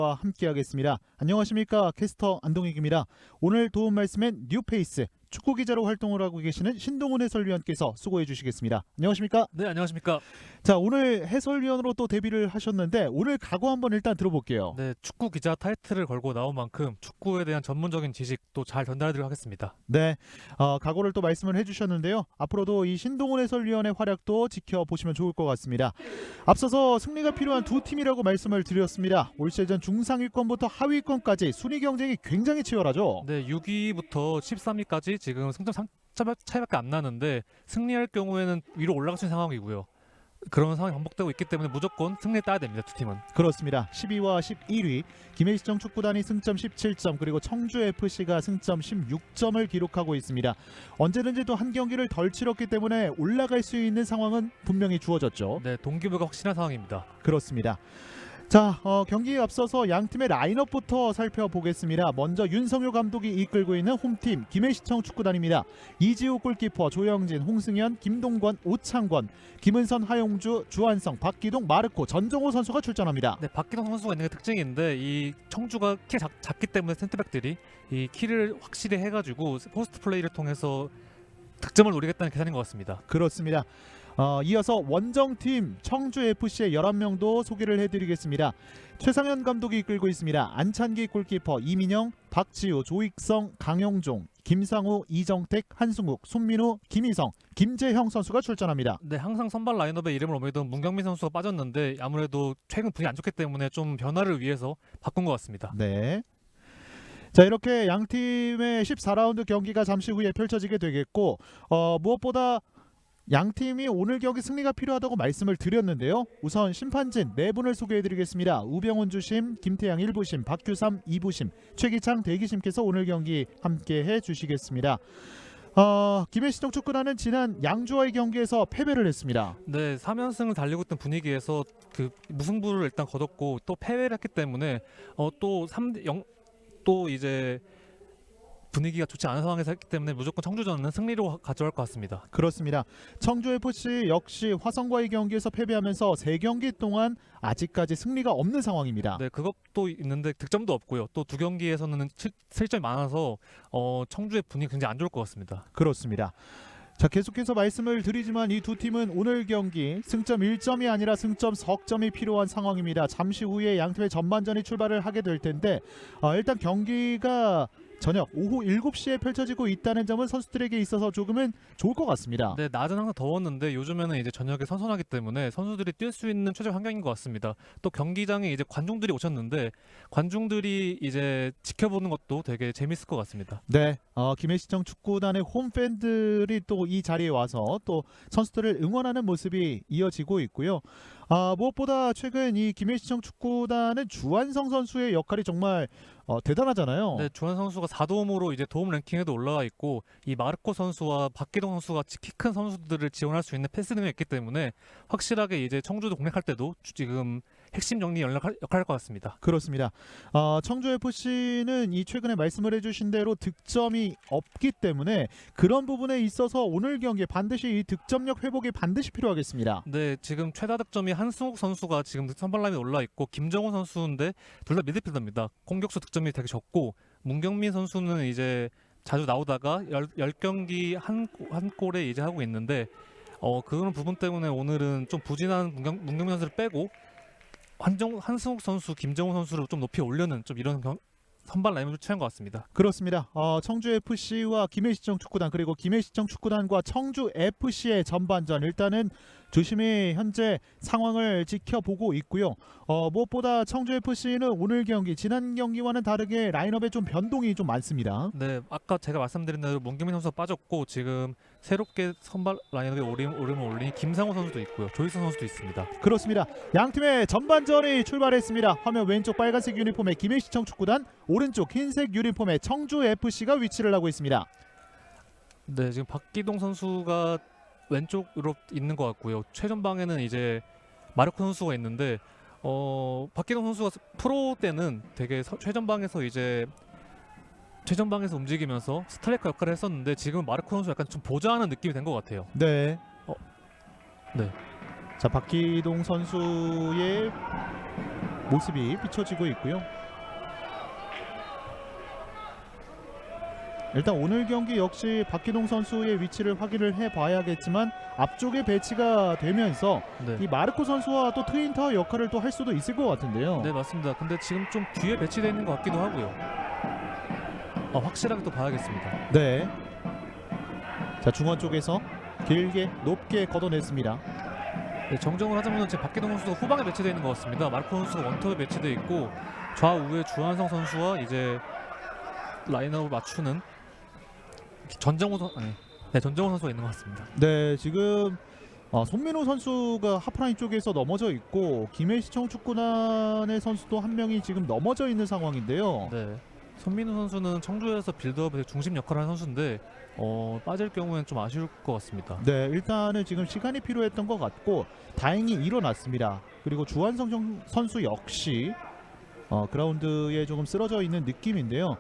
와 함께하겠습니다. 안녕하십니까, 캐스터 안동익입니다. 오늘 도움 말씀엔 뉴페이스 축구 기자로 활동을 하고 계시는 신동훈 해설위원께서 수고해 주시겠습니다. 안녕하십니까? 네, 안녕하십니까. 자, 오늘 해설위원으로 또 데뷔를 하셨는데 오늘 각오 한번 일단 들어볼게요. 네, 축구 기자 타이틀을 걸고 나온 만큼 축구에 대한 전문적인 지식도 잘 전달해드리도록 하겠습니다. 네, 각오를 또 말씀을 해주셨는데요. 앞으로도 이 신동훈 해설위원의 활약도 지켜보시면 좋을 것 같습니다. 앞서서 승리가 필요한 두 팀이라고 말씀을 드렸습니다. 올 시즌 중상위권부터 하위권까지 순위 경쟁이 굉장히 치열하죠. 네, 6위부터 13위까지 지금 승점 3점 차이밖에 안 나는데 승리할 경우에는 위로 올라갈 수 있는 상황이고요. 그런 상황이 반복되고 있기 때문에 무조건 승리 따야 됩니다, 두 팀은. 그렇습니다. 12와 11위 김해시청 축구단이 승점 17점, 그리고 청주FC가 승점 16점을 기록하고 있습니다. 언제든지 또 한 경기를 덜 치렀기 때문에 올라갈 수 있는 상황은 분명히 주어졌죠. 네, 동기부여가 확실한 상황입니다. 그렇습니다. 자, 경기에 앞서서 양 팀의 라인업부터 살펴보겠습니다. 먼저 윤성효 감독이 이끌고 있는 홈팀 김해시청 축구단입니다. 이지호 골키퍼, 조영진, 홍승현, 김동권, 오창권, 김은선, 하용주, 주한성, 박기동, 마르코, 전정호 선수가 출전합니다. 네, 박기동 선수가 있는 게 특징인데 이 청주가 키가 작기 때문에 센터백들이 이 키를 확실히 해가지고 포스트 플레이를 통해서 득점을 노리겠다는 계산인 것 같습니다. 그렇습니다. 이어서 원정팀 청주FC의 11명도 소개를 해드리겠습니다. 최상현 감독이 이끌고 있습니다. 안찬기 골키퍼, 이민영, 박지우, 조익성, 강영종, 김상우, 이정택, 한승욱, 손민우, 김희성, 김재형 선수가 출전합니다. 네, 항상 선발 라인업에 이름을 오매던 문경민 선수가 빠졌는데 아무래도 최근 분위기 안 좋기 때문에 좀 변화를 위해서 바꾼 것 같습니다. 네. 자, 이렇게 양 팀의 14라운드 경기가 잠시 후에 펼쳐지게 되겠고, 무엇보다 양 팀이 오늘 경기 승리가 필요하다고 말씀을 드렸는데요. 우선 심판진 네 분을 소개해드리겠습니다. 우병훈 주심, 김태양 1부심, 박규삼 2부심, 최기창 대기심께서 오늘 경기 함께해 주시겠습니다. 김해시청 축구단은 지난 양주와의 경기에서 패배를 했습니다. 네, 3연승을 달리고 있던 분위기에서 그 무승부를 일단 거뒀고 또 패배를 했기 때문에 또 3대0 또 이제 분위기가 좋지 않은 상황에서 했기 때문에 무조건 청주전은 승리로 가져갈 것 같습니다. 그렇습니다. 청주FC 역시 화성과의 경기에서 패배하면서 3경기 동안 아직까지 승리가 없는 상황입니다. 네, 그것도 있는데 득점도 없고요. 또 두 경기에서는 실점이 많아서 청주의 분위기 굉장히 안 좋을 것 같습니다. 그렇습니다. 자, 계속해서 말씀을 드리지만 이 두 팀은 오늘 경기 승점 1점이 아니라 승점 석점이 필요한 상황입니다. 잠시 후에 양 팀의 전반전이 출발을 하게 될 텐데 일단 경기가 저녁 오후 7시에 펼쳐지고 있다는 점은 선수들에게 있어서 조금은 좋을 것 같습니다. 네, 낮은 항상 더웠는데 요즘에는 이제 저녁에 선선하기 때문에 선수들이 뛸 수 있는 최적 환경인 것 같습니다. 또 경기장에 이제 관중들이 오셨는데 관중들이 이제 지켜보는 것도 되게 재밌을 것 같습니다. 네, 김해시청 축구단의 홈팬들이 또 이 자리에 와서 또 선수들을 응원하는 모습이 이어지고 있고요. 무엇보다 최근 이 김해시청 축구단은 주한성 선수의 역할이 정말 대단하잖아요. 네, 주한 선수가 4도움으로 이제 도움 랭킹에도 올라가 있고 이 마르코 선수와 박기동 선수가 키 큰 선수들을 지원할 수 있는 패스 능력이 있기 때문에 확실하게 이제 청주도 공략할 때도 지금 핵심 정리 역할할 것 같습니다. 그렇습니다. 청주FC는 이 최근에 말씀을 해주신 대로 득점이 없기 때문에 그런 부분에 있어서 오늘 경기에 반드시 이 득점력 회복이 반드시 필요하겠습니다. 네, 지금 최다 득점이 한승욱 선수가 지금 선발 라인에 올라 있고 김정훈 선수인데 둘 다 미드필더입니다. 공격수 득점이 되게 적고 문경민 선수는 이제 자주 나오다가 10경기 한 골에 이제 하고 있는데 그런 부분 때문에 오늘은 좀 부진한 문경민 선수를 빼고 한승욱 선수, 김정훈 선수를 좀 높이 올려는 좀 이런 선발 라인을 취한 것 같습니다. 그렇습니다. 청주FC와 김해시청 축구단, 그리고 김해시청 축구단과 청주FC의 전반전, 일단은 조심히 현재 상황을 지켜보고 있고요. 무엇보다 청주FC는 오늘 경기 지난 경기와는 다르게 라인업에 좀 변동이 좀 많습니다. 네, 아까 제가 말씀드린 대로 문경민 선수가 빠졌고 지금 새롭게 선발 라인업에 오름을 올린 김상호 선수도 있고요. 조희선 선수도 있습니다. 그렇습니다. 양 팀의 전반전이 출발했습니다. 화면 왼쪽 빨간색 유니폼의 김해시청 축구단, 오른쪽 흰색 유니폼의 청주FC가 위치를 하고 있습니다. 네, 지금 박기동 선수가 왼쪽으로 있는 것 같고요. 최전방에는 이제 마르코 선수가 있는데 박기동 선수가 프로 때는 되게 최전방에서 움직이면서 스트라이커 역할을 했었는데 지금 마르코 선수 약간 좀 보좌하는 느낌이 된 것 같아요. 네. 네. 자, 박기동 선수의 모습이 비춰지고 있고요. 일단 오늘 경기 역시 박기동 선수의 위치를 확인을 해봐야겠지만 앞쪽에 배치가 되면서 네. 이 마르코 선수와 또 트윈타워 역할을 또 할 수도 있을 것 같은데요. 네, 맞습니다. 근데 지금 좀 뒤에 배치되어 있는 것 같기도 하고요. 확실하게 또 봐야겠습니다. 네. 자, 중원 쪽에서 길게 높게 걷어냈습니다. 네, 정정을 하자면 지금 박기동 선수가 후방에 배치되어 있는 것 같습니다. 마르코 선수가 원톱에 배치되어 있고 좌우에 주한성 선수와 이제 라인업을 맞추는 전정훈 선수가 있는 것 같습니다. 네, 지금 손민호 선수가 하프라인 쪽에서 넘어져 있고 김해시청 축구단의 선수도 한 명이 지금 넘어져 있는 상황인데요. 네. 손민우 선수는 청주에서 빌드업의 중심 역할을 하는 선수인데 빠질 경우에는 좀 아쉬울 것 같습니다. 네, 일단은 지금 시간이 필요했던 것 같고 다행히 일어났습니다. 그리고 주한성 선수 역시 그라운드에 조금 쓰러져 있는 느낌인데요.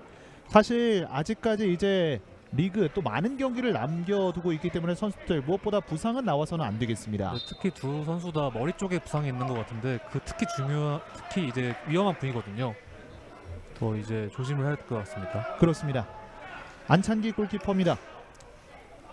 사실 아직까지 이제 리그 또 많은 경기를 남겨두고 있기 때문에 선수들 무엇보다 부상은 나와서는 안 되겠습니다. 네, 특히 두 선수 다 머리 쪽에 부상이 있는 것 같은데 그 특히 이제 위험한 부위거든요. 더 이제 조심을 해야 될 것 같습니다. 그렇습니다. 안찬기 골키퍼입니다.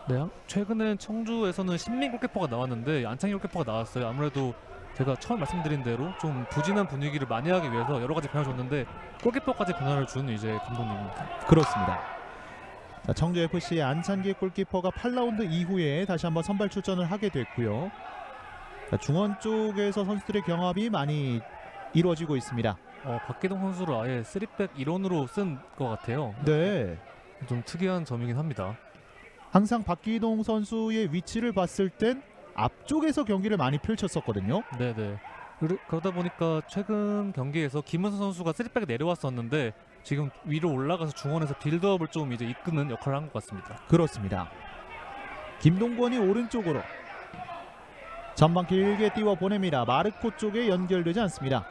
네, 최근에 청주에서는 신민 골키퍼가 나왔는데 안창희 골키퍼가 나왔어요. 아무래도 제가 처음 말씀드린 대로 좀 부진한 분위기를 만회하기 위해서 여러 가지 변화를 줬는데 골키퍼까지 변화를 준 이제 감독님입니다. 그렇습니다. 자, 청주 FC의 안찬기 골키퍼가 8라운드 이후에 다시 한번 선발 출전을 하게 됐고요. 자, 중원 쪽에서 선수들의 경합이 많이 이루어지고 있습니다. 박기동 선수를 아예 3백 일원으로 쓴 것 같아요. 네. 좀 특이한 점이긴 합니다. 항상 박기동 선수의 위치를 봤을 땐 앞쪽에서 경기를 많이 펼쳤었거든요. 네네. 그러다 보니까 최근 경기에서 김은서 선수가 3백에 내려왔었는데 지금 위로 올라가서 중원에서 빌드업을 좀 이제 이끄는 역할을 한 것 같습니다. 그렇습니다. 김동권이 오른쪽으로 전방 길게 띄워 보냅니다. 마르코 쪽에 연결되지 않습니다.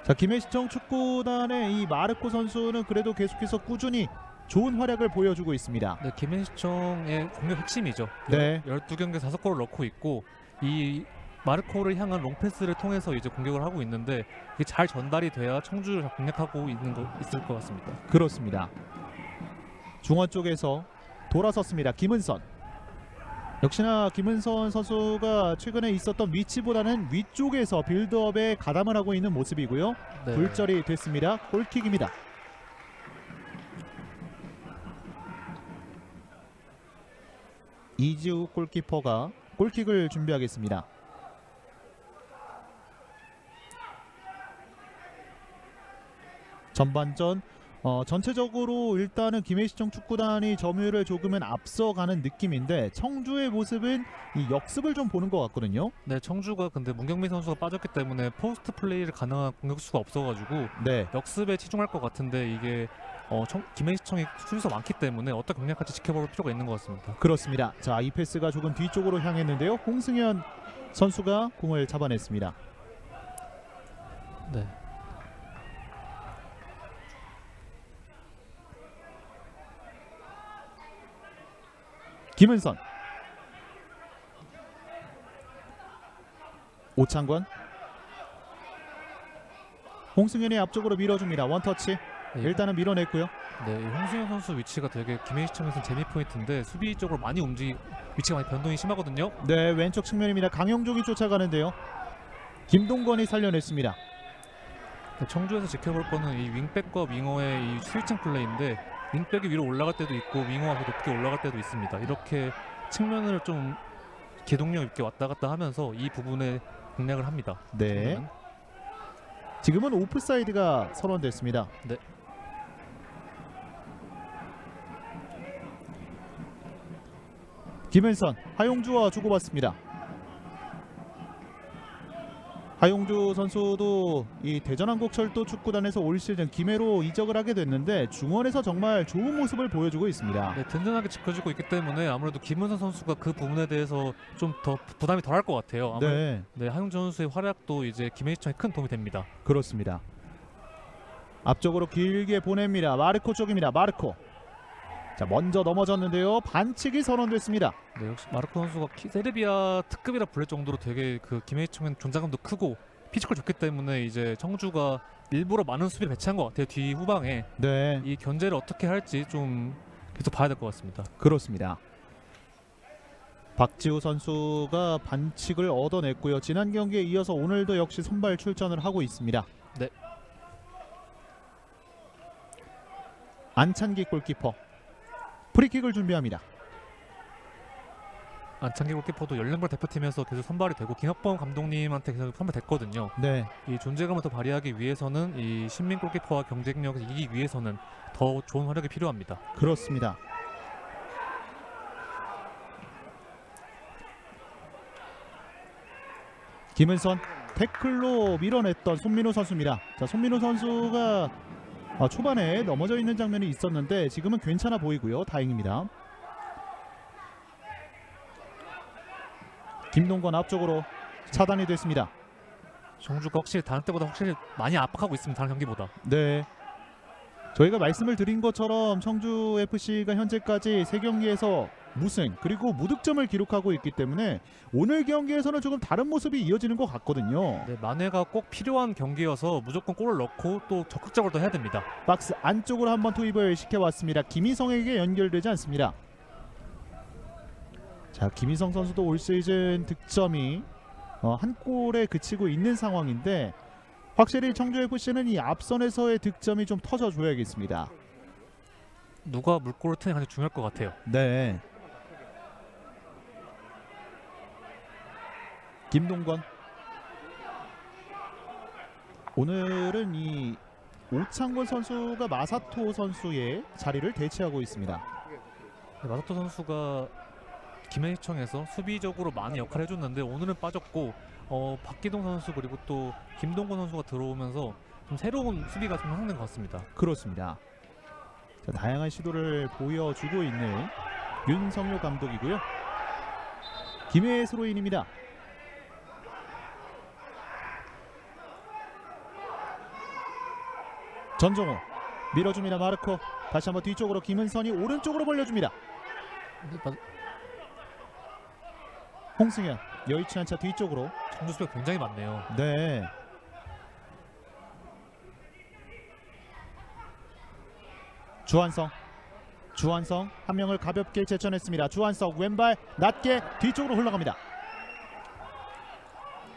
자, 김해시청 축구단의 이 마르코 선수는 그래도 계속해서 꾸준히 좋은 활약을 보여주고 있습니다. 네, 김해시청의 공격 핵심이죠. 네. 12경기에 5골을 넣고 있고 이 마르코를 향한 롱패스를 통해서 이제 공격을 하고 있는데 이게 잘 전달이 돼야 청주를 공략하고 있을 것 같습니다. 그렇습니다. 중원 쪽에서 돌아섰습니다. 김은선. 역시나 김은선 선수가 최근에 있었던 위치보다는 위쪽에서 빌드업에 가담을 하고 있는 모습이고요. 네. 굴절이 됐습니다. 골킥입니다. 이지우 골키퍼가 골킥을 준비하겠습니다. 전반전 전체적으로 일단은 김해시청 축구단이 점유율을 조금은 앞서가는 느낌인데 청주의 모습은 이 역습을 좀 보는 것 같거든요. 네, 청주가 근데 문경민 선수가 빠졌기 때문에 포스트 플레이를 가능한 공격수가 없어가지고 네, 역습에 치중할 것 같은데 이게 김해시청이 수비수 많기 때문에 어떻게 공략할지 지켜볼 필요가 있는 것 같습니다. 그렇습니다. 자, 이 패스가 조금 뒤쪽으로 향했는데요. 홍승현 선수가 공을 잡아냈습니다. 네. 김은선, 오창권, 홍승현이 앞쪽으로 밀어줍니다. 원터치. 네, 일단은 밀어냈고요. 네, 이 홍승현 선수 위치가 되게 김해시청에서는 재미 포인트인데 수비 쪽으로 많이 위치가 많이 변동이 심하거든요. 네, 왼쪽 측면입니다. 강영종이 쫓아가는데요. 김동건이 살려냈습니다. 네, 청주에서 지켜볼 거는 이 윙백과 윙어의 이 스위칭 플레이인데 윙백이 위로 올라갈 때도 있고 윙어가 더 높게 올라갈 때도 있습니다. 이렇게 측면을 좀 기동력 있게 왔다 갔다 하면서 이 부분에 공략을 합니다. 네. 청주는. 지금은 오프사이드가 선언됐습니다. 네. 김은선, 하용주와 주고받습니다. 하용주 선수도 이 대전한국철도 축구단에서 올 시즌 김해로 이적을 하게 됐는데 중원에서 정말 좋은 모습을 보여주고 있습니다. 네, 든든하게 지켜주고 있기 때문에 아무래도 김은선 선수가 그 부분에 대해서 좀 더 부담이 덜할 것 같아요. 네, 네, 하용주 선수의 활약도 이제 김해시청에 큰 도움이 됩니다. 그렇습니다. 앞쪽으로 길게 보냅니다. 마르코 쪽입니다. 마르코. 자, 먼저 넘어졌는데요. 반칙이 선언됐습니다. 네, 역시 마르코 선수가 세르비아 특급이라 불릴 정도로 되게 그 김해시청은 존재감도 크고 피지컬 좋기 때문에 이제 청주가 일부러 많은 수비를 배치한 것 같아요. 뒤 후방에 네, 이 견제를 어떻게 할지 좀 계속 봐야 될 것 같습니다. 그렇습니다. 박지우 선수가 반칙을 얻어냈고요. 지난 경기에 이어서 오늘도 역시 선발 출전을 하고 있습니다. 네. 안찬기 골키퍼 프리킥을 준비합니다. 안창기 골키퍼도 연령별 대표팀에서 계속 선발이 되고 김학범 감독님한테 계속 선발됐거든요. 네, 이 존재감을 더 발휘하기 위해서는 이 신민 골키퍼와 경쟁력을 이기기 위해서는 더 좋은 활약이 필요합니다. 그렇습니다. 김은선 태클로 밀어냈던 손민호 선수입니다. 자, 손민호 선수가 초반에 넘어져 있는 장면이 있었는데 지금은 괜찮아 보이고요. 다행입니다. 김동건 앞쪽으로 차단이 됐습니다. 청주가 확실히 다른 때보다 확실히 많이 압박하고 있습니다. 다른 경기보다. 네, 저희가 말씀을 드린 것처럼 청주 FC가 현재까지 3경기에서 무승 그리고 무득점을 기록하고 있기 때문에 오늘 경기에서는 조금 다른 모습이 이어지는 것 같거든요. 네, 만회가 꼭 필요한 경기여서 무조건 골을 넣고 또 적극적으로 더 해야 됩니다. 박스 안쪽으로 한번 투입을 시켜왔습니다. 김희성에게 연결되지 않습니다. 자, 김희성 선수도 올 시즌 득점이 한 골에 그치고 있는 상황인데 확실히 청주FC는 이 앞선에서의 득점이 좀 터져줘야겠습니다. 누가 물골을 트는 게 가장 중요할 것 같아요. 네, 김동건 오늘은 이 오창권 선수가 마사토 선수의 자리를 대체하고 있습니다. 네, 마사토 선수가 김해시청에서 수비적으로 많은 역할을 해줬는데 오늘은 빠졌고 박기동 선수 그리고 또 김동건 선수가 들어오면서 좀 새로운 수비가 좀 형성된 것 같습니다. 그렇습니다. 자, 다양한 시도를 보여주고 있는 윤성효 감독이고요. 김혜의 스로인입니다. 전정호 밀어줍니다. 마르코 다시 한번 뒤쪽으로 김은선이 오른쪽으로 벌려줍니다. 홍승현 여의치 않자 뒤쪽으로. 청주 수비가 굉장히 많네요. 네, 주한성 한 명을 가볍게 제쳐냈습니다. 주한성 왼발 낮게 뒤쪽으로 흘러갑니다.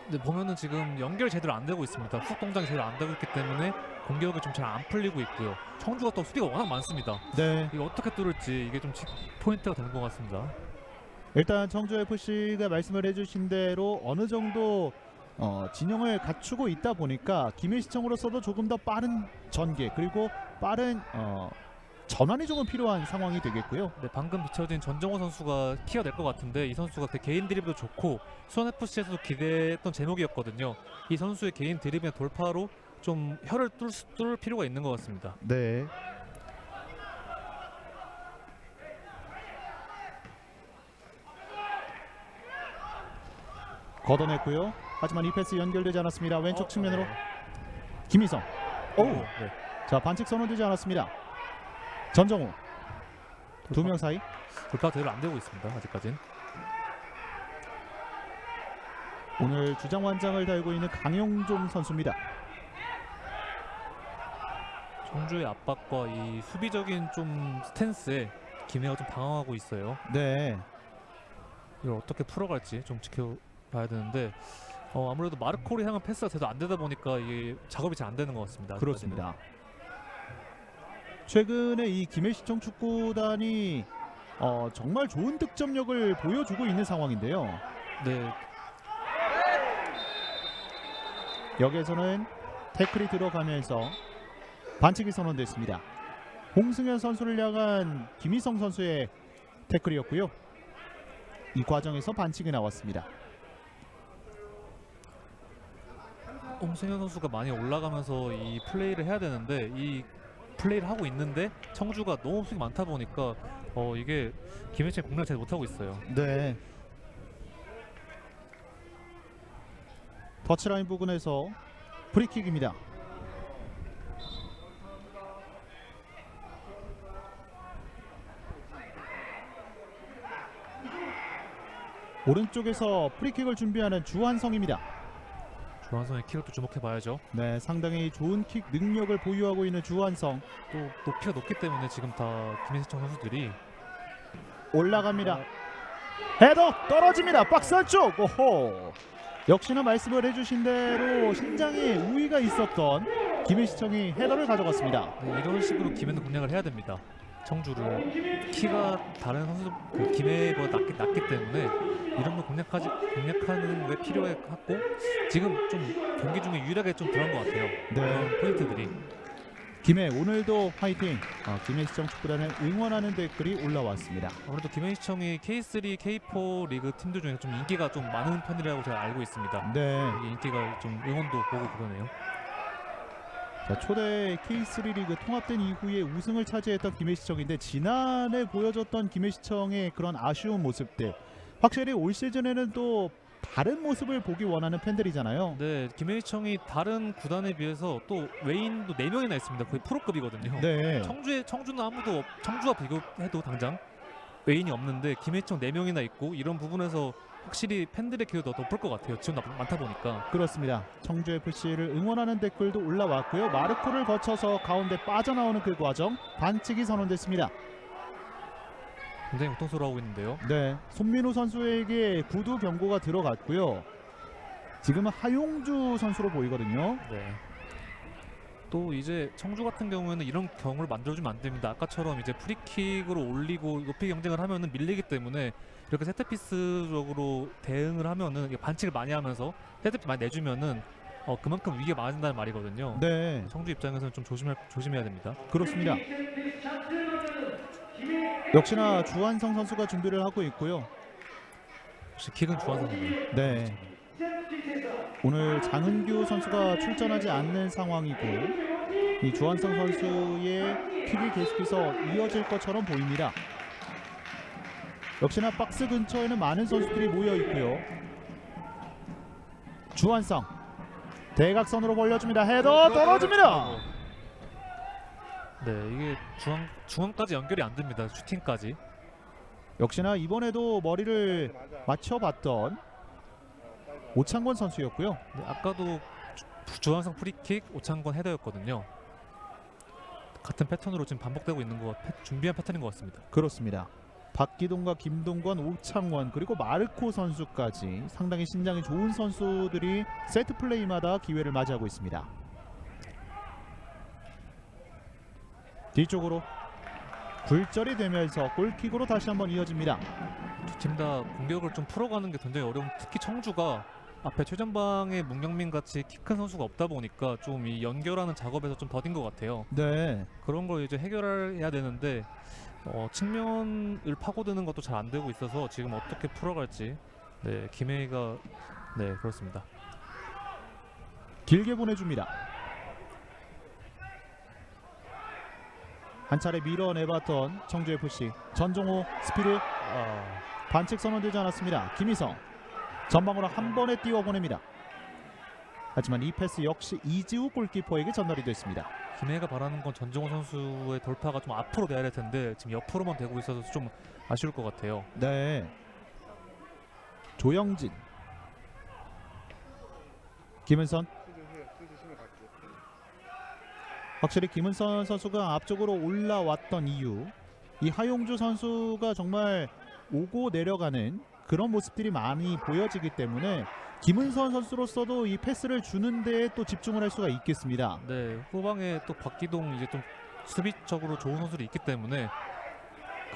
근데 보면은 지금 연결이 제대로 안 되고 있습니다. 후속 동작이 제대로 안 되고 있기 때문에 공격이 좀 잘 안 풀리고 있고요. 청주가 또 수비가 워낙 많습니다. 네, 이거 어떻게 뚫을지 이게 좀 포인트가 되는 것 같습니다. 일단 청주FC가 말씀을 해주신 대로 어느 정도 진영을 갖추고 있다 보니까 김해시청으로서도 조금 더 빠른 전개 그리고 빠른 전환이 조금 필요한 상황이 되겠고요. 네, 방금 비춰진 전정호 선수가 키가 될 것 같은데 이 선수가 그 개인 드리블도 좋고 수원FC에서도 기대했던 제목이었거든요. 이 선수의 개인 드리블의 돌파로 좀 혀를 뚫을 필요가 있는 것 같습니다. 네, 걷어냈고요. 하지만 이 패스 연결되지 않았습니다. 왼쪽 측면으로 김희성. 오우. 네. 자, 반칙 선언되지 않았습니다. 전정우 두 명 사이. 돌파가 제대로 안 되고 있습니다. 아직까지는. 오늘 주장 완장을 달고 있는 강용종 선수입니다. 청주의 압박과 이 수비적인 좀 스탠스에 김해가 좀 방황하고 있어요. 네, 이걸 어떻게 풀어갈지 좀 지켜봐야 되는데 아무래도 마르코를 향한 패스가 제대로 안 되다 보니까 이게 작업이 잘 안 되는 것 같습니다. 아직까지는. 그렇습니다. 최근에 이 김해시청 축구단이 정말 좋은 득점력을 보여주고 있는 상황인데요. 네, 여기에서는 태클이 들어가면서 반칙이 선언됐습니다. 홍승현 선수를 향한 김희성 선수의 태클이었고요. 이 과정에서 반칙이 나왔습니다. 홍승현 선수가 많이 올라가면서 이 플레이를 해야 되는데 이 플레이를 하고 있는데 청주가 너무 수비 많다 보니까 이게 김해철 공략을 제대로 못하고 있어요. 네. 터치라인 부근에서 프리킥입니다. 오른쪽에서 프리킥을 준비하는 주한성입니다. 주한성의 킥을 또 주목해봐야죠. 네, 상당히 좋은 킥 능력을 보유하고 있는 주한성. 또 높이가 높기 때문에 지금 다 김혜시청 선수들이 올라갑니다. 헤더 떨어집니다. 박스 안쪽. 오호. 역시나 말씀을 해주신 대로 신장에 우위가 있었던 김혜시청이 헤더를 가져갔습니다. 네, 이런 식으로 김해는 공략을 해야 됩니다. 청주를 키가 다른 선수 그 김해보다 낮기 때문에 이런 걸 공략하는 게 필요했고 지금 좀 경기 중에 유일하게 좀 들어간 것 같아요. 네. 그런 포인트들이. 김해 오늘도 화이팅. 김해시청 축구단을 응원하는 댓글이 올라왔습니다. 아무래도 김해시청이 K3, K4 리그 팀들 중에 좀 인기가 좀 많은 편이라고 제가 알고 있습니다. 네. 이게 인기가 좀 응원도 보고 그러네요. 자, 초대 K3 리그 통합된 이후에 우승을 차지했던 김해시청인데 지난해 보여줬던 김해시청의 그런 아쉬운 모습들 확실히 올 시즌에는 또 다른 모습을 보기 원하는 팬들이잖아요. 네, 김해시청이 다른 구단에 비해서 또 외인도 4명이나 있습니다. 거의 프로급이거든요. 네. 청주는 아무도 청주와 비교해도 당장 외인이 없는데 김해시청 4명이나 있고 이런 부분에서 확실히 팬들의 기회도 더 높을 것 같아요. 지원 많다 보니까. 그렇습니다. 청주 FC를 응원하는 댓글도 올라왔고요. 마르코를 거쳐서 가운데 빠져나오는 그 과정 반칙이 선언됐습니다. 굉장히 고통스러워하고 있는데요. 네, 손민우 선수에게 구두 경고가 들어갔고요. 지금은 하용주 선수로 보이거든요. 네. 또 이제 청주 같은 경우에는 이런 경우를 만들어주면 안 됩니다. 아까처럼 이제 프리킥으로 올리고 높이 경쟁을 하면은 밀리기 때문에 이렇게 세트피스적으로 대응을 하면은 이게 반칙을 많이 하면서 세트피스 많이 내주면은 그만큼 위기가 많아진다는 말이거든요. 네, 청주 입장에서는 좀 조심해야 됩니다. 그렇습니다. 역시나 주한성 선수가 준비를 하고 있고요. 역시 킥은 주한성입니다. 네. 오늘 장은규 선수가 출전하지 않는 상황이고 이 주한성 선수의 킥이 계속해서 이어질 것처럼 보입니다. 역시나 박스 근처에는 많은 선수들이 모여 있고요. 주한성 대각선으로 벌려줍니다. 헤더 떨어집니다. 네, 이게 중앙까지 연결이 안 됩니다. 슈팅까지. 역시나 이번에도 머리를 맞춰봤던 오창권 선수였고요. 네, 아까도 주한성 프리킥, 오창권 헤더였거든요. 같은 패턴으로 지금 반복되고 있는 준비한 패턴인 것 같습니다. 그렇습니다. 박기동과 김동건, 오창원 그리고 마르코 선수까지 상당히 신장이 좋은 선수들이 세트 플레이마다 기회를 맞이하고 있습니다. 뒤쪽으로 굴절이 되면서 골킥으로 다시 한번 이어집니다. 두 팀 다 공격을 좀 풀어가는 게 굉장히 어려운, 특히 청주가 앞에 최전방에 문경민 같이 키 큰 선수가 없다 보니까 좀 이 연결하는 작업에서 좀 더딘 것 같아요. 네, 그런 걸 이제 해결해야 되는데 측면을 파고드는 것도 잘 안 되고 있어서 지금 어떻게 풀어갈지. 네, 김혜희가 네 그렇습니다. 길게 보내줍니다. 한 차례 밀어내봤던 청주FC 전종호 스피드 반칙 선언되지 않았습니다. 김희성 전방으로 한 번에 띄워보냅니다. 하지만 이 패스 역시 이지우 골키퍼에게 전달이 됐습니다. 김혜가 바라는 건 전종호 선수의 돌파가 좀 앞으로 돼야 될 텐데 지금 옆으로만 되고 있어서 좀 아쉬울 것 같아요. 네, 조영진, 김은선. 확실히 김은선 선수가 앞쪽으로 올라왔던 이유, 이 하용주 선수가 정말 오고 내려가는 그런 모습들이 많이 보여지기 때문에 김은선 선수로서도 이 패스를 주는 데에 또 집중을 할 수가 있겠습니다. 네, 후방에 또 박기동 이제 좀 수비적으로 좋은 선수들이 있기 때문에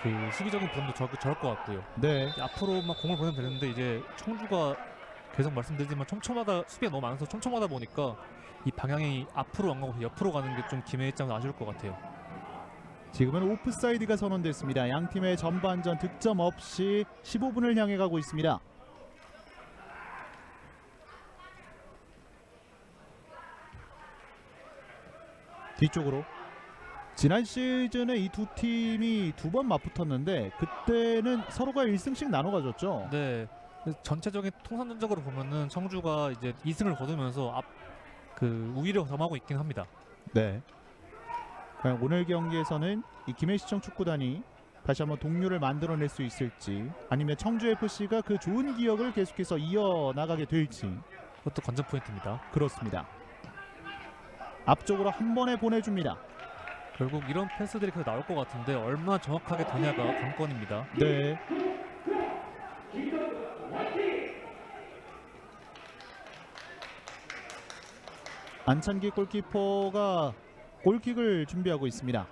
그 수비적인 부분도 저럴 것 같고요. 네, 앞으로만 공을 보내면 되는데 이제 청주가 계속 말씀드리지만 촘촘하다, 수비가 너무 많아서 촘촘하다 보니까 이 방향이 앞으로 안 가고 옆으로 가는 게 좀 김해 입장에서 아쉬울 것 같아요. 지금은 오프사이드가 선언됐습니다. 양 팀의 전반전 득점 없이 15분을 향해 가고 있습니다. 뒤쪽으로 지난 시즌에 이 두 팀이 두 번 맞붙었는데 그때는 서로가 1승씩 나눠 가졌죠. 네, 전체적인 통산전적으로 보면은 청주가 이제 2승을 거두면서 우위를 점하고 있긴 합니다. 네. 과연 오늘 경기에서는 이 김해시청 축구단이 다시 한번 동료를 만들어낼 수 있을지 아니면 청주 FC가 그 좋은 기억을 계속해서 이어나가게 될지 그것도 관전 포인트입니다. 그렇습니다. 앞쪽으로 한 번에 보내줍니다. 결국 이런 패스들이 계속 나올 것 같은데 얼마나 정확하게 되냐가 관건입니다. 네. 안찬기 골키퍼가 골킥을 준비하고 있습니다.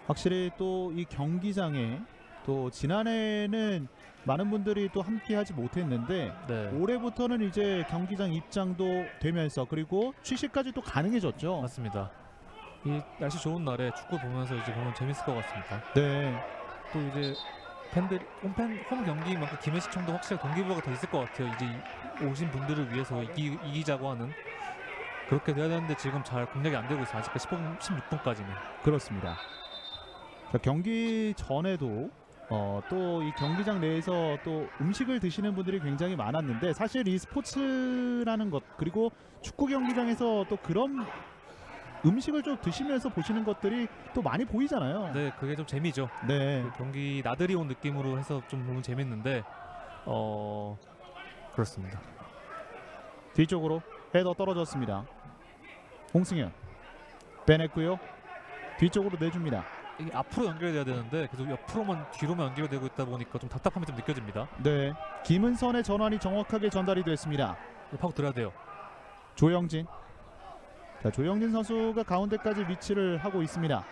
확실히 또 이 경기장에 또 지난해는 많은 분들이 또 함께하지 못했는데 네. 올해부터는 이제 경기장 입장도 되면서 그리고 취식까지 또 가능해졌죠. 맞습니다. 이 날씨 좋은 날에 축구 보면서 이제 보면 재밌을 것 같습니다. 네, 또 이제 팬들 홈 경기만큼 기매시청도 확실히 동기부여가 더 있을 것 같아요. 이제 오신 분들을 위해서 이기자고 하는 그렇게 돼야 되는데 지금 잘 공략이 안 되고 있어요. 아직까지 16분까지는. 그렇습니다. 자, 경기 전에도 또 이 경기장 내에서 또 음식을 드시는 분들이 굉장히 많았는데 사실 이 스포츠라는 것 그리고 축구 경기장에서 또 그런 음식을 좀 드시면서 보시는 것들이 또 많이 보이잖아요. 네, 그게 좀 재미죠. 네. 그 경기 나들이 온 느낌으로 해서 좀 보면 재밌는데 그렇습니다. 뒤쪽으로 헤더 떨어졌습니다. 홍승현 빼냈고요. 뒤쪽으로 내줍니다. 이게 앞으로 연결돼야 되는데 계속 옆으로만 뒤로만 연결되고 있다 보니까 좀 답답함이 좀 느껴집니다. 네. 김은선의 전환이 정확하게 전달이 됐습니다. 파고 들어야 돼요. 조영진. 자, 조영진 선수가 가운데까지 위치를 하고 있습니다.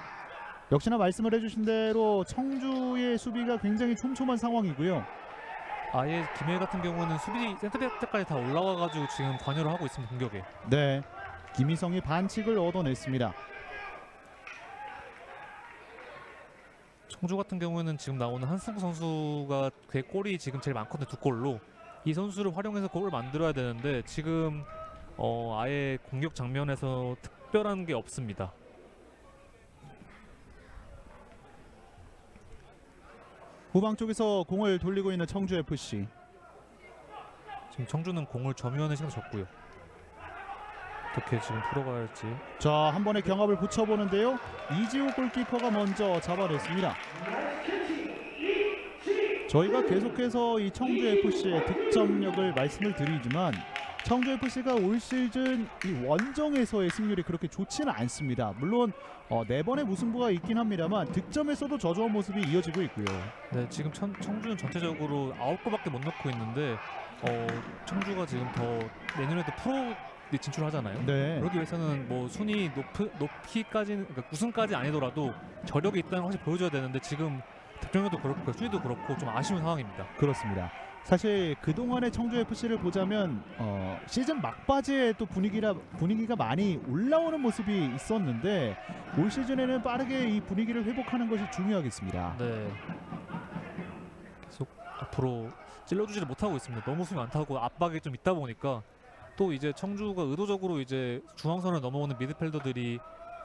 역시나 말씀을 해주신 대로 청주의 수비가 굉장히 촘촘한 상황이고요. 아예 김해 같은 경우는 수비 센터백까지 다 올라와가지고 지금 관여를 하고 있습니다. 공격에. 네. 김희성이 반칙을 얻어냈습니다. 청주 같은 경우에는 지금 나오는 한승구 선수가 그의 골이 지금 제일 많거든요. 2골로. 이 선수를 활용해서 골을 만들어야 되는데 지금 아예 공격 장면에서 특별한 게 없습니다. 후방 쪽에서 공을 돌리고 있는 청주FC. 지금 청주는 공을 점유하는 시간 줬고요. 어떻게 지금 풀어가야 할지. 자, 한 번의 경합을 붙여보는데요. 이지호 골키퍼가 먼저 잡아냈습니다. 저희가 계속해서 이 청주FC의 득점력을 말씀을 드리지만 청주FC가 올 시즌 이 원정에서의 승률이 그렇게 좋지는 않습니다. 물론 4번의 무승부가 있긴 합니다만 득점에서도 저조한 모습이 이어지고 있고요. 네, 지금 청주는 전체적으로 9골밖에 못 넣고 있는데 청주가 지금 더 내년에도 프로 진출하잖아요. 네, 그러기 위해서는 뭐 순위 높이까지는 그러니까 우승까지 아니더라도 저력이 있다는 걸 확실히 보여줘야 되는데 지금 득점에도 그렇고 순위도 그렇고 좀 아쉬운 상황입니다. 그렇습니다. 사실 그동안의 청주FC를 보자면 시즌 막바지에 또 분위기가 많이 올라오는 모습이 있었는데 올 시즌에는 빠르게 이 분위기를 회복하는 것이 중요하겠습니다. 네. 계속 앞으로 찔러주지를 못하고 있습니다. 너무 수비 많다고 압박이 좀 있다 보니까 또 이제 청주가 의도적으로 이제 중앙선을 넘어오는 미드필더들이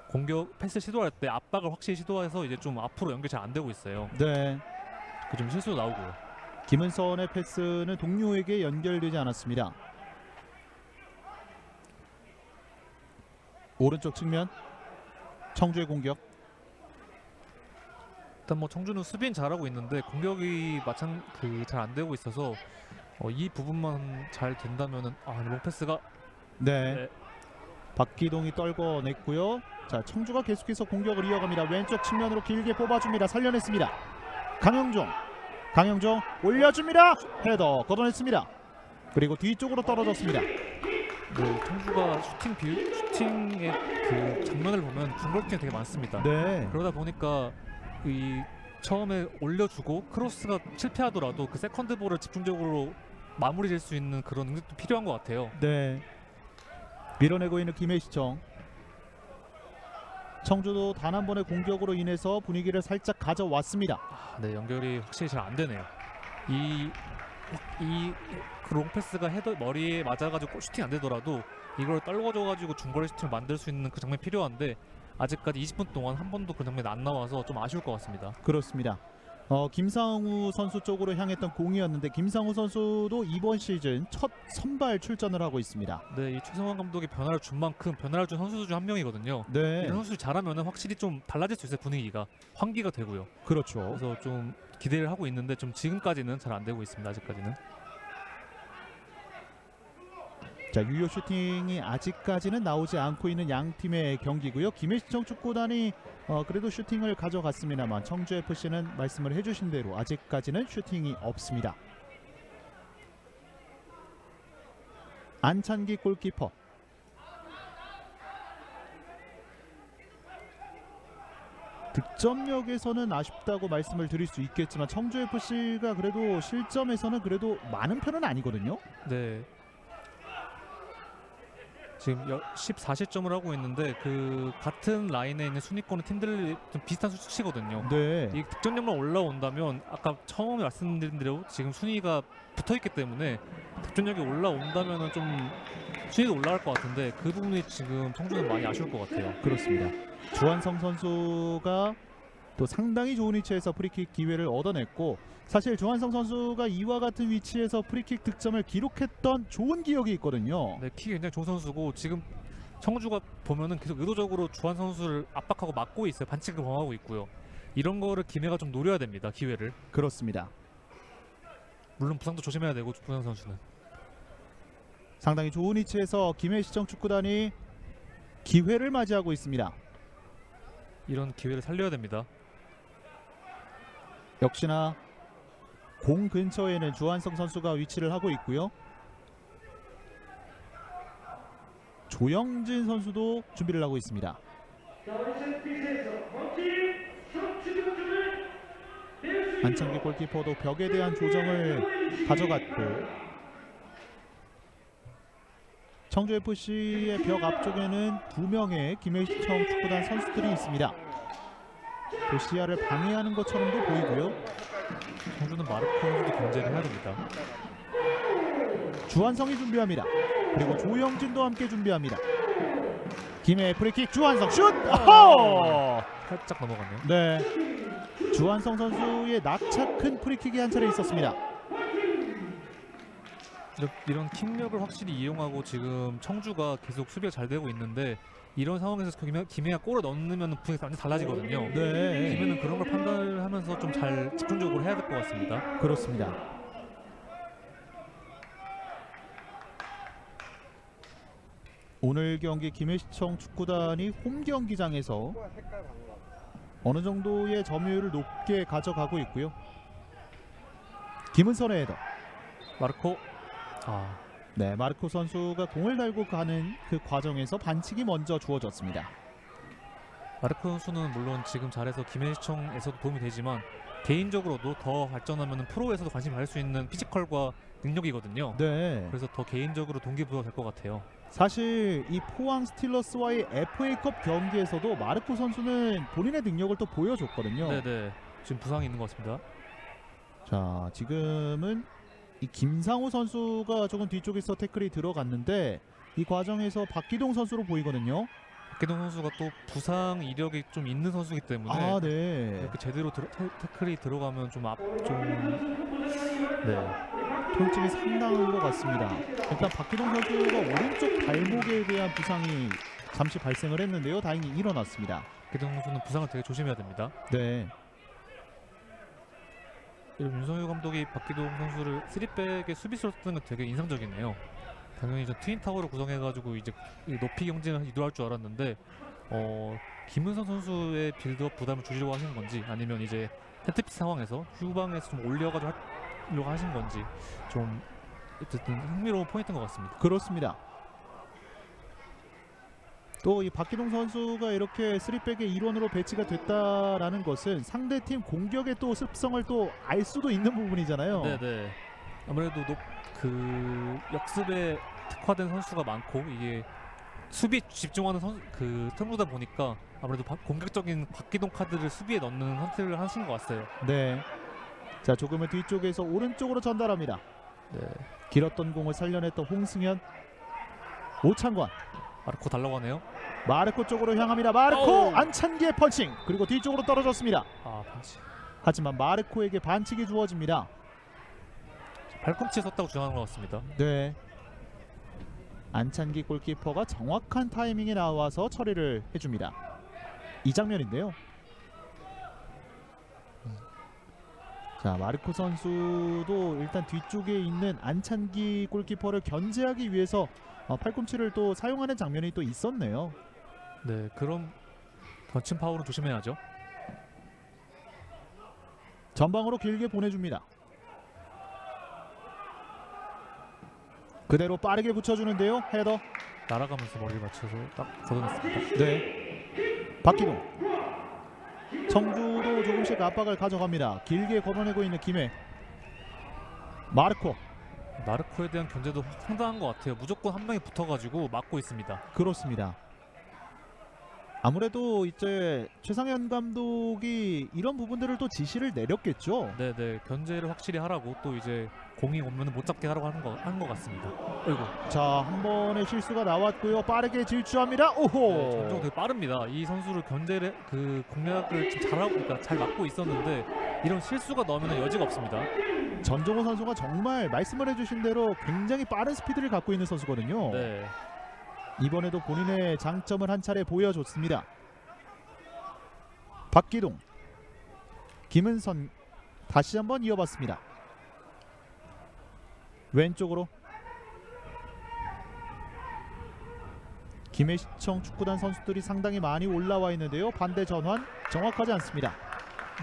공격 패스 시도할 때 압박을 확실히 시도해서 이제 좀 앞으로 연결 잘 안 되고 있어요. 네, 그 좀 실수도 나오고요. 김은선의 패스는 동료에게 연결되지 않았습니다. 오른쪽 측면 청주의 공격. 일단 뭐 청주는 수비는 잘하고 있는데 공격이 잘 안 되고 있어서 이 부분만 잘 된다면은 롱패스가 네. 네. 박기동이 떨궈냈고요. 자, 청주가 계속해서 공격을 이어갑니다. 왼쪽 측면으로 길게 뽑아줍니다. 살려냈습니다. 강영종 올려줍니다. 헤더 걷어냈습니다. 그리고 뒤쪽으로 떨어졌습니다. 네, 청주가 슈팅의 그 장면을 보면 중거리팀이 되게 많습니다. 네, 그러다 보니까 이 처음에 올려주고 크로스가 실패하더라도 그 세컨드 볼을 집중적으로 마무리 질 수 있는 그런 능력도 필요한 것 같아요. 네. 밀어내고 있는 김해시청. 청주도 단 한 번의 공격으로 인해서 분위기를 살짝 가져왔습니다. 네, 연결이 확실히 잘 안 되네요. 그 롱패스가 헤더 머리에 맞아가지고 슈팅 안 되더라도 이걸 떨궈줘가지고 중거리 슈팅을 만들 수 있는 그 장면이 필요한데 아직까지 20분 동안 한 번도 그 장면이 안 나와서 좀 아쉬울 것 같습니다. 그렇습니다. 김상우 선수 쪽으로 향했던 공이었는데 김상우 선수도 이번 시즌 첫 선발 출전을 하고 있습니다. 네, 이 최성원 감독이 변화를 준 만큼 변화를 준 선수 중 한 명이거든요. 네, 이런 선수 잘하면 확실히 좀 달라질 수 있어요. 분위기가 환기가 되고요. 그렇죠. 그래서 좀 기대를 하고 있는데 좀 지금까지는 잘 안 되고 있습니다. 아직까지는. 자, 유효 슈팅이 아직까지는 나오지 않고 있는 양 팀의 경기고요. 김해시청 축구단이 그래도 슈팅을 가져갔습니다만 청주FC는 말씀을 해주신 대로 아직까지는 슈팅이 없습니다. 안찬기 골키퍼. 득점력에서는 아쉽다고 말씀을 드릴 수 있겠지만 청주FC가 그래도 실점에서는 그래도 많은 편은 아니거든요. 네. 지금 14실점을 하고 있는데 그 같은 라인에 있는 순위권의 팀들이 좀 비슷한 수치거든요. 네. 이 득점력만 올라온다면 아까 처음에 말씀드린 대로 지금 순위가 붙어있기 때문에 득점력이 올라온다면 좀 순위도 올라갈 것 같은데 그 부분이 지금 청주는 많이 아쉬울 것 같아요. 그렇습니다. 주한성 선수가 또 상당히 좋은 위치에서 프리킥 기회를 얻어냈고 사실 주한성 선수가 이와 같은 위치에서 프리킥 득점을 기록했던 좋은 기억이 있거든요. 네, 킥이 굉장히 좋은 선수고 지금 청주가 보면은 계속 의도적으로 주한 선수를 압박하고 막고 있어요. 반칙을 범하고 있고요. 이런 거를 김해가 좀 노려야 됩니다. 기회를. 그렇습니다. 물론 부상도 조심해야 되고 주한 선수는. 상당히 좋은 위치에서 김해시청 축구단이 기회를 맞이하고 있습니다. 이런 기회를 살려야 됩니다. 역시나 공 근처에는 주한성 선수가 위치를 하고 있고요. 조영진 선수도 준비를 하고 있습니다. 안창기 골키퍼도 벽에 대한 조정을 가져갔고 청주FC의 벽 앞쪽에는 2명의 김해시청 축구단 선수들이 있습니다. 또 시야를 방해하는 것처럼도 보이고요. 청주는 마르코 선수도 견제를 해야 됩니다. 주한성이 준비합니다. 그리고 조영진도 함께 준비합니다. 김해 프리킥 주한성 슛! 아호! 살짝 넘어갔네요. 네, 주한성 선수의 낙차 큰 프리킥이 한 차례 있었습니다. 이런 킥력을 확실히 이용하고 지금 청주가 계속 수비가 잘 되고 있는데 이런 상황에서 김해가 골을 넣으면 분위기가 완전 달라지거든요. 네, 김해는 그런 걸 판단하면서 좀 잘 집중적으로 해야 될 것 같습니다. 그렇습니다. 오늘 경기 김해시청 축구단이 홈 경기장에서 어느 정도의 점유율을 높게 가져가고 있고요. 김은선의 헤더. 마르코. 네, 마르코 선수가 공을 달고 가는 그 과정에서 반칙이 먼저 주어졌습니다. 마르코 선수는 물론 지금 잘해서 김해시청에서도 도움이 되지만 개인적으로도 더 발전하면 프로에서도 관심 받을 수 있는 피지컬과 능력이거든요. 네, 그래서 더 개인적으로 동기부여가 될 것 같아요. 사실 이 포항 스틸러스와의 FA컵 경기에서도 마르코 선수는 본인의 능력을 또 보여줬거든요. 네네. 지금 부상이 있는 것 같습니다. 자, 지금은 이 김상우 선수가 조금 뒤쪽에서 태클이 들어갔는데 이 과정에서 박기동 선수로 보이거든요. 박기동 선수가 또 부상 이력이 좀 있는 선수이기 때문에 아, 네. 이렇게 제대로 태클이 들어가면 네. 통증이 상당한 것 같습니다. 일단 박기동 선수가 오른쪽 발목에 대한 부상이 잠시 발생을 했는데요. 다행히 일어났습니다. 박기동 선수는 부상을 되게 조심해야 됩니다. 네, 윤성효 감독이 박기동 선수를 3백의 수비수로 쓰는 건 되게 인상적이네요. 당연히 전 트윈타워를 구성해가지고 이제 높이 경쟁을 유도할 줄 알았는데 김은선 선수의 빌드업 부담을 줄이려고 하신 건지 아니면 이제 세트피스 상황에서 후방에서 좀 올려가지고 하려고 하신 건지 좀 어쨌든 흥미로운 포인트인 것 같습니다. 그렇습니다. 또 이 박기동 선수가 이렇게 3백의 일원으로 배치가 됐다라는 것은 상대팀 공격의 또 습성을 또 알 수도 있는 부분이잖아요. 네네. 아무래도 그 역습에 특화된 선수가 많고 이게 수비 집중하는 선수다 보니까 아무래도 공격적인 박기동 카드를 수비에 넣는 선택을 하신 것 같아요. 네. 자, 조금은 뒤쪽에서 오른쪽으로 전달합니다. 네. 길었던 공을 살려냈던 홍승현. 오창관. 마르코 달라고 하네요. 마르코 쪽으로 향합니다. 마르코 안찬기의 펀칭. 그리고 뒤쪽으로 떨어졌습니다. 반칙. 하지만 마르코에게 반칙이 주어집니다. 발꿈치에 섰다고 주장하는 것 같습니다. 네. 안찬기 골키퍼가 정확한 타이밍에 나와서 처리를 해줍니다. 이 장면인데요. 자, 마르코 선수도 일단 뒤쪽에 있는 안찬기 골키퍼를 견제하기 위해서 팔꿈치를 또 사용하는 장면이 또 있었네요. 네, 그런 던친 파울은 조심해야죠. 전방으로 길게 보내줍니다. 그대로 빠르게 붙여주는데요. 헤더. 날아가면서 머리를 맞춰서 딱 걷어냈습니다. 네. 박기동. 청주도 조금씩 압박을 가져갑니다. 길게 걷어내고 있는 김해. 마르코. 마르코에 대한 견제도 상당한 것 같아요. 무조건 한 명이 붙어가지고 막고 있습니다. 그렇습니다. 아무래도 이제 최상현 감독이 이런 부분들을 또 지시를 내렸겠죠. 네네, 견제를 확실히 하라고, 또 이제 공이 오면 못 잡게 하라고 하는 것 같습니다. 어이구. 자, 한 번의 실수가 나왔고요. 빠르게 질주합니다. 네, 오호. 전종 되게 빠릅니다. 이 선수를 견제를 그 공략을 좀 잘하고, 그러니까 잘 막고 있었는데 이런 실수가 나오면 여지가 없습니다. 전종호 선수가 정말 말씀을 해주신 대로 굉장히 빠른 스피드를 갖고 있는 선수거든요. 네, 이번에도 본인의 장점을 한 차례 보여줬습니다. 박기동, 김은선 다시 한번 이어봤습니다. 왼쪽으로 김해시청 축구단 선수들이 상당히 많이 올라와 있는데요. 반대 전환 정확하지 않습니다.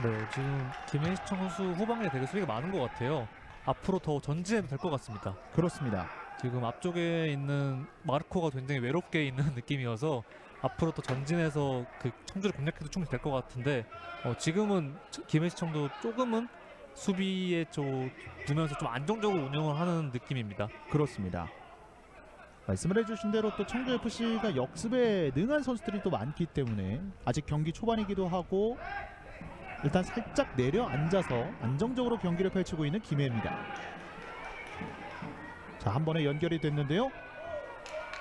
네, 지금 김현시청 선수 후방에 되게 수비가 많은 것 같아요. 앞으로 더 전진해도 될 것 같습니다. 그렇습니다. 지금 앞쪽에 있는 마르코가 굉장히 외롭게 있는 느낌이어서 앞으로 더 전진해서 그 청주를 공략해도 충분히 될 것 같은데, 지금은 김해시청도 조금은 수비에 두면서 좀 안정적으로 운영을 하는 느낌입니다. 그렇습니다. 말씀을 해주신 대로 또 청주FC가 역습에 능한 선수들이 또 많기 때문에 아직 경기 초반이기도 하고 일단 살짝 내려앉아서 안정적으로 경기를 펼치고 있는 김해입니다. 자, 한 번에 연결이 됐는데요.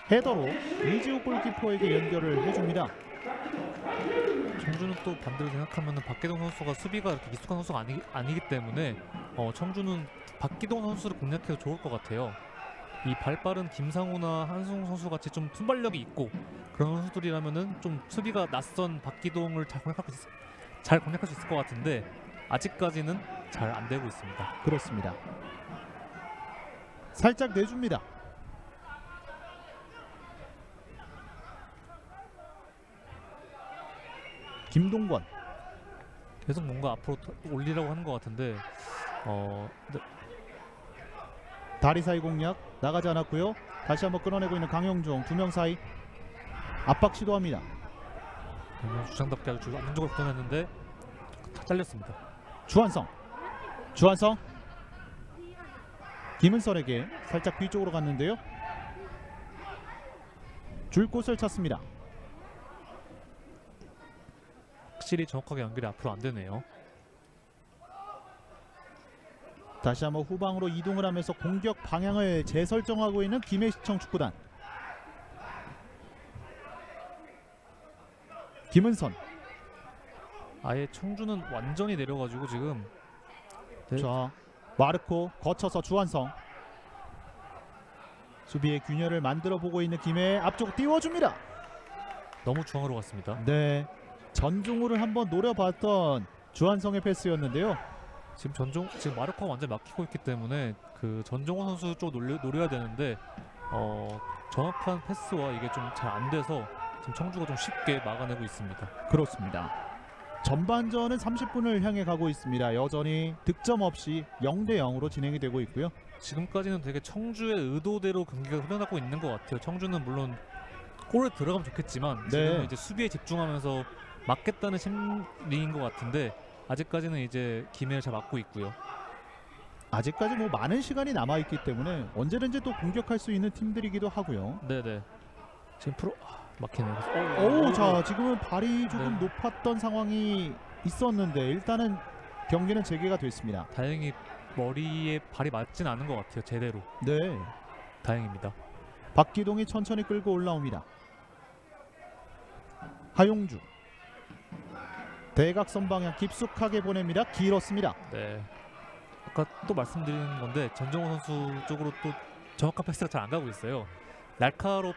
헤더로 이지호 골키퍼에게 연결을 해줍니다. 청주는 또 반대로 생각하면 박기동 선수가 수비가 이렇게 미숙한 선수가 아니기 때문에 청주는 박기동 선수를 공략해도 좋을 것 같아요. 이 발빠른 김상우나 한승우 선수 같이 좀 순발력이 있고 그런 선수들이라면은 좀 수비가 낯선 박기동을 잘 공략할 수 있을 것 같은데 아직까지는 잘 안 되고 있습니다. 그렇습니다. 살짝 내줍니다. 김동권. 계속 뭔가 앞으로 올리라고 하는 것 같은데 네, 다리 사이 공략 나가지 않았고요. 다시 한번 끌어내고 있는 강영종. 두 명 사이 압박 시도합니다. 주장답게 아주 안정적으로 붙어냈는데 다 잘렸습니다. 주한성. 김은선에게 살짝 뒤쪽으로 갔는데요. 줄 곳을 찾습니다. 확실히 정확하게 연결이 앞으로 안 되네요. 다시 한번 후방으로 이동을 하면서 공격 방향을 재설정하고 있는 김해시청 축구단. 김은선. 아예 청주는 완전히 내려가지고 지금 네. 자, 마르코 거쳐서 주한성. 수비의 균열을 만들어 보고 있는 김해. 앞쪽 띄워줍니다. 너무 중앙으로 갔습니다. 네, 전중우를 한번 노려봤던 주한성의 패스였는데요. 지금 마르코가 완전 막히고 있기 때문에 그 전종호 선수 쪽 노려야 되는데 정확한 패스와 이게 좀 잘 안 돼서 지금 청주가 좀 쉽게 막아내고 있습니다. 그렇습니다. 전반전은 30분을 향해 가고 있습니다. 여전히 득점 없이 0대 0으로 진행이 되고 있고요. 지금까지는 되게 청주의 의도대로 경기가 흘러가고 있는 것 같아요. 청주는 물론 골에 들어가면 좋겠지만 지금은 이제 수비에 집중하면서 막겠다는 심리인 것 같은데 아직까지는 이제 김해를 잘 막고 있고요. 아직까지 뭐 많은 시간이 남아 있기 때문에 언제든지 또 공격할 수 있는 팀들이기도 하고요. 네네. 지금 막히네요. 오, 자, 지금은 발이 조금 네. 높았던 상황이 있었는데 일단은 경기는 재개가 됐습니다. 다행히 머리에 발이 맞진 않은 것 같아요. 제대로. 네, 다행입니다. 박기동이 천천히 끌고 올라옵니다. 하용주. 대각선 방향 깊숙하게 보냅니다. 길었습니다. 네. 아까 또 말씀드린 건데 전정호 선수 쪽으로 또 정확한 패스가 잘 안 가고 있어요. 날카로운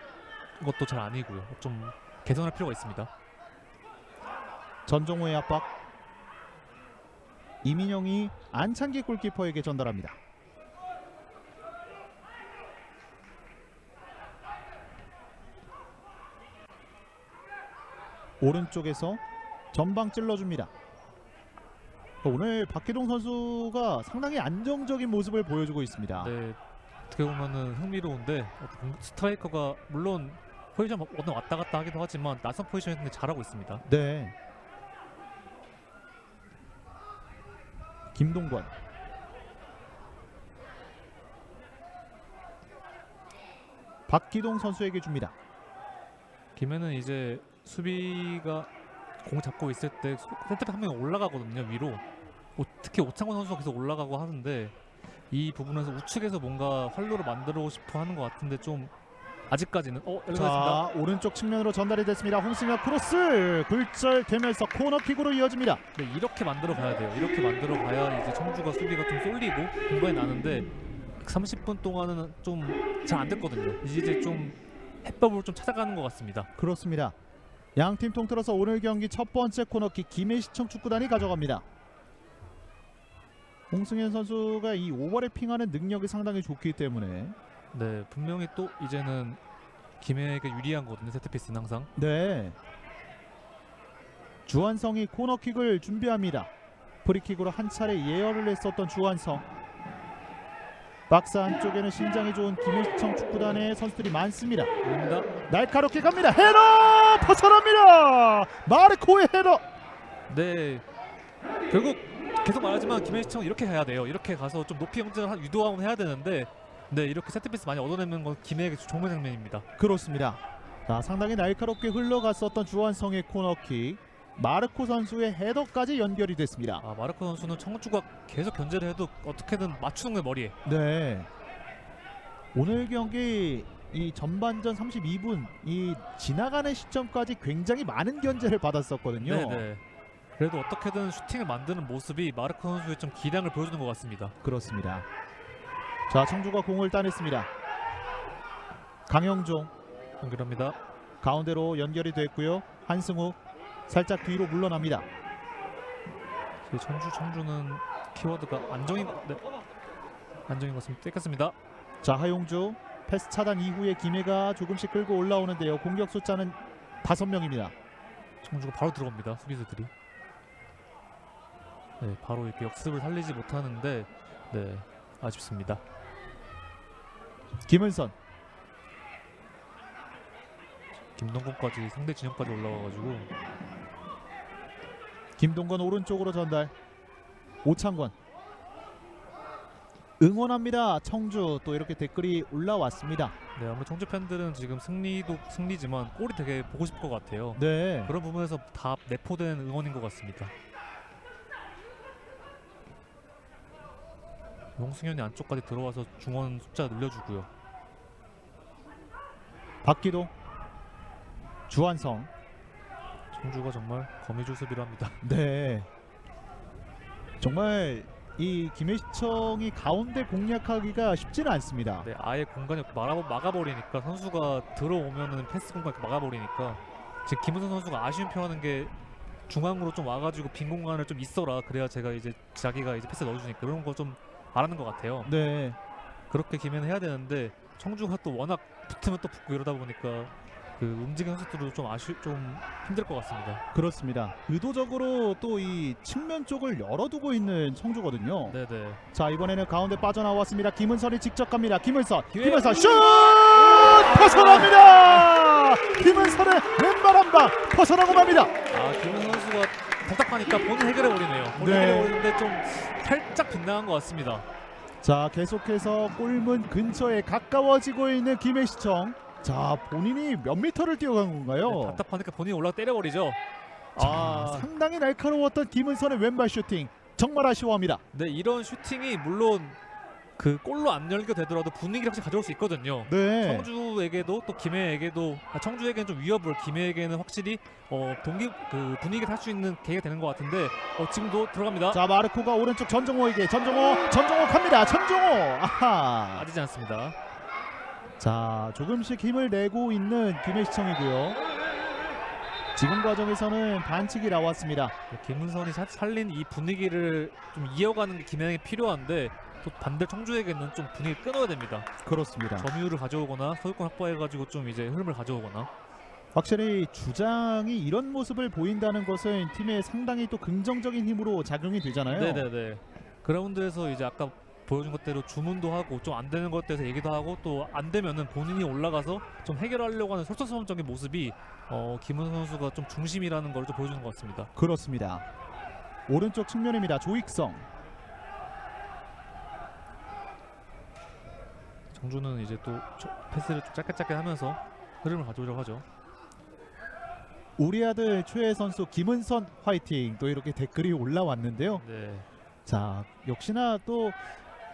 것도 잘 아니고요. 좀 개선할 필요가 있습니다. 전종호의 압박. 이민영이 안창기 골키퍼에게 전달합니다. 오른쪽에서 전방 찔러줍니다. 오늘 박기동 선수가 상당히 안정적인 모습을 보여주고 있습니다. 네, 어떻게 보면은 흥미로운데 스트라이커가 물론 포지션 오늘 왔다 갔다 하기도 하지만 낯선 포지션인데 잘하고 있습니다. 네. 김동관. 박기동 선수에게 줍니다. 김해는 이제 수비가 공 잡고 있을 때 센터백 한 명이 올라가거든요, 위로. 특히 오창권 선수가 계속 올라가고 하는데 이 부분에서 우측에서 뭔가 활로를 만들고 싶어 하는 것 같은데 좀 아직까지는 열렸습니다. 자, 오른쪽 측면으로 전달이 됐습니다. 홍승혁 크로스 굴절되면서 코너킥으로 이어집니다. 네, 이렇게 만들어 가야 돼요. 이렇게 만들어 가야 이제 청주가 수비가 좀 쏠리고 공간이 나는데 30분 동안은 좀 잘 안 됐거든요. 이제 좀 해법을 좀 찾아가는 것 같습니다. 그렇습니다. 양팀 통틀어서 오늘 경기 첫 번째 코너킥 김해시청 축구단이 가져갑니다. 홍승현 선수가 이 오버래핑하는 능력이 상당히 좋기 때문에 네, 분명히 또 이제는 김해에게 유리한 거거든요. 세트피스는 항상. 네. 주한성이 코너킥을 준비합니다. 프리킥으로 한 차례 예열을 했었던 주한성. 박스 안쪽에는 신장이 좋은 김해시청 축구단의 선수들이 많습니다. 입니다. 날카롭게 갑니다. 헤더 벗어납니다. 마르코의 헤더. 네, 결국 계속 말하지만 김해시청은 이렇게 해야 돼요. 이렇게 가서 좀 높이 경쟁을 유도하고 해야 되는데 네, 이렇게 세트피스 많이 얻어내는 건 김해에게 좋은 장면입니다. 그렇습니다. 자, 상당히 날카롭게 흘러갔었던 주한성의 코너킥. 마르코 선수의 헤더까지 연결이 됐습니다. 마르코 선수는 청주가 계속 견제를 해도 어떻게든 맞추는 거예요, 머리에. 네. 오늘 경기 이 전반전 32분 이 지나가는 시점까지 굉장히 많은 견제를 받았었거든요. 네네. 그래도 어떻게든 슈팅을 만드는 모습이 마르코 선수의 좀 기량을 보여주는 것 같습니다. 그렇습니다. 자, 청주가 공을 따냈습니다. 강영종 연결합니다. 가운데로 연결이 됐고요. 한승우 살짝 뒤로 물러납니다. 청주는 키워드가 안정인 것 같습니다. 뺏겼습니다. 자, 하용주 패스 차단 이후에 김해가 조금씩 끌고 올라오는데요. 공격 숫자는 5명입니다. 청주가 바로 들어갑니다. 수비수들이. 네, 바로 이렇게 역습을 살리지 못하는데 네, 아쉽습니다. 김은선. 김동건까지 상대 진영까지 올라와가지고 김동건 오른쪽으로 전달. 오창권 응원합니다. 청주. 또 이렇게 댓글이 올라왔습니다. 네, 아무래도 청주 팬들은 지금 승리도 승리지만 골이 되게 보고 싶을 것 같아요. 네. 그런 부분에서 다 내포된 응원인 것 같습니다. 홍승현이 안쪽까지 들어와서 중원 숫자 늘려주고요. 박기동. 주한성. 청주가 정말 거미줄 수비를 합니다. 네. 정말 이 김해시청이 가운데 공략하기가 쉽지는 않습니다. 네, 아예 공간이 막아버리니까 선수가 들어오면은 패스 공간 막아버리니까 지금 김은선 선수가 아쉬운 표하는 게 중앙으로 좀 와가지고 빈 공간을 좀 있어라 그래야 제가 이제 자기가 이제 패스 넣어주니까 그런 거 좀 말하는 것 같아요. 네. 그렇게 기면을 해야 되는데 청주가 또 워낙 붙으면 또 붙고 이러다 보니까 그 움직이는 선수들도 좀 힘들 것 같습니다. 그렇습니다. 의도적으로 또 이 측면 쪽을 열어두고 있는 청주거든요. 네네. 자, 이번에는 가운데 빠져나왔습니다. 김은선이 직접 갑니다. 김은선 기회. 슛! 벗어납니다. 김은선의 왼발 한 방 벗어나고 맙니다. 김은선 선수가 답답하니까 본인 해결해버리네요. 본인 네. 해결해버리는데 좀 살짝 빗나간 것 같습니다. 자, 계속해서 골문 근처에 가까워지고 있는 김해시청. 자, 본인이 몇 미터를 뛰어간 건가요? 네, 답답하니까 본인이 올라가 때려버리죠. 자, 상당히 날카로웠던 김은선의 왼발 슈팅. 정말 아쉬워합니다. 네, 이런 슈팅이 물론 그 골로 안 연결되더라도 분위기를 확실히 가져올 수 있거든요. 네. 청주에게도 또 김해에게도 청주에게는 좀 위협을, 김해에게는 확실히 그 분위기를 할 수 있는 계기가 되는 것 같은데 지금도 들어갑니다. 자, 마르코가 오른쪽 전정호에게 전정호 갑니다. 전정호. 아하. 빠지지 않습니다. 자, 조금씩 힘을 내고 있는 김해시청이고요. 지금 과정에서는 반칙이 나왔습니다. 네, 김은선이 살린 이 분위기를 좀 이어가는 게 김해에게 필요한데 또 반대 청주에게는 좀 분위기 끊어야 됩니다. 그렇습니다. 점유율을 가져오거나 소유권 확보해가지고 좀 이제 흐름을 가져오거나. 확실히 주장이 이런 모습을 보인다는 것은 팀에 상당히 또 긍정적인 힘으로 작용이 되잖아요. 네네네. 그라운드에서 이제 아까 보여준 것대로 주문도 하고 좀 안 되는 것에 대해서 얘기도 하고 또 안 되면은 본인이 올라가서 좀 해결하려고 하는 솔선수범적인 모습이 김은선 선수가 좀 중심이라는 걸 좀 보여주는 것 같습니다. 그렇습니다. 오른쪽 측면입니다. 조익성. 정주는 이제 또 패스를 좀 짧게 하면서 흐름을 가져오려고 하죠. 우리 아들 최애 선수 김은선 화이팅. 또 이렇게 댓글이 올라왔는데요. 네. 자, 역시나 또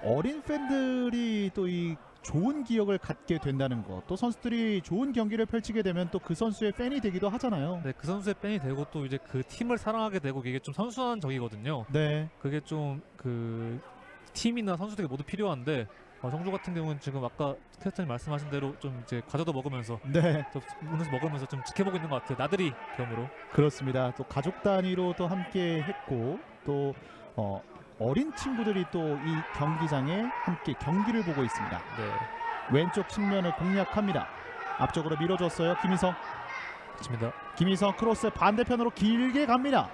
어린 팬들이 또 이 좋은 기억을 갖게 된다는 것, 또 선수들이 좋은 경기를 펼치게 되면 또 그 선수의 팬이 되기도 하잖아요. 네, 그 선수의 팬이 되고 또 이제 그 팀을 사랑하게 되고 이게 좀 선수한 적이거든요. 네, 그게 좀 그 팀이나 선수들이 모두 필요한데 정주 같은 경우는 지금 아까 캐스터님 말씀하신 대로 좀 이제 과자도 먹으면서 네, 좀 음료수 먹으면서 좀 지켜보고 있는 것 같아요. 나들이 겸으로. 그렇습니다. 또 가족 단위로 또 함께 했고 또 어린 친구들이 또 이 경기장에 함께 경기를 보고 있습니다. 네, 왼쪽 측면을 공략합니다. 앞쪽으로 밀어줬어요. 김희성. 그렇습니다. 김희성 크로스 반대편으로 길게 갑니다.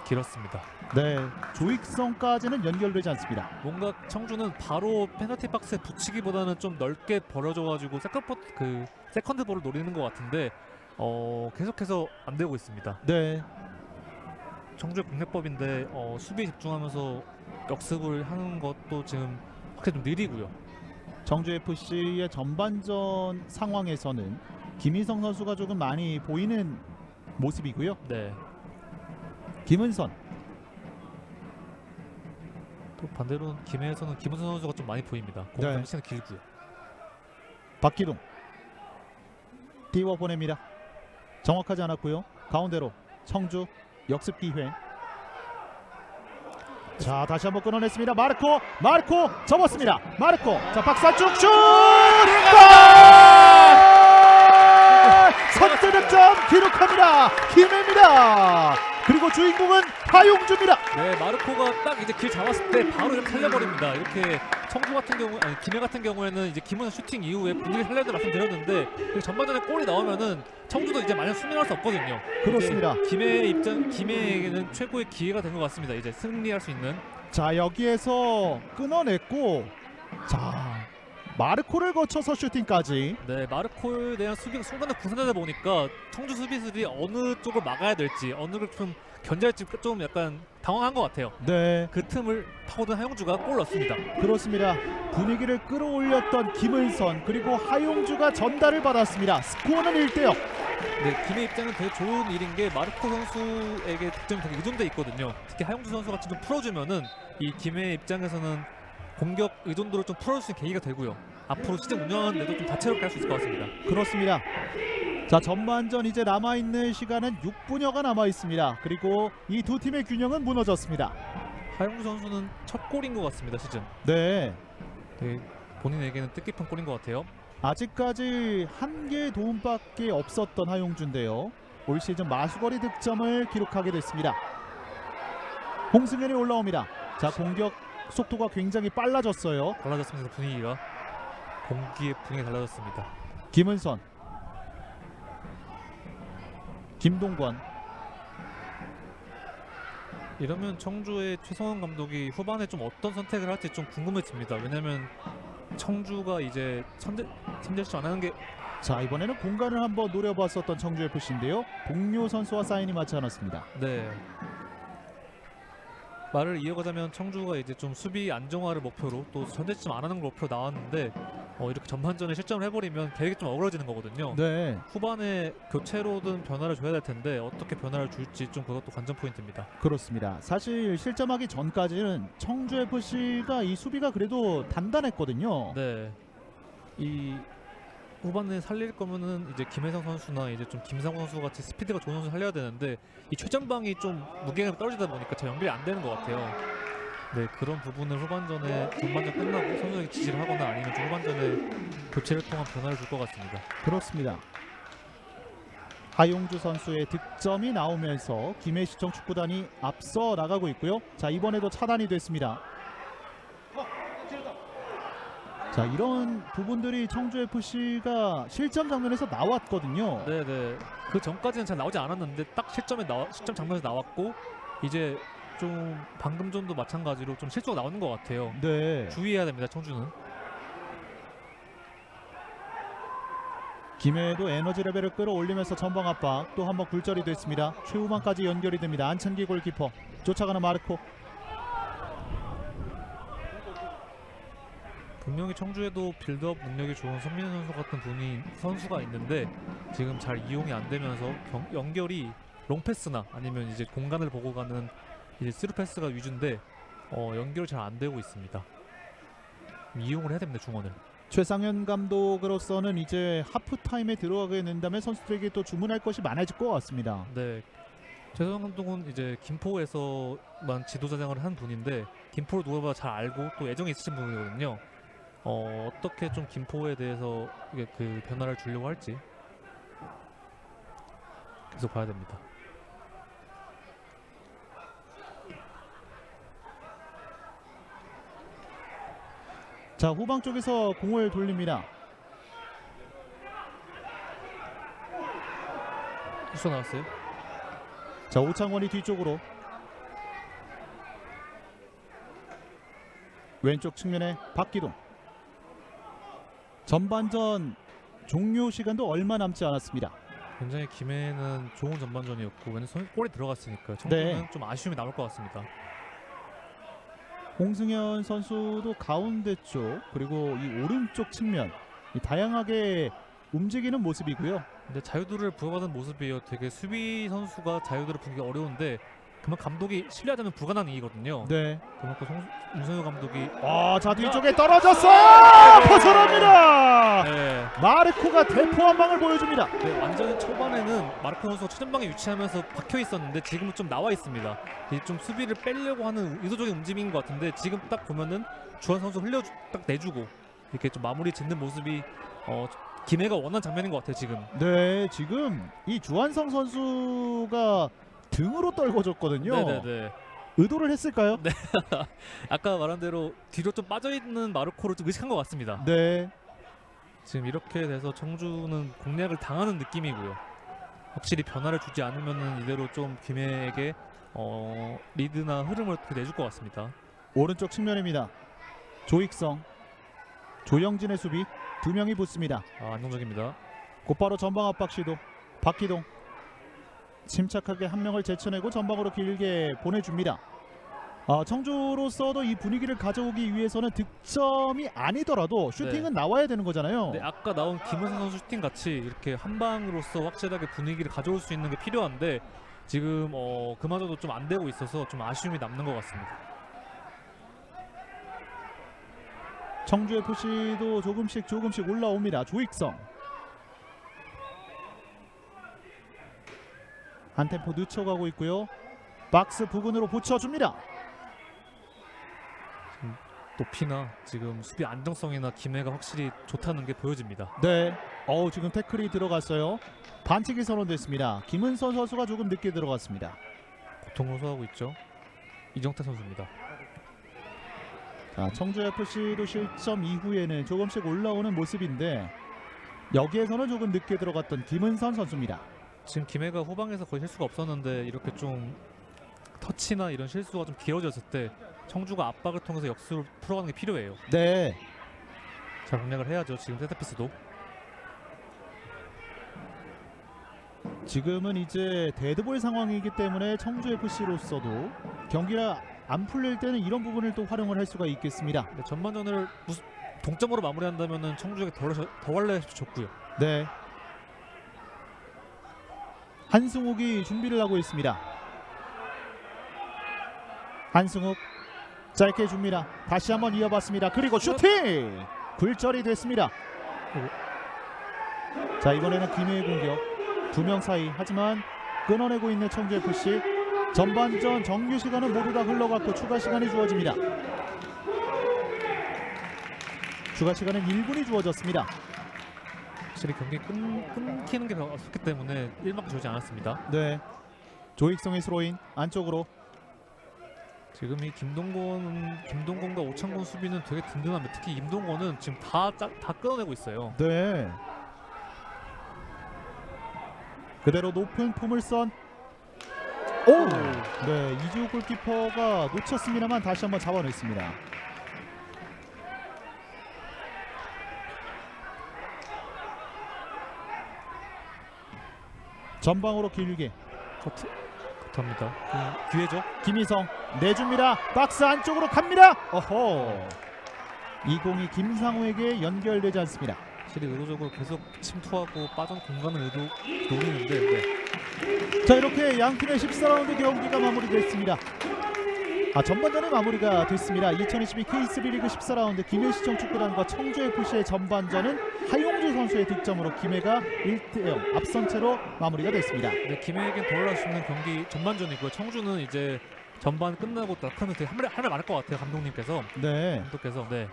길었습니다. 네, 조익성까지는 연결되지 않습니다. 뭔가 청주는 바로 페널티 박스에 붙이기보다는 좀 넓게 벌어져가지고 세컨드 볼을 노리는 것 같은데 계속해서 안 되고 있습니다. 네, 청주의 공략법인데 수비에 집중하면서 역습을 하는 것도 지금 그렇게 좀 느리고요. 정주FC의 전반전 상황에서는 김희성 선수가 조금 많이 보이는 모습이고요. 네. 김은선. 또 반대로는 김해에서는 김은선 선수가 좀 많이 보입니다. 공 네. 잡는 시간 길고요. 박기동 띄워 보냅니다. 정확하지 않았고요. 가운데로 청주 역습 기회. 자, 다시 한번 끊어냈습니다. 마르코 접었습니다. 마르코, 자 박스 안쪽 슛! 골! 선제 득점 기록합니다. 김해입니다. 그리고 주인공은 하용주입니다. 네, 마르코가 딱 이제 길 잡았을 때 바로 이렇게 살려버립니다. 이렇게 청주 같은 경우, 아니 김해 같은 경우에는 이제 김은선 슈팅 이후에 분위기 살려야 말씀드렸는데 전반전에 골이 나오면은 청주도 이제 마냥 수명할 수 없거든요. 그렇습니다. 김해에게는 최고의 기회가 된 것 같습니다. 이제 승리할 수 있는. 자, 여기에서 끊어냈고, 자 마르코를 거쳐서 슈팅까지. 네, 마르코에 대한 수비가 순간에 분산되다 보니까 청주 수비수들이 어느 쪽을 막아야 될지 어느 걸 좀 견제할지 좀 약간 당황한 것 같아요. 네, 그 틈을 파고든 하용주가 골 넣습니다. 그렇습니다. 분위기를 끌어올렸던 김은선 그리고 하용주가 전달을 받았습니다. 스코어는 1대0. 네, 김해 입장은 되게 좋은 일인 게 마르코 선수에게 득점이 되게 의존돼 있거든요. 특히 하용주 선수 같이 좀 풀어주면은 이 김해 입장에서는 공격 의존도를 좀 풀어줄 수 있는 계기가 되고요. 앞으로 시즌 운영하는데도 좀 다채롭게 할 수 있을 것 같습니다. 그렇습니다. 자, 전반전 이제 남아있는 시간은 6분여가 남아있습니다. 그리고 이 두 팀의 균형은 무너졌습니다. 하용주 선수는 첫 골인 것 같습니다, 시즌. 네, 되게 본인에게는 뜻깊은 골인 것 같아요. 아직까지 한 개의 도움밖에 없었던 하용주인데요. 올 시즌 마수거리 득점을 기록하게 됐습니다. 홍승현이 올라옵니다. 자, 공격 속도가 굉장히 빨라졌어요. 달라졌습니다, 분위기가. 공기의 분위기가 달라졌습니다. 김은선, 김동관. 이러면 청주의 최성원 감독이 후반에 좀 어떤 선택을 할지 좀 궁금해집니다. 왜냐면 청주가 이제 선제시 안 하는 게 자, 이번에는 공간을 한번 노려봤었던 청주FC인데요. 동료 선수와 사인이 맞지 않았습니다. 네. 말을 이어가자면 청주가 이제 좀 수비 안정화를 목표로 또 선제점 안 하는 걸 목표로 나왔는데 이렇게 전반전에 실점을 해버리면 계획이 좀 어그러지는 거거든요. 네, 후반에 교체로든 변화를 줘야 될 텐데 어떻게 변화를 줄지 좀 그것도 관전 포인트입니다. 그렇습니다. 사실 실점하기 전까지는 청주FC가 이 수비가 그래도 단단했거든요. 네. 이 후반에 살릴 거면은 이제 김혜성 선수나 이제 좀 김상우 선수 같이 스피드가 좋은 선수 살려야 되는데 이 최전방이 좀 무게감이 떨어지다 보니까 잘 연결이 안 되는 것 같아요. 네, 그런 부분을 후반전에 전반전 끝나고 선수에게 지지를 하거나 아니면 좀 후반전에 교체를 통한 변화를 줄 것 같습니다. 그렇습니다. 하용주 선수의 득점이 나오면서 김해시청 축구단이 앞서 나가고 있고요. 자, 이번에도 차단이 됐습니다. 자, 이런 부분들이 청주 FC가 실점 장면에서 나왔거든요. 네네. 그 전까지는 잘 나오지 않았는데 딱 실점 장면에서 나왔고 이제 좀 방금 전도 마찬가지로 좀 실수가 나오는 것 같아요. 네. 주의해야 됩니다. 청주는. 김해도 에너지 레벨을 끌어올리면서 전방 압박 또 한번 굴절이 됐습니다. 최후반까지 연결이 됩니다. 안창기 골키퍼 쫓아가는 마르코. 분명히 청주에도 빌드업 능력이 좋은 선민우 선수 같은 선수가 있는데 지금 잘 이용이 안 되면서 연결이 롱패스나 아니면 이제 공간을 보고 가는 이제 스루 패스가 위주인데 연결이 잘 안 되고 있습니다. 이용을 해야 됩니다. 중원을. 최상현 감독으로서는 이제 하프타임에 들어가게 된다면 선수들에게 또 주문할 것이 많아질 것 같습니다. 네. 최성현 감독은 이제 김포에서만 지도자장을 한 분인데 김포를 누구보다 잘 알고 또 애정이 있으신 분이거든요. 어떻게 좀 김포에 대해서 이게 그 변화를 주려고 할지 계속 봐야 됩니다. 자, 후방 쪽에서 공을 돌립니다. 실수 나왔어요. 자, 오창원이 뒤쪽으로 왼쪽 측면에 박기동. 전반전 종료 시간도 얼마 남지 않았습니다. 굉장히 김해는 좋은 전반전이었고 왠지 골이 들어갔으니까 청주는 좀 아쉬움이 남을 것 같습니다. 홍승현 선수도 가운데 쪽 그리고 이 오른쪽 측면 이 다양하게 움직이는 모습이고요. 근데 자유도를 부여받은 모습이에요. 되게 수비 선수가 자유도를 부기 어려운데 그만 감독이 실례하자면 불가능한 일이거든요. 네. 그만큼 윤석열 감독이 자, 뒤쪽에 떨어졌어요. 벗어납니다. 네, 마르코가 대포 한 방을 보여줍니다. 네, 완전히 초반에는 마르코 선수가 최전방에 위치하면서 박혀 있었는데 지금은 좀 나와 있습니다. 이제 좀 수비를 빼려고 하는 의도적인 움직임인 것 같은데 지금 딱 보면은 주한 선수 딱 내주고 이렇게 좀 마무리 짓는 모습이 김해가 원하는 장면인 것 같아요. 지금. 네, 지금 이 주한성 선수가 등으로 떨궈졌거든요. 네네네. 의도를 했을까요? 네. 아까 말한 대로 뒤로 좀 빠져 있는 마르코를 좀 의식한 것 같습니다. 네. 지금 이렇게 돼서 청주는 공략을 당하는 느낌이고요. 확실히 변화를 주지 않으면은 이대로 좀 김해에게 리드나 흐름을 내줄 것 같습니다. 오른쪽 측면입니다. 조익성, 조영진의 수비 두 명이 붙습니다. 안정적입니다. 곧바로 전방 압박 시도. 박기동 침착하게 한 명을 제쳐내고 전방으로 길게 보내줍니다. 청주로서도 이 분위기를 가져오기 위해서는 득점이 아니더라도 슈팅은 나와야 되는 거잖아요. 네, 아까 나온 김은선 선수 슈팅 같이 이렇게 한 방으로서 확실하게 분위기를 가져올 수 있는 게 필요한데 지금 그마저도 좀 안 되고 있어서 좀 아쉬움이 남는 것 같습니다. 청주 FC도 조금씩 올라옵니다. 조익성 한 템포 늦춰가고 있고요. 박스 부근으로 붙여줍니다. 높이나 지금 수비 안정성이나 김해가 확실히 좋다는 게 보여집니다. 네. 지금 태클이 들어갔어요. 반칙이 선언됐습니다. 김은선 선수가 조금 늦게 들어갔습니다. 고통 호소하고 있죠. 이정태 선수입니다. 자, 청주 FC도 실점 이후에는 조금씩 올라오는 모습인데 여기에서는 조금 늦게 들어갔던 김은선 선수입니다. 지금 김해가 후방에서 거의 실수가 없었는데 이렇게 좀 터치나 이런 실수가 좀 길어졌을 때 청주가 압박을 통해서 역습을 풀어가는 게 필요해요. 네. 잘 공략을 해야죠. 지금 세트피스도. 지금은 이제 데드볼 상황이기 때문에 청주 FC로서도 경기가 안 풀릴 때는 이런 부분을 또 활용을 할 수가 있겠습니다. 네, 전반전을 동점으로 마무리한다면은 청주에게 더 원래 좋고요. 네. 한승욱이 준비를 하고 있습니다. 한승욱 짧게 줍니다. 다시 한번 이어봤습니다. 그리고 슈팅! 굴절이 됐습니다. 자, 이번에는 김해의 공격. 두 명 사이. 하지만 끊어내고 있는 청주FC. 전반전 정규 시간은 모두 다 흘러갔고 추가 시간이 주어집니다. 추가 시간은 1분이 주어졌습니다. 확실히 경기 끊기는 게 없었기 때문에 1막이 주지 않았습니다. 네. 조익성의 스로인 안쪽으로. 지금 이 김동건과 오창곤 수비는 되게 든든합니다. 특히 김동건은 지금 다 끊어내고 있어요. 네. 그대로 높은 포물선. 오! 네, 이지호 골키퍼가 놓쳤습니다만 다시 한번 잡아냈습니다. 전방으로 길게 커트합니다. 기회죠. 김희성 내줍니다. 박스 안쪽으로 갑니다. 어허. 이 공이 김상우에게 연결되지 않습니다. 확실히 의도적으로 계속 침투하고 빠진 공간을 노리는데 네. 자, 이렇게 양 팀의 14라운드 경기가 마무리됐습니다. 전반전에 마무리가 됐습니다. 2022 K3 리그 14라운드 김해시청 축구단과 청주FC의 전반전은 하용주 선수의 득점으로 김해가 1대0 앞선 채로 마무리가 됐습니다. 네, 김해에겐 더 올라갈 수 있는 경기 전반전이고요. 청주는 이제 전반 끝나고 낙하는 되게 할말 많을 것 같아요. 감독님께서. 네. 감독께서. 네.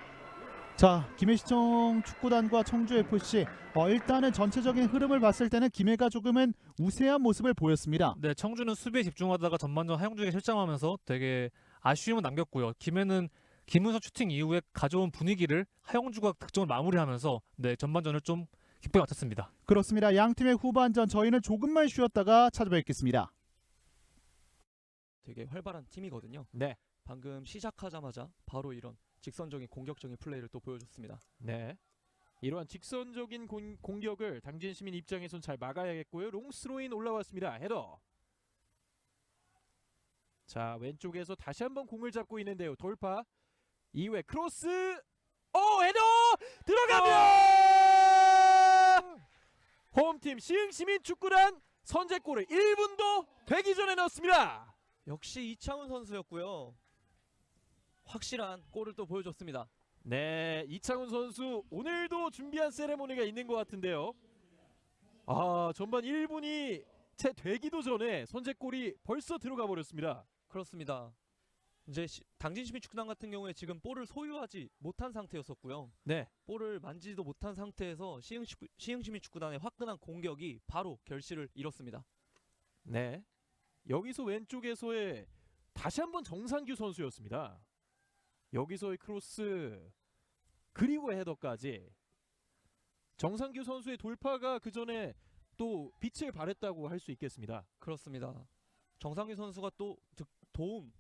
자, 김해시청 축구단과 청주FC 일단은 전체적인 흐름을 봤을 때는 김해가 조금은 우세한 모습을 보였습니다. 네, 청주는 수비에 집중하다가 전반전 하용주에게 실점하면서 되게 아쉬움을 남겼고요. 김해는 김은석 슈팅 이후에 가져온 분위기를 하용주가 득점을 마무리하면서 네, 전반전을 좀 기쁘게 마쳤습니다. 그렇습니다. 양 팀의 후반전 저희는 조금만 쉬었다가 찾아뵙겠습니다. 되게 활발한 팀이거든요. 네. 방금 시작하자마자 바로 이런 직선적인 공격적인 플레이를 또 보여줬습니다. 네. 이러한 직선적인 공격을 당진 시민 입장에선 잘 막아야겠고요. 롱스로인 올라왔습니다. 헤더. 자, 왼쪽에서 다시 한번 공을 잡고 있는데요. 돌파. 이후에 크로스. 오, 헤더! 들어가면! 홈팀 시흥시민 축구단 선제골을 1분도 되기 전에 넣었습니다. 역시 이창훈 선수였고요. 확실한 골을 또 보여줬습니다. 네, 이창훈 선수 오늘도 준비한 세레모니가 있는 것 같은데요. 전반 1분이 채 되기도 전에 선제골이 벌써 들어가 버렸습니다. 그렇습니다. 이제 당진시민 축구단 같은 경우에 지금 볼을 소유하지 못한 상태였었고요. 네. 볼을 만지지도 못한 상태에서 시흥시민 축구단의 화끈한 공격이 바로 결실을 이뤘습니다. 네. 여기서 왼쪽에서의 다시 한번 정상규 선수였습니다. 여기서의 크로스 그리고 헤더까지. 정상규 선수의 돌파가 그 전에 또 빛을 발했다고 할 수 있겠습니다. 그렇습니다. 정상규 선수가 또 도움,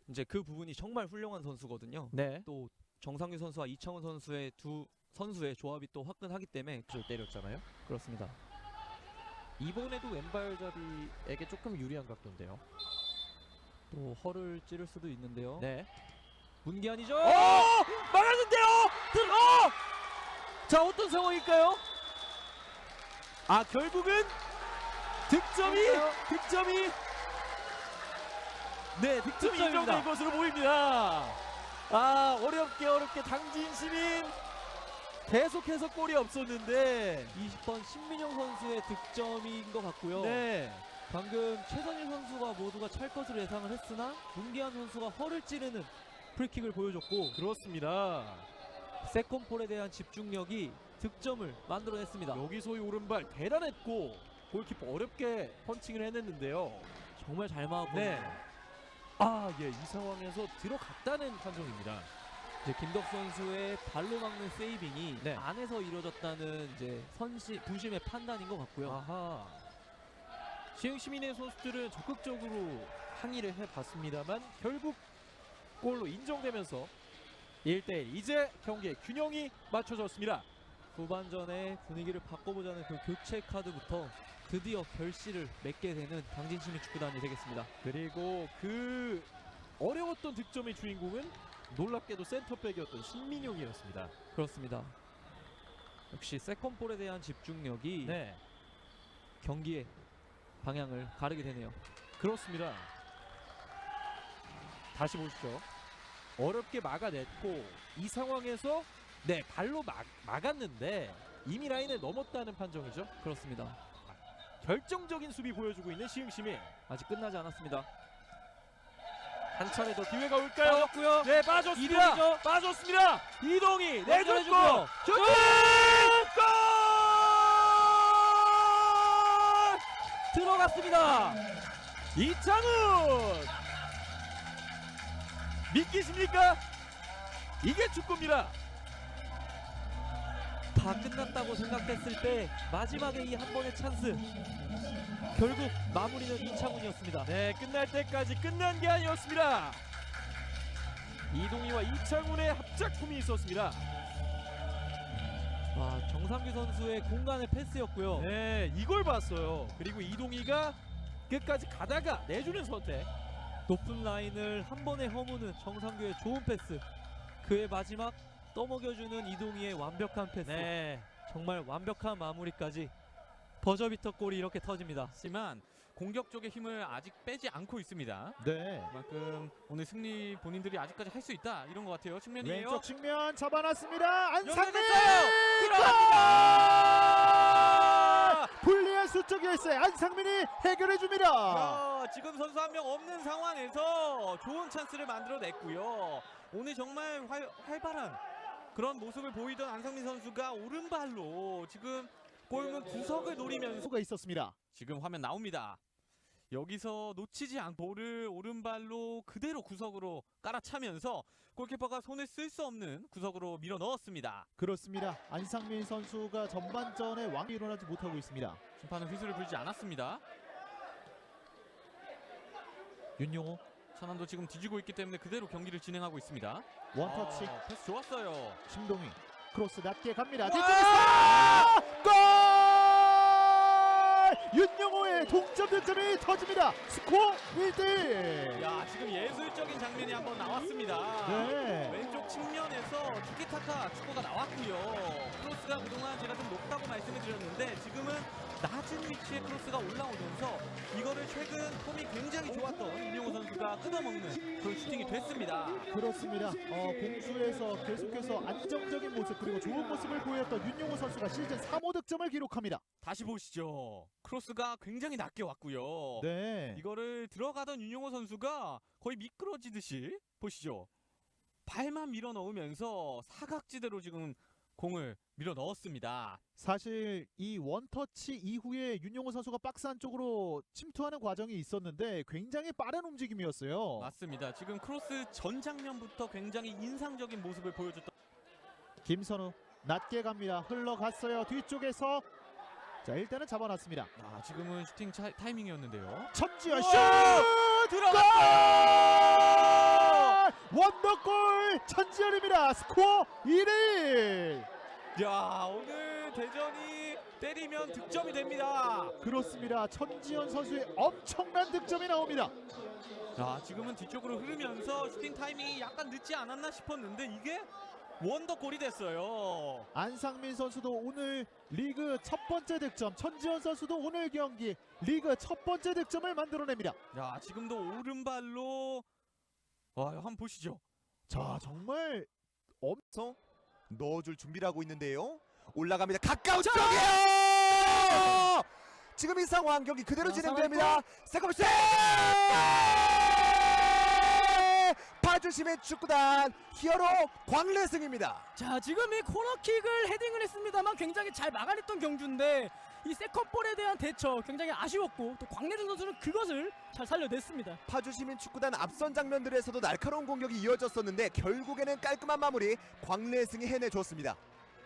이제 그 부분이 정말 훌륭한 선수거든요. 네. 또 정상규 선수와 이창훈 선수의 두 선수의 조합이 또 화끈하기 때문에 를 때렸잖아요. 그렇습니다. 이번에도 왼발잡이에게 조금 유리한 각도인데요. 또 허를 찌를 수도 있는데요. 네. 문기환이죠. 막았는데요. 자, 어떤 상황일까요? 결국은 득점이 득점이 인정된 것으로 보입니다. 어렵게 당진 시민 계속해서 골이 없었는데 20번 신민영 선수의 득점인 것 같고요. 네. 방금 최선일 선수가 모두가 찰 것으로 예상을 했으나 문기환 선수가 허를 찌르는 프리킥을 보여줬고, 그렇습니다. 세컨볼에 대한 집중력이 득점을 만들어냈습니다. 여기서의 오른발 대단했고 골키퍼 어렵게 펀칭을 해냈는데요. 정말 잘 막았고, 네. 이 상황에서 들어갔다는 판정입니다. 이제 김덕 선수의 발로 막는 세이빙이 네. 안에서 이루어졌다는 이제 부심의 판단인 것 같고요. 시흥시민의 선수들은 적극적으로 항의를 해봤습니다만 결국 골로 인정되면서 1대1 이제 경기의 균형이 맞춰졌습니다. 후반전에 분위기를 바꿔보자는 그 교체 카드부터 드디어 결실을 맺게 되는 당진시민 축구단이 되겠습니다. 그리고 그 어려웠던 득점의 주인공은 놀랍게도 센터백이었던 신민용이었습니다. 그렇습니다. 역시 세컨볼에 대한 집중력이 네, 경기의 방향을 가르게 되네요. 그렇습니다. 다시 보시죠. 어렵게 막아냈고 이 상황에서 발로 막았는데 이미 라인을 넘었다는 판정이죠. 그렇습니다. 결정적인 수비 보여주고 있는 시흥시민. 아직 끝나지 않았습니다. 한 차례 더 기회가 올까요? 빠졌고요. 네, 빠졌습니다. 이동이죠. 빠졌습니다. 이동이 내줬고 해주고요. 슈팅! 골! 들어갔습니다. 이창훈! 믿기십니까? 이게 축구입니다. 다 끝났다고 생각됐을 때 마지막에 이 한 번의 찬스, 결국 마무리는 이창훈이었습니다. 네, 끝날 때까지 끝난 게 아니었습니다. 이동희와 이창훈의 합작품이 있었습니다. 정상규 선수의 공간의 패스였고요. 네, 이걸 봤어요. 그리고 이동희가 끝까지 가다가 내주는 선택. 높은 라인을 한 번에 허무는 정상규의 좋은 패스, 그의 마지막 떠먹여주는 이동희의 완벽한 패스. 네, 정말 완벽한 마무리까지 버저비터 골이 이렇게 터집니다. 하지만 공격 쪽의 힘을 아직 빼지 않고 있습니다. 네. 그만큼 오늘 승리 본인들이 아직까지 할 수 있다 이런 것 같아요. 측면이에요. 왼쪽 측면 잡아놨습니다. 안상민 들어갑니다. 불리한 수적 열세 안상민이 해결해 줍니다. 지금 선수 한 명 없는 상황에서 좋은 찬스를 만들어냈고요. 오늘 정말 활발한 그런 모습을 보이던 안상민 선수가 오른발로 지금 골문 구석을 노리면서 수가 있었습니다. 지금 화면 나옵니다. 여기서 놓치지 않고 볼을 오른발로 그대로 구석으로 깔아차면서 골키퍼가 손을 쓸 수 없는 구석으로 밀어 넣었습니다. 그렇습니다. 안상민 선수가 전반전에 왕이 일어나지 못하고 있습니다. 심판은 휘슬을 불지 않았습니다. 윤용호 천안도 지금 뒤지고 있기 때문에 그대로 경기를 진행하고 있습니다. 원터치 패스 좋았어요. 심동희 크로스 낮게 갑니다. 와! 뒤쪽에서 골! 윤용호의 동점 득점이 터집니다. 스코어 1대1. 야, 지금 예술적인 장면이 한번 나왔습니다. 네. 왼쪽 측면에서 티키타카 축구가 나왔고요. 크로스가 그동안 제가 좀 높다고 말씀을 드렸는데 지금은 낮은 위치에 크로스가 올라오면서 이거를 최근 폼이 굉장히 좋았던 윤용호 선수가 끊어먹는 그런 슈팅이 됐습니다. 그렇습니다. 공수에서 계속해서 안정적인 모습 그리고 좋은 모습을 보였던 윤용호 선수가 시즌 3호 득점을 기록합니다. 다시 보시죠. 크로스가 굉장히 낮게 왔고요. 네. 이거를 들어가던 윤용호 선수가 거의 미끄러지듯이 보시죠. 발만 밀어 넣으면서 사각지대로 지금 공을 밀어 넣었습니다. 사실 이 원터치 이후에 윤용호 선수가 박스 안쪽으로 침투하는 과정이 있었는데 굉장히 빠른 움직임이었어요. 맞습니다. 지금 크로스 전 장면부터 굉장히 인상적인 모습을 보여줬던 김선우 낮게 갑니다. 흘러갔어요. 뒤쪽에서 자 일단은 잡아놨습니다. 지금은 슈팅 타이밍이었는데요. 천지현 슛! 들어갔어요! 골! 원더골 천지현입니다. 스코어 1위. 야, 오늘 대전이 때리면 득점이 됩니다. 그렇습니다. 천지현 선수의 엄청난 득점이 나옵니다. 지금은 뒤쪽으로 흐르면서 슈팅 타이밍이 약간 늦지 않았나 싶었는데 이게 원더골이 됐어요. 안상민 선수도 오늘 리그 첫 번째 득점, 천지현 선수도 오늘 경기 리그 첫 번째 득점을 만들어냅니다. 야, 지금도 오른발로 한번 보시죠. 자 정말 넣어줄 준비를 하고 있는데요. 올라갑니다. 가까운 쪽이에요. 지금 이 상황 경기 그대로 진행됩니다. 세컨드 세 파주시민 축구단 히어로 광래승입니다. 자, 지금 이 코너킥을 헤딩을 했습니다만 굉장히 잘 막아냈던 경주인데 이 세컨볼에 대한 대처 굉장히 아쉬웠고 또 광래승 선수는 그것을 잘 살려냈습니다. 파주시민 축구단 앞선 장면들에서도 날카로운 공격이 이어졌었는데 결국에는 깔끔한 마무리 광래승이 해내줬습니다.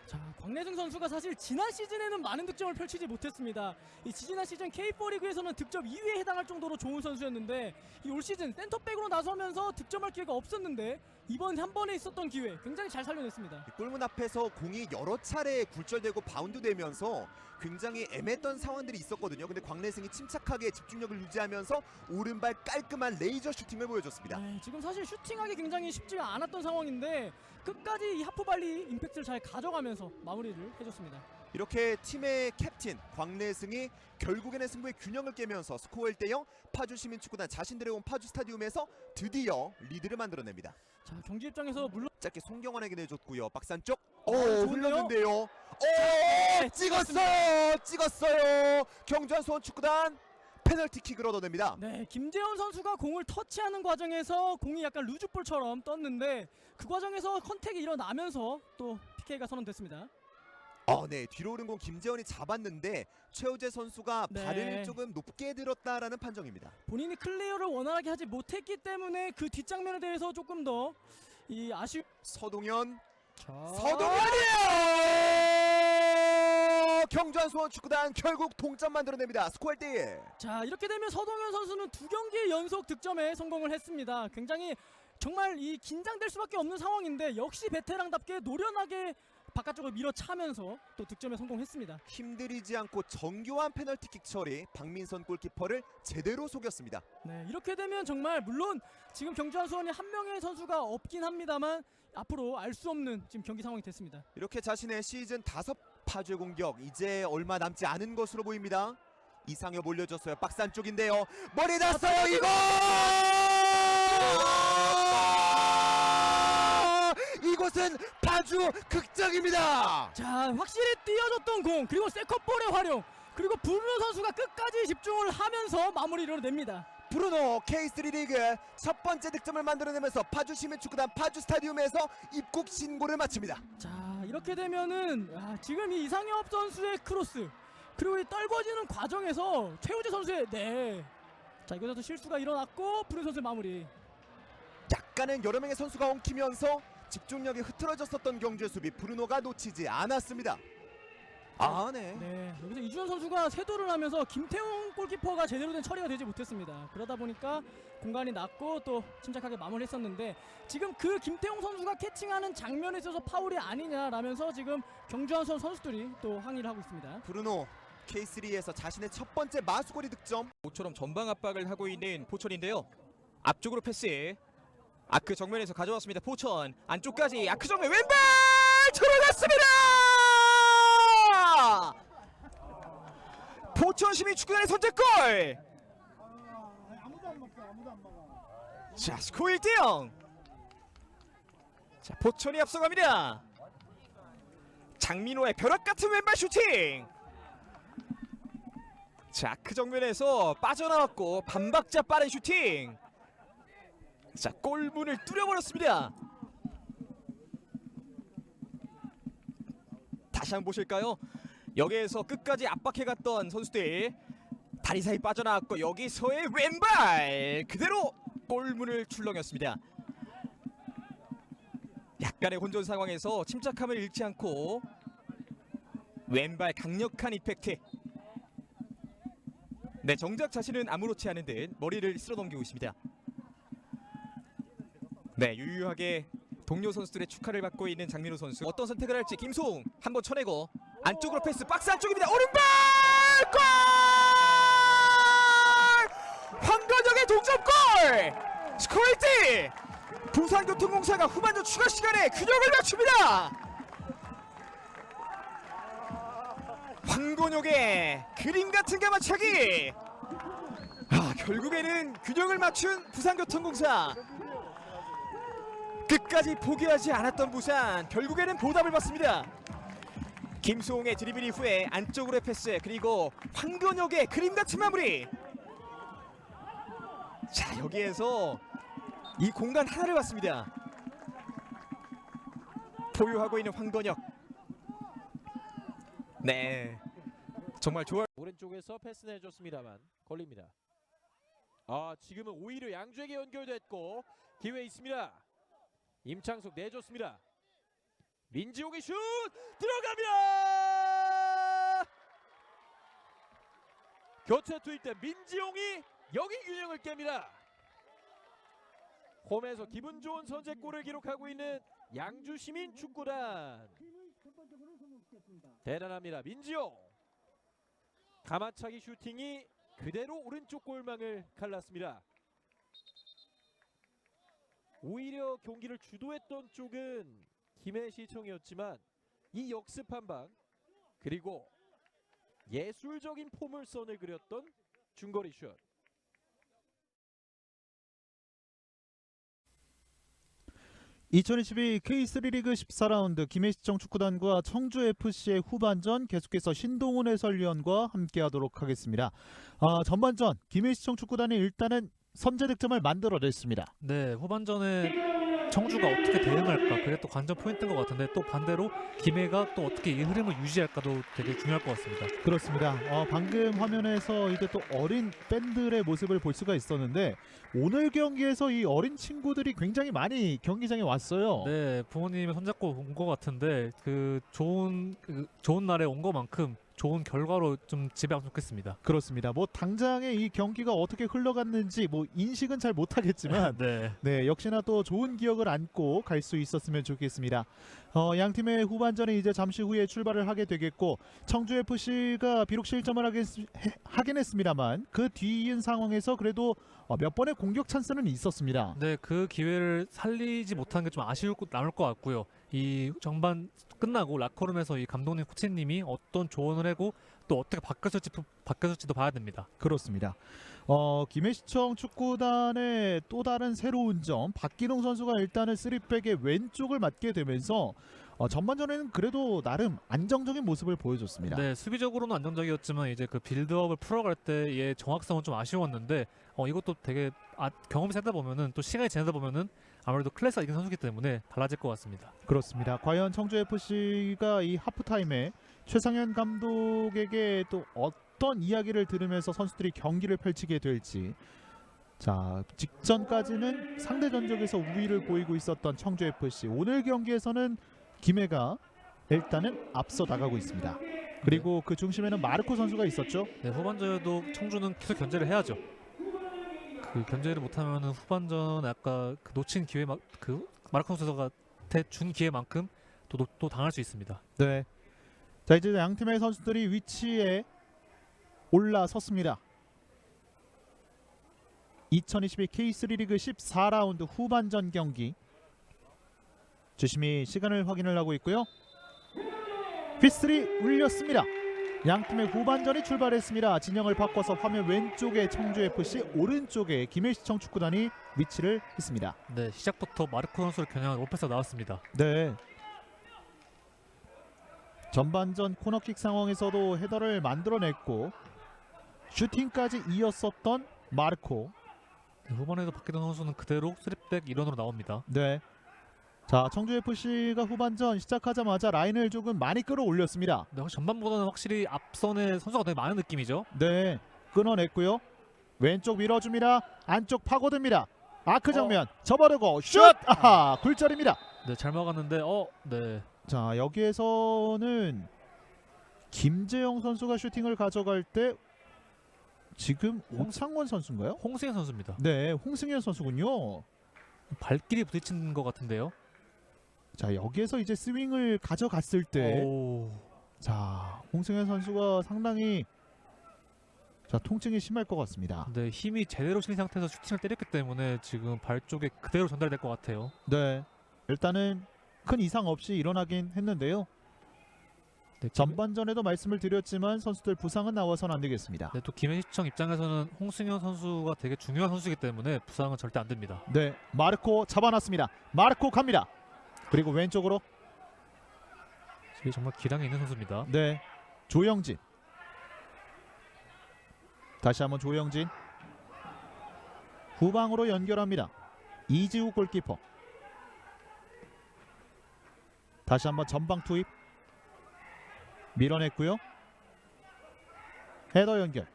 자, 광래승 선수가 사실 지난 시즌에는 많은 득점을 펼치지 못했습니다. 이 지난 시즌 K4 리그에서는 득점 2위에 해당할 정도로 좋은 선수였는데 이 올 시즌 센터백으로 나서면서 득점할 기회가 없었는데 이번 한 번에 있었던 기회 굉장히 잘 살려냈습니다. 골문 앞에서 공이 여러 차례 굴절되고 바운드되면서 굉장히 애매했던 상황들이 있었거든요. 근데 광래승이 침착하게 집중력을 유지하면서 오른발 깔끔한 레이저 슈팅을 보여줬습니다. 네, 지금 사실 슈팅하기 굉장히 쉽지가 않았던 상황인데 끝까지 이 하프발리 임팩트를 잘 가져가면서 마무리를 해줬습니다. 이렇게 팀의 캡틴 광래승이 결국에는 승부의 균형을 깨면서 스코어 1대0 파주시민축구단 자신들의 온 파주 스타디움에서 드디어 리드를 만들어냅니다. 자, 경기 입장에서 물론 짧게 송경원에게 내줬고요. 박스 안쪽 좋은데요? 흘렀는데요. 네, 찍었어요. 경주한 수원축구단 페널티킥을 얻어냅니다. 네, 김재원 선수가 공을 터치하는 과정에서 공이 약간 루즈볼처럼 떴는데 그 과정에서 컨택이 일어나면서 또 PK가 선언됐습니다. 네, 뒤로 오른 공 김재원이 잡았는데 최우재 선수가 네. 발을 조금 높게 들었다라는 판정입니다. 본인이 클리어를 원활하게 하지 못했기 때문에 그 뒷장면에 대해서 조금 더 이 아쉬움. 서동현, 자, 서동현이에요! 경주한 수원 축구단 결국 동점 만들어냅니다. 스코어 1대1. 자, 이렇게 되면 서동현 선수는 2경기 연속 득점에 성공을 했습니다. 굉장히 정말 이 긴장될 수밖에 없는 상황인데 역시 베테랑답게 노련하게 바깥쪽을 밀어차면서 또 득점에 성공했습니다. 힘들이지 않고 정교한 페널티킥 처리, 박민선 골키퍼를 제대로 속였습니다. 네, 이렇게 되면 정말 물론 지금 경주한 수원이 한 명의 선수가 없긴 합니다만 앞으로 알 수 없는 지금 경기 상황이 됐습니다. 이렇게 자신의 시즌 5 파주의 공격 이제 얼마 남지 않은 것으로 보입니다. 이상엽 올려줬어요. 박스 안쪽인데요. 머리 닿았어요. 이거! 이곳은 파주 극장입니다. 자, 확실히 띄어줬던 공 그리고 세컨볼의 활용 그리고 브루노 선수가 끝까지 집중을 하면서 마무리를 냅니다. 브루노 K3 리그 첫 번째 득점을 만들어내면서 파주 시민축구단 파주 스타디움에서 입국 신고를 마칩니다. 자, 이렇게 되면은 지금 이 이상엽 선수의 크로스 그리고 이 떨궈지는 과정에서 최우재 선수의 자, 이곳에서 실수가 일어났고 브루노 선수의 마무리. 약간은 여러 명의 선수가 엉키면서 집중력이 흐트러졌었던 경주의 수비 브루노가 놓치지 않았습니다. 네. 여기서 이준현 선수가 세도를 하면서 김태웅 골키퍼가 제대로 된 처리가 되지 못했습니다. 그러다 보니까 공간이 났고 또 침착하게 마무리했었는데 지금 그 김태웅 선수가 캐칭하는 장면에 있어서 파울이 아니냐라면서 지금 경주한 선수들이 또 항의를 하고 있습니다. 브루노 K3에서 자신의 첫 번째 마수거리 득점. 모처럼 전방 압박을 하고 있는 포천인데요. 앞쪽으로 패스. 아크 정면에서 가져왔습니다. 포천 안쪽까지 아크 정면 왼발 들어갔습니다. 포천 시민축구단의 선제골. 자, 스코어 1대0. 자, 포천이 앞서갑니다. 장민호의 벼락같은 왼발 슈팅. 자, 아크 정면에서 빠져나왔고 반박자 빠른 슈팅. 자, 골문을 뚫어버렸습니다. 다시 한번 보실까요? 여기에서 끝까지 압박해갔던 선수들 다리 사이 빠져나왔고 여기서의 왼발 그대로 골문을 출렁였습니다. 약간의 혼전 상황에서 침착함을 잃지 않고 왼발 강력한 이펙트. 네, 정작 자신은 아무렇지 않은 듯 머리를 쓸어 넘기고 있습니다. 네, 유유하게 동료 선수들의 축하를 받고 있는 장민호 선수. 어떤 선택을 할지 김소웅 한번 쳐내고 안쪽으로 패스 박스 안쪽입니다. 오른발 골! 황건영의 동점골! 스코어 1대1! 부산교통공사가 후반전 추가 시간에 균형을 맞춥니다. 황건영의 그림 같은 가마차기. 결국에는 균형을 맞춘 부산교통공사. 끝까지 포기하지 않았던 부산 결국에는 보답을 받습니다. 김수홍의 드리블 이후에 안쪽으로의 패스 그리고 황건혁의 그림같은 마무리. 자, 여기에서 이 공간 하나를 봤습니다. 보유하고 있는 황건혁. 네, 정말 좋아요. 오른쪽에서 패스 내줬습니다만 걸립니다. 지금은 오히려 양주에게 연결됐고 기회 있습니다. 임창석 내줬습니다. 민지용의 슛 들어갑니다. 교체 투입된 민지용이 여기 균형을 깹니다. 홈에서 기분 좋은 선제골을 기록하고 있는 양주 시민 축구단. 대단합니다. 민지용 가마차기 슈팅이 그대로 오른쪽 골망을 갈랐습니다. 오히려 경기를 주도했던 쪽은 김해시청이었지만 이 역습 한방 그리고 예술적인 포물선을 그렸던 중거리 슛. (2022) K3 리그 14라운드 김해시청 축구단과 청주FC의 후반전 계속해서 신동훈 해설위원과 함께하도록 하겠습니다. 전반전 김해시청 축구단이 일단은 선제 득점을 만들어냈습니다. 네, 후반전에 청주가 어떻게 대응할까 그게 또 관전 포인트인 것 같은데 또 반대로 김해가 또 어떻게 이 흐름을 유지할까도 되게 중요할 것 같습니다. 그렇습니다. 방금 화면에서 이제 또 어린 팬들의 모습을 볼 수가 있었는데 오늘 경기에서 이 어린 친구들이 굉장히 많이 경기장에 왔어요. 네, 부모님이 손잡고 온 것 같은데 그 좋은 날에 온 것만큼 좋은 결과로 좀 집에 왔으면 좋겠습니다. 그렇습니다. 뭐 당장에 이 경기가 어떻게 흘러갔는지 뭐 인식은 잘 못하겠지만 네. 네, 역시나 또 좋은 기억을 안고 갈 수 있었으면 좋겠습니다. 양 팀의 후반전이 이제 잠시 후에 출발을 하게 되겠고 청주 FC가 비록 실점을 하긴 했습니다만 그 뒤이은 상황에서 그래도 몇 번의 공격 찬스는 있었습니다. 네, 그 기회를 살리지 못한 게 좀 아쉬울 남을 것 같고요. 이 전반 끝나고 라커룸에서 이 감독님 코치님이 어떤 조언을 하고 또 어떻게 바뀌었을지도 봐야 됩니다. 그렇습니다. 김해시청 축구단의 또 다른 새로운 점, 박기동 선수가 일단은 3백의 왼쪽을 맡게 되면서 전반전에는 그래도 나름 안정적인 모습을 보여줬습니다. 네, 수비적으로는 안정적이었지만 이제 그 빌드업을 풀어갈 때의 정확성은 좀 아쉬웠는데 이것도 되게 경험이 세다 보면은 또 시간이 지나다 보면은 아무래도 클래스가 이긴 선수이기 때문에 달라질 것 같습니다. 그렇습니다. 과연 청주 FC가 이 하프타임에 최상현 감독에게 또 어떤 이야기를 들으면서 선수들이 경기를 펼치게 될지. 자, 직전까지는 상대 전적에서 우위를 보이고 있었던 청주 FC. 오늘 경기에서는 김해가 일단은 앞서 나가고 있습니다. 그리고 그 중심에는 마르코 선수가 있었죠. 네, 후반전에도 청주는 계속 견제를 해야죠. 그 견제를 못하면은 후반전 아까 그 놓친 기회 그 마르코 선수가 준 기회만큼 또 당할 수 있습니다. 네. 자, 이제 양 팀의 선수들이 위치에 올라섰습니다. 2022 K3 리그 14라운드 후반전 경기. 주심이 시간을 확인을 하고 있고요. 휘슬이 울렸습니다. 양 팀의 후반전이 출발했습니다. 진영을 바꿔서 화면 왼쪽에 청주FC, 오른쪽에 김해시청 축구단이 위치를 했습니다. 네, 시작부터 마르코 선수를 겨냥한 오페스가 나왔습니다. 네. 전반전 코너킥 상황에서도 헤더를 만들어냈고 슈팅까지 이었었던 마르코. 네, 후반에도 박기동 선수는 그대로 3백 일원으로 나옵니다. 네. 자, 청주FC가 후반전 시작하자마자 라인을 조금 많이 끌어올렸습니다. 네, 전반보다는 확실히 앞선에 선수가 되게 많은 느낌이죠. 네, 끊어냈고요. 왼쪽 밀어줍니다. 안쪽 파고듭니다. 아크 정면 접어두고 슛! 아하, 굴절입니다. 네, 잘 막았는데 네. 자, 여기에서는 김재영 선수가 슈팅을 가져갈 때 지금 홍상원 선수인가요? 홍승현 선수입니다. 네, 홍승현 선수군요. 발길이 부딪힌 것 같은데요. 자, 여기에서 이제 스윙을 가져갔을 때 오. 자, 홍승현 선수가 상당히 통증이 심할 것 같습니다. 네, 힘이 제대로 실린 상태에서 슈팅을 때렸기 때문에 지금 발 쪽에 그대로 전달될 것 같아요. 네, 일단은 큰 이상 없이 일어나긴 했는데요. 네, 전반전에도 말씀을 드렸지만 선수들 부상은 나와서는 안 되겠습니다. 네, 또 김해시청 입장에서는 홍승현 선수가 되게 중요한 선수이기 때문에 부상은 절대 안 됩니다. 네, 마르코 잡아놨습니다. 마르코 갑니다. 그리고 왼쪽으로 정말 기량이 있는 선수입니다. 네, 조영진. 다시 한번 조영진. 후방으로 연결합니다. 이지우 골키퍼. 다시 한번 전방 투입. 밀어냈고요. 헤더 연결.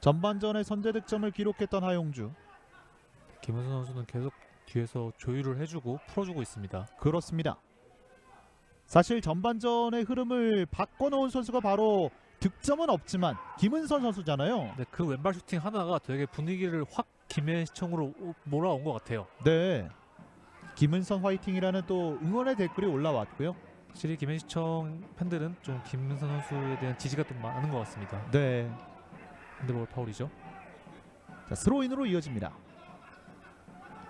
전반전에 선제 득점을 기록했던 하용주. 김은수 선수는 계속 뒤에서 조율을 해주고 풀어주고 있습니다. 그렇습니다. 사실 전반전의 흐름을 바꿔놓은 선수가 바로 득점은 없지만 김은선 선수잖아요. 네, 그 왼발 슈팅 하나가 되게 분위기를 확 김해시청으로 몰아온 것 같아요. 네, 김은선 화이팅이라는 또 응원의 댓글이 올라왔고요. 확실히 김해시청 팬들은 좀 김은선 선수에 대한 지지가 좀 많은 것 같습니다. 네, 핸드볼 파울이죠. 자, 스로인으로 이어집니다.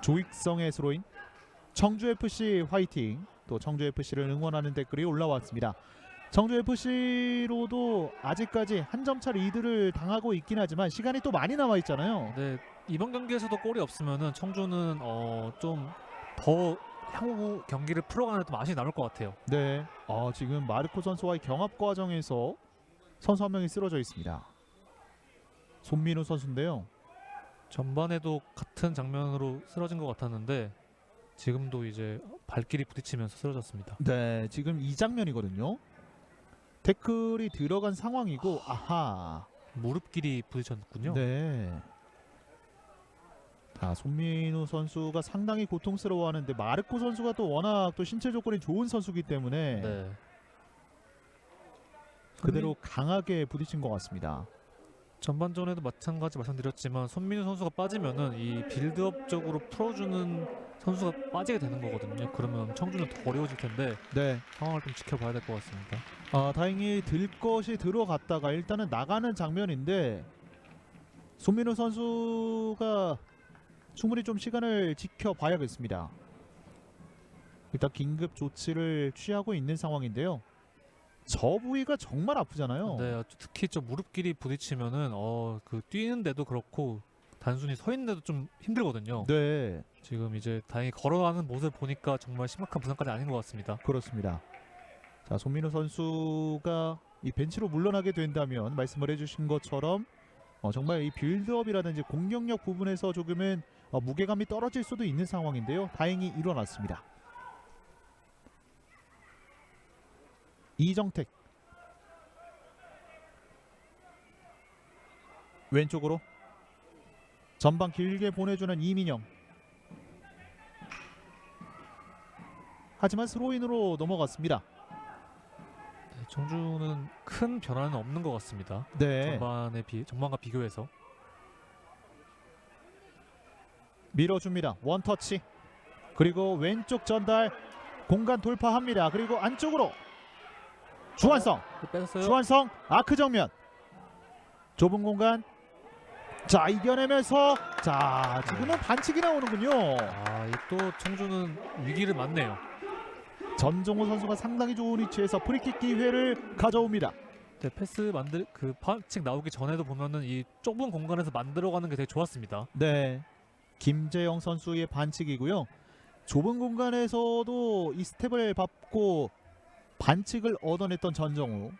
조익성의 스로인. 청주FC 화이팅. 또 청주FC를 응원하는 댓글이 올라왔습니다. 청주FC로도 아직까지 한 점차 리드를 당하고 있긴 하지만 시간이 또 많이 남아 있잖아요. 네, 이번 경기에서도 골이 없으면은 청주는 좀 더 향후 경기를 풀어가는 또 맛이 남을 것 같아요. 네, 지금 마르코 선수와의 경합 과정에서 선수 한 명이 쓰러져 있습니다. 손민우 선수인데요. 전반에도 같은 장면으로 쓰러진 것 같았는데 지금도 이제 발길이 부딪히면서 쓰러졌습니다. 네, 지금 이 장면이거든요. 태클이 들어간 상황이고 아하. 무릎끼리 부딪혔군요. 네. 자, 손민우 선수가 상당히 고통스러워하는데 마르코 선수가 또 워낙 또 신체 조건이 좋은 선수기 때문에 네. 그대로 강하게 부딪힌 것 같습니다. 전반전에도 마찬가지 말씀드렸지만 손민우 선수가 빠지면은 이 빌드업적으로 풀어주는 선수가 빠지게 되는 거거든요. 그러면 청주는 더 어려워질 텐데 네. 상황을 좀 지켜봐야 될 것 같습니다. 다행히 들 것이 들어갔다가 일단은 나가는 장면인데 손민우 선수가 충분히 좀 시간을 지켜봐야겠습니다. 일단 긴급 조치를 취하고 있는 상황인데요. 저 부위가 정말 아프잖아요. 네, 특히 저 무릎끼리 부딪히면은 그 뛰는데도 그렇고 단순히 서 있는데도 좀 힘들거든요. 네, 지금 이제 다행히 걸어가는 모습을 보니까 정말 심각한 부상까지 아닌 것 같습니다. 그렇습니다. 자, 손민우 선수가 이 벤치로 물러나게 된다면 말씀을 해주신 것처럼 정말 이 빌드업이라든지 공격력 부분에서 조금은 무게감이 떨어질 수도 있는 상황인데요. 다행히 일어났습니다. 이정택 왼쪽으로 전방 길게 보내주는 이민영. 하지만 스로인으로 넘어갔습니다. 네, 청주는 큰 변화는 없는 것 같습니다. 네, 전반과 비교해서. 밀어줍니다. 원터치. 그리고 왼쪽 전달 공간 돌파합니다. 그리고 안쪽으로 주한성. 뺏었어요. 주한성 아크 정면. 좁은 공간. 자, 이겨내면서 자, 지금은 반칙이 나오는군요. 이 또 청주는 위기를 맞네요. 전종호 선수가 상당히 좋은 위치에서 프리킥 기회를 가져옵니다. 네, 그 반칙 나오기 전에도 보면은 이 좁은 공간에서 만들어가는 게 되게 좋았습니다. 네, 김재영 선수의 반칙이고요. 좁은 공간에서도 이 스텝을 밟고 반칙을 얻어냈던 전정우.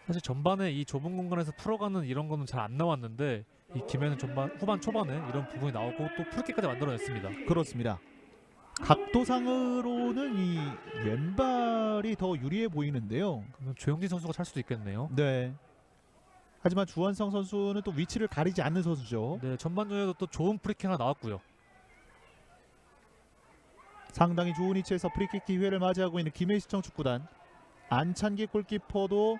사실 전반에 이 좁은 공간에서 풀어가는 이런 거는 잘 안 나왔는데 이 김해는 후반 초반에 이런 부분이 나오고 또 프리킥까지 만들어냈습니다. 그렇습니다. 각도상으로는 이 왼발이 더 유리해 보이는데요. 그러면 조영진 선수가 찰 수도 있겠네요. 네. 하지만 주한성 선수는 또 위치를 가리지 않는 선수죠. 네, 전반전에도 또 좋은 프리킥 하나 나왔고요. 상당히 좋은 위치에서 프리킥 기회를 맞이하고 있는 김해시청 축구단. 안찬기 골키퍼도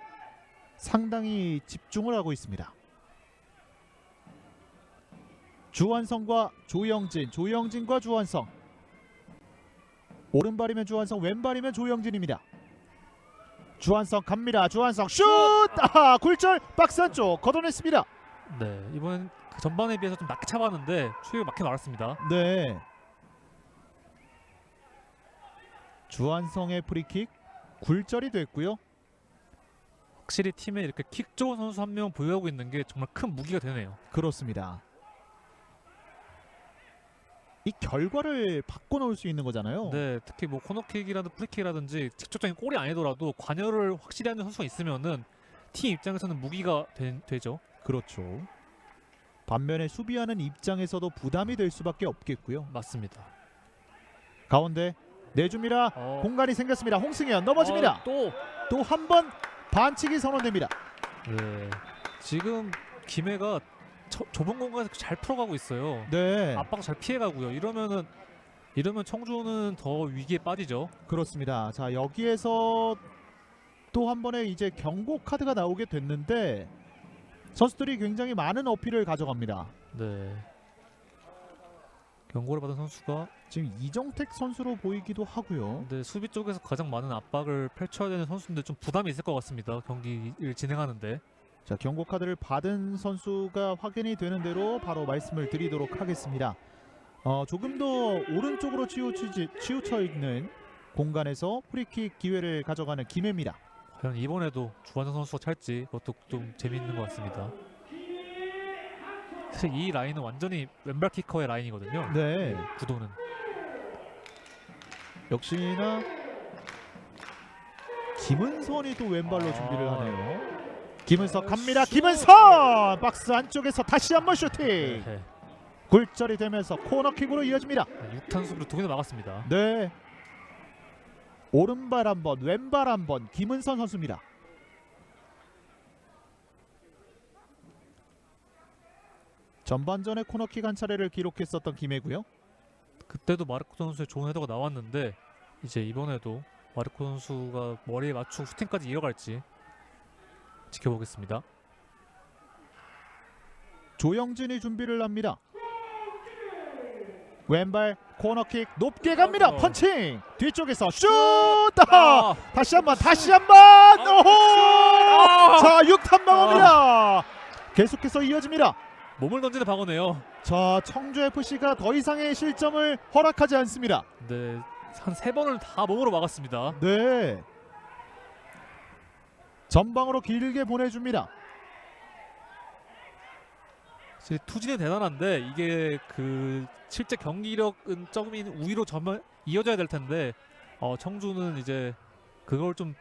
상당히 집중을 하고 있습니다. 주한성과 조영진, 조영진과 주한성. 오른발이면 주한성, 왼발이면 조영진입니다. 주한성 갑니다. 주한성 슛! 굴절 박스 안쪽 걷어냈습니다. 네, 이번엔 그 전반에 비해서 좀 낮게 잡았는데 추격이 맞게 나왔습니다. 네. 주한성의 프리킥 굴절이 됐고요. 확실히 팀에 이렇게 킥 좋은 선수 한 명 보유하고 있는 게 정말 큰 무기가 되네요. 그렇습니다. 이 결과를 바꿔놓을 수 있는 거잖아요. 네, 특히 뭐 코너킥이라든지 프리킥이라든지 직접적인 골이 아니더라도 관여를 확실히 하는 선수가 있으면은 팀 입장에서는 무기가 되죠. 그렇죠. 반면에 수비하는 입장에서도 부담이 될 수밖에 없겠고요. 맞습니다. 가운데 내줍니다. 공간이 생겼습니다. 홍승현 넘어집니다. 또 한 번 반칙이 선언됩니다. 네, 지금 김해가 좁은 공간에서 잘 풀어가고 있어요. 네, 압박 잘 피해가고요. 이러면 청주는 더 위기에 빠지죠. 그렇습니다. 자, 여기에서 또 한 번의 이제 경고 카드가 나오게 됐는데 선수들이 굉장히 많은 어필을 가져갑니다. 네. 경고를 받은 선수가 지금 이정택 선수로 보이기도 하고요. 근데 수비 쪽에서 가장 많은 압박을 펼쳐야 되는 선수인데 좀 부담이 있을 것 같습니다. 경기를 진행하는데. 자, 경고 카드를 받은 선수가 확인이 되는 대로 바로 말씀을 드리도록 하겠습니다. 조금 더 오른쪽으로 치우쳐 있는 공간에서 프리킥 기회를 가져가는 김해입니다. 과연 이번에도 주한정 선수가 찰지 그것도 좀 재미있는 것 같습니다. 사실 이 라인은 완전히 왼발 키커의 라인이거든요. 네, 구도는. 역시나 김은선이 또 왼발로 준비를 하네요. 김은선 갑니다. 김은선 박스 안쪽에서 다시 한번 슈팅. 네. 굴절이 되면서 코너킥으로 이어집니다. 6탄 수비로 2개나 막았습니다. 네. 오른발 한 번, 왼발 한 번, 김은선 선수입니다. 전반전에 코너킥 한 차례를 기록했었던 김해고요. 그때도 마르코 선수의 좋은 헤더가 나왔는데 이제 이번에도 마르코 선수가 머리에 맞추고 슈팅까지 이어갈지 지켜보겠습니다. 조영진이 준비를 합니다. 왼발 코너킥 높게 갑니다. 펀칭 뒤쪽에서 슛! 아, 다시 한번 오호! 자 6탄 방어입니다. 계속해서 이어집니다. 몸을 던지는 방어네요. 자 청주 FC가 더 이상의 실점을 허락하지 않습니다. 네, 한 3번을 다 몸으로 막았습니다. 네. 전방으로 길게 보내줍니다. 사실 투지는 대단한데 이게 그 실제 경기력은 조금 우위로 이어져야 될 텐데 청주는 이제 그걸 좀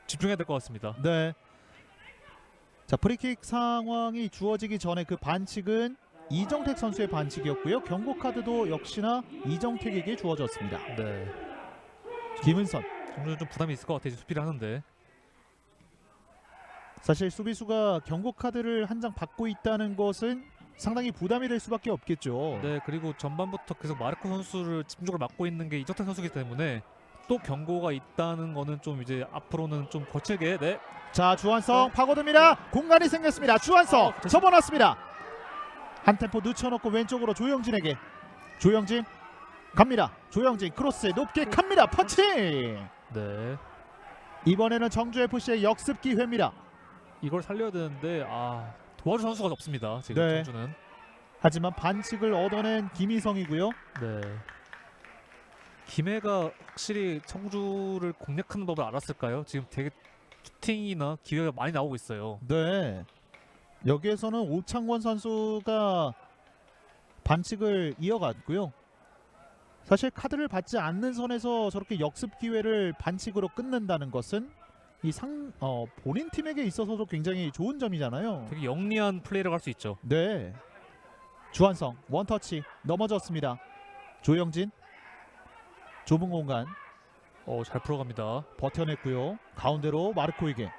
집중해야 될 것 같습니다. 네. 자 프리킥 상황이 주어지기 전에 그 반칙은 이정택 선수의 반칙이었고요. 경고 카드도 역시나 이정택에게 주어졌습니다. 네, 김은선. 청주는 좀 부담이 있을 것 같아요. 수비를 하는데. 사실 수비수가 경고 카드를 한 장 받고 있다는 것은 상당히 부담이 될 수밖에 없겠죠. 네, 그리고 전반부터 계속 마르코 선수를 집중적으로 막고 있는 게 이정택 선수이기 때문에 또 경고가 있다는 거는 좀 이제 앞으로는 좀 거칠게. 네. 자 주한성 파고듭니다. 공간이 생겼습니다. 주한성 접어놨습니다. 한 템포 늦춰놓고 왼쪽으로 조영진에게. 조영진 갑니다. 조영진 크로스 높게 갑니다. 펀칭. 네. 이번에는 청주 FC의 역습 기회입니다. 이걸 살려야 되는데 도와줄 선수가 없습니다. 지금 네. 청주는. 하지만 반칙을 얻어낸 김희성이고요. 네. 김해가 확실히 청주를 공략하는 법을 알았을까요? 지금 되게 슈팅이나 기회가 많이 나오고 있어요. 네. 여기에서는 오창권 선수가 반칙을 이어갔고요. 사실 카드를 받지 않는 선에서 저렇게 역습 기회를 반칙으로 끊는다는 것은 본인 팀에게 있어서도 굉장히 좋은 점이잖아요. 되게 영리한 플레이를 할 수 있죠. 네. 주한성 원터치 넘어졌습니다. 조영진 좁은 공간 잘 풀어갑니다. 버텨냈고요. 가운데로 마르코에게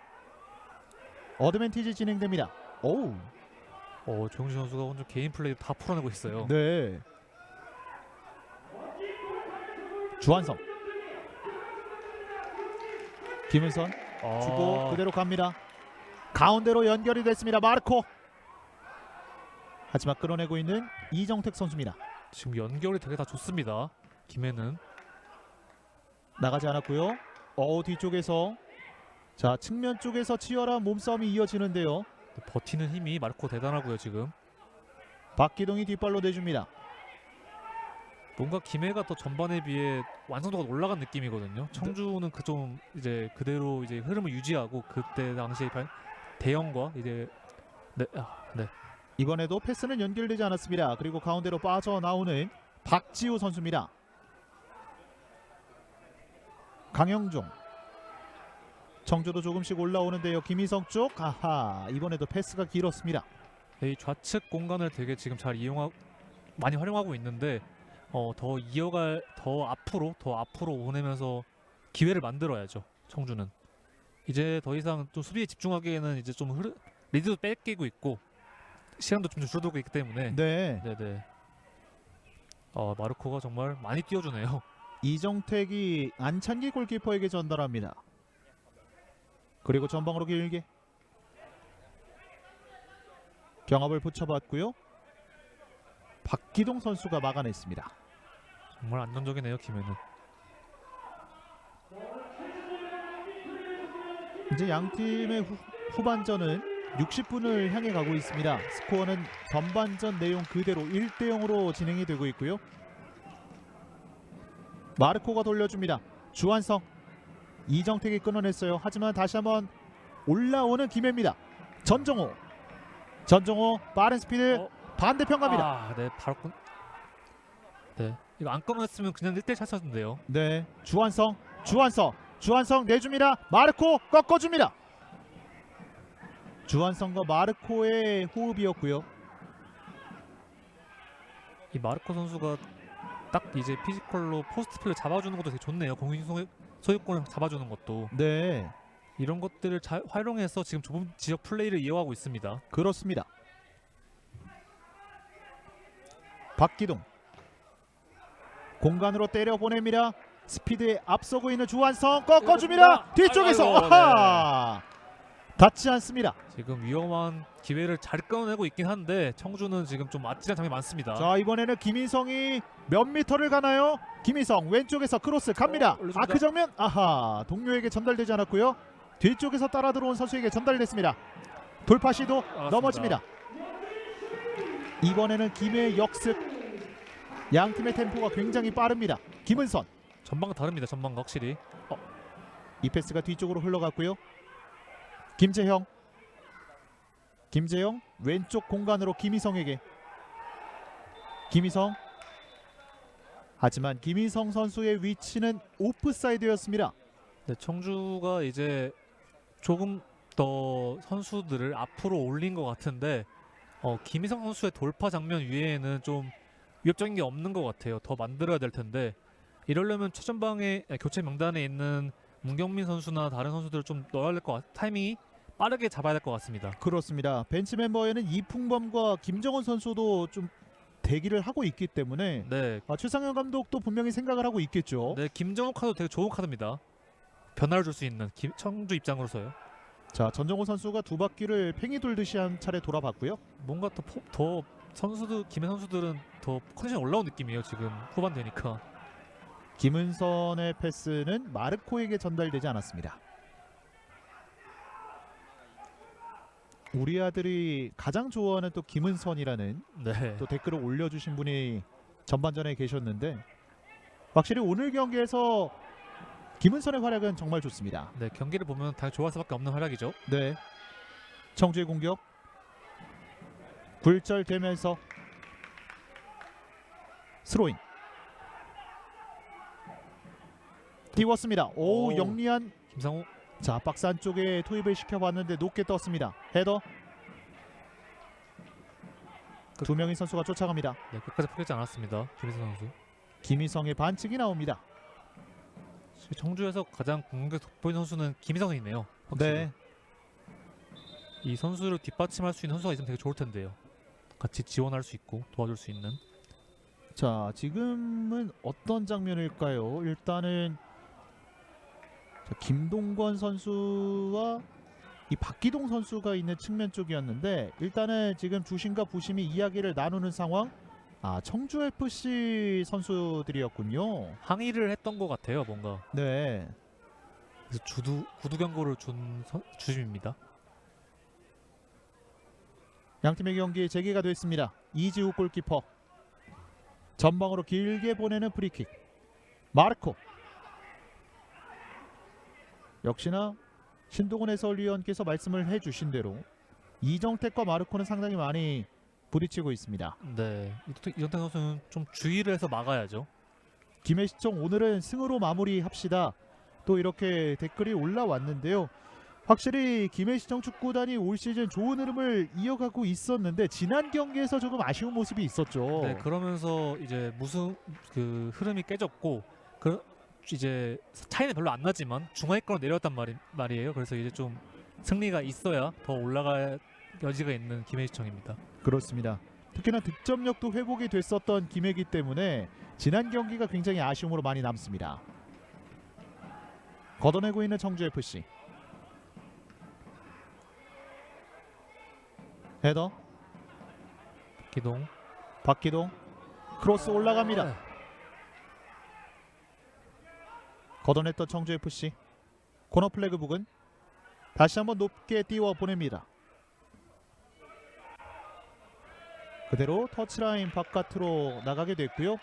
어드밴티지 진행됩니다. 오우. 조영진 선수가 오늘 개인 플레이 다 풀어내고 있어요. 네. 주한성 김은선 주고 그대로 갑니다. 가운데로 연결이 됐습니다. 마르코. 하지만 끌어내고 있는 이정택 선수입니다. 지금 연결이 되게 다 좋습니다. 김해는. 나가지 않았고요. 뒤쪽에서 자 측면 쪽에서 치열한 몸싸움이 이어지는데요. 버티는 힘이 마르코 대단하고요. 지금 박기동이 뒷발로 내줍니다. 뭔가 김해가 더 전반에 비해 완성도가 올라간 느낌이거든요. 청주는 그 좀 이제 그대로 이제 흐름을 유지하고 그때 당시에 대형과 이제 네. 이번에도 패스는 연결되지 않았습니다. 그리고 가운데로 빠져나오는 박지우 선수입니다. 강영종. 청주도 조금씩 올라오는데요. 김희성 쪽. 이번에도 패스가 길었습니다. 이 좌측 공간을 되게 지금 잘 많이 활용하고 있는데 더 앞으로 보내면서 기회를 만들어야죠. 청주는 이제 더 이상 좀 수비에 집중하기에는 이제 좀 리드도 뺏기고 있고 시간도 좀 줄어들고 있기 때문에 네. 네네. 마르코가 정말 많이 띄워주네요. 이정택이 안찬기 골키퍼에게 전달합니다. 그리고 전방으로 길게 경합을 붙여봤고요. 박기동 선수가 막아냈습니다. 정말 안정적이네요. 김해는. 이제 양 팀의 후반전은 60분을 향해 가고 있습니다. 스코어는 전반전 내용 그대로 1대0으로 진행이 되고 있고요. 마르코가 돌려줍니다. 주한성 이정택이 끊어냈어요. 하지만 다시 한번 올라오는 김해입니다. 전정호 빠른 스피드 반대편 갑니다. 네, 바로 네, 이거 안 끊어냈으면 그냥 1대1 찼었는데요. 네, 주한성 내줍니다. 마르코 꺾어줍니다. 주한성과 마르코의 호흡이었고요. 이 마르코 선수가 딱 이제 피지컬로 포스트 플레이 잡아주는 것도 되게 좋네요. 공인 소유권을 잡아주는 것도 네, 이런 것들을 잘 활용해서 지금 좁은 지역 플레이를 이어가고 있습니다. 그렇습니다. 박기동 공간으로 때려 보냅니다. 스피드에 앞서고 있는 주한성 꺾어줍니다. 뒤쪽에서 아이고, 아하! 닿지 않습니다. 지금 위험한 기회를 잘 끊어내고 있긴 한데 청주는 지금 좀 아찔한 장면이 많습니다. 자, 이번에는 김인성이 몇 미터를 가나요? 김인성 왼쪽에서 크로스 갑니다. 올려줍니다. 아크 정면 아하, 동료에게 전달되지 않았고요. 뒤쪽에서 따라 들어온 선수에게 전달됐습니다. 돌파 시도 알았습니다. 넘어집니다. 이번에는 김의 역습. 양 팀의 템포가 굉장히 빠릅니다. 김은선, 전방과 다릅니다. 전방과 확실히. 이 패스가 뒤쪽으로 흘러갔고요. 김재형 왼쪽 공간으로 김희성에게. 김희성, 하지만 김희성 선수의 위치는 오프사이드였습니다. 네, 청주가 이제 조금 더 선수들을 앞으로 올린 것 같은데 김희성 선수의 돌파 장면 위에는 좀 위협적인 게 없는 것 같아요. 더 만들어야 될 텐데 이러려면 최전방에 교체 명단에 있는 문경민 선수나 다른 선수들을 좀 넣어야 될 것 같. 타이밍이 빠르게 잡아야 될 것 같습니다. 그렇습니다. 벤치 멤버에는 이풍범과 김정은 선수도 좀 대기를 하고 있기 때문에 네, 최상현 감독도 분명히 생각을 하고 있겠죠. 네 김정욱 카드 되게 좋은 카드입니다. 변화를 줄 수 있는 청주 입장으로서요. 자, 전정호 선수가 두 바퀴를 팽이 돌듯이 한 차례 돌아봤고요. 뭔가 더 선수들 김해 선수들은 더 컨디션 올라온 느낌이에요. 지금 후반 되니까. 김은선의 패스는 마르코에게 전달되지 않았습니다. 우리 아들이 가장 좋아하는 또 김은선이라는 네. 또 댓글을 올려주신 분이 전반전에 계셨는데 확실히 오늘 경기에서 김은선의 활약은 정말 좋습니다. 네, 경기를 보면 당연히 좋아할 수밖에 없는 활약이죠. 네, 청주의 공격 굴절되면서 스로인 띄웠습니다. 오, 영리한. 김상우. 자, 박스 안쪽에 투입을 시켜봤는데 높게 떴습니다. 헤더. 두 명의 선수가 쫓아갑니다. 네, 끝까지 포기하지 않았습니다. 김희성 선수. 김희성의 반칙이 나옵니다. 청주에서 가장 공격 돋보이는 선수는 김희성 선수이네요. 확실히. 네, 이 선수를 뒷받침할 수 있는 선수가 있으면 되게 좋을 텐데요. 같이 지원할 수 있고 도와줄 수 있는. 자, 지금은 어떤 장면일까요? 일단은 자, 김동권 선수와 이 박기동 선수가 있는 측면 쪽이었는데 일단은 지금 주심과 부심이 이야기를 나누는 상황. 청주 FC 선수들이었군요. 항의를 했던 것 같아요. 뭔가. 네, 그래서 구두 경고를 준 주심입니다. 양팀의 경기 재개가 됐습니다. 이지우 골키퍼 전방으로 길게 보내는 프리킥. 마르코, 역시나 신동훈 해설위원께서 말씀을 해주신 대로 이정택과 마르코는 상당히 많이 부딪히고 있습니다. 네, 이정택 선수는 좀 주의를 해서 막아야죠. 김해시청 오늘은 승으로 마무리합시다. 또 이렇게 댓글이 올라왔는데요. 확실히 김해시청 축구단이 올 시즌 좋은 흐름을 이어가고 있었는데 지난 경기에서 조금 아쉬운 모습이 있었죠. 네, 그러면서 이제 무슨 그 흐름이 깨졌고 이제 차이는 별로 안 나지만 중하위권으로 내려왔단 말이에요. 그래서 이제 좀 승리가 있어야 더 올라갈 여지가 있는 김해시청입니다. 그렇습니다. 특히나 득점력도 회복이 됐었던 김해기 때문에 지난 경기가 굉장히 아쉬움으로 많이 남습니다. 걷어내고 있는 청주FC. 헤더 박기동 크로스 올라갑니다. 걷어냈던 청주FC. 코너 플래그 부근 다시 한번 높게 띄워 보냅니다. 그대로 터치라인 바깥으로 나가게 됐고요.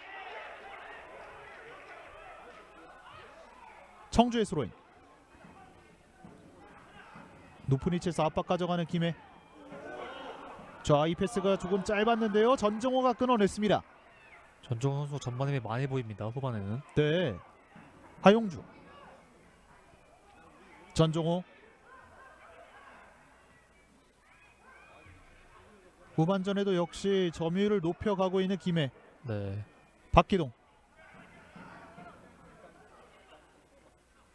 청주의 스로인. 높은 위치에서 압박 가져가는 김해. 자, 이 패스가 조금 짧았는데요. 전정호가 끊어냈습니다. 전종호 선수 전반에 많이 보입니다. 후반에는. 네, 하용주, 전종호. 후반전에도 역시 점유율을 높여가고 있는 김해. 네. 박기동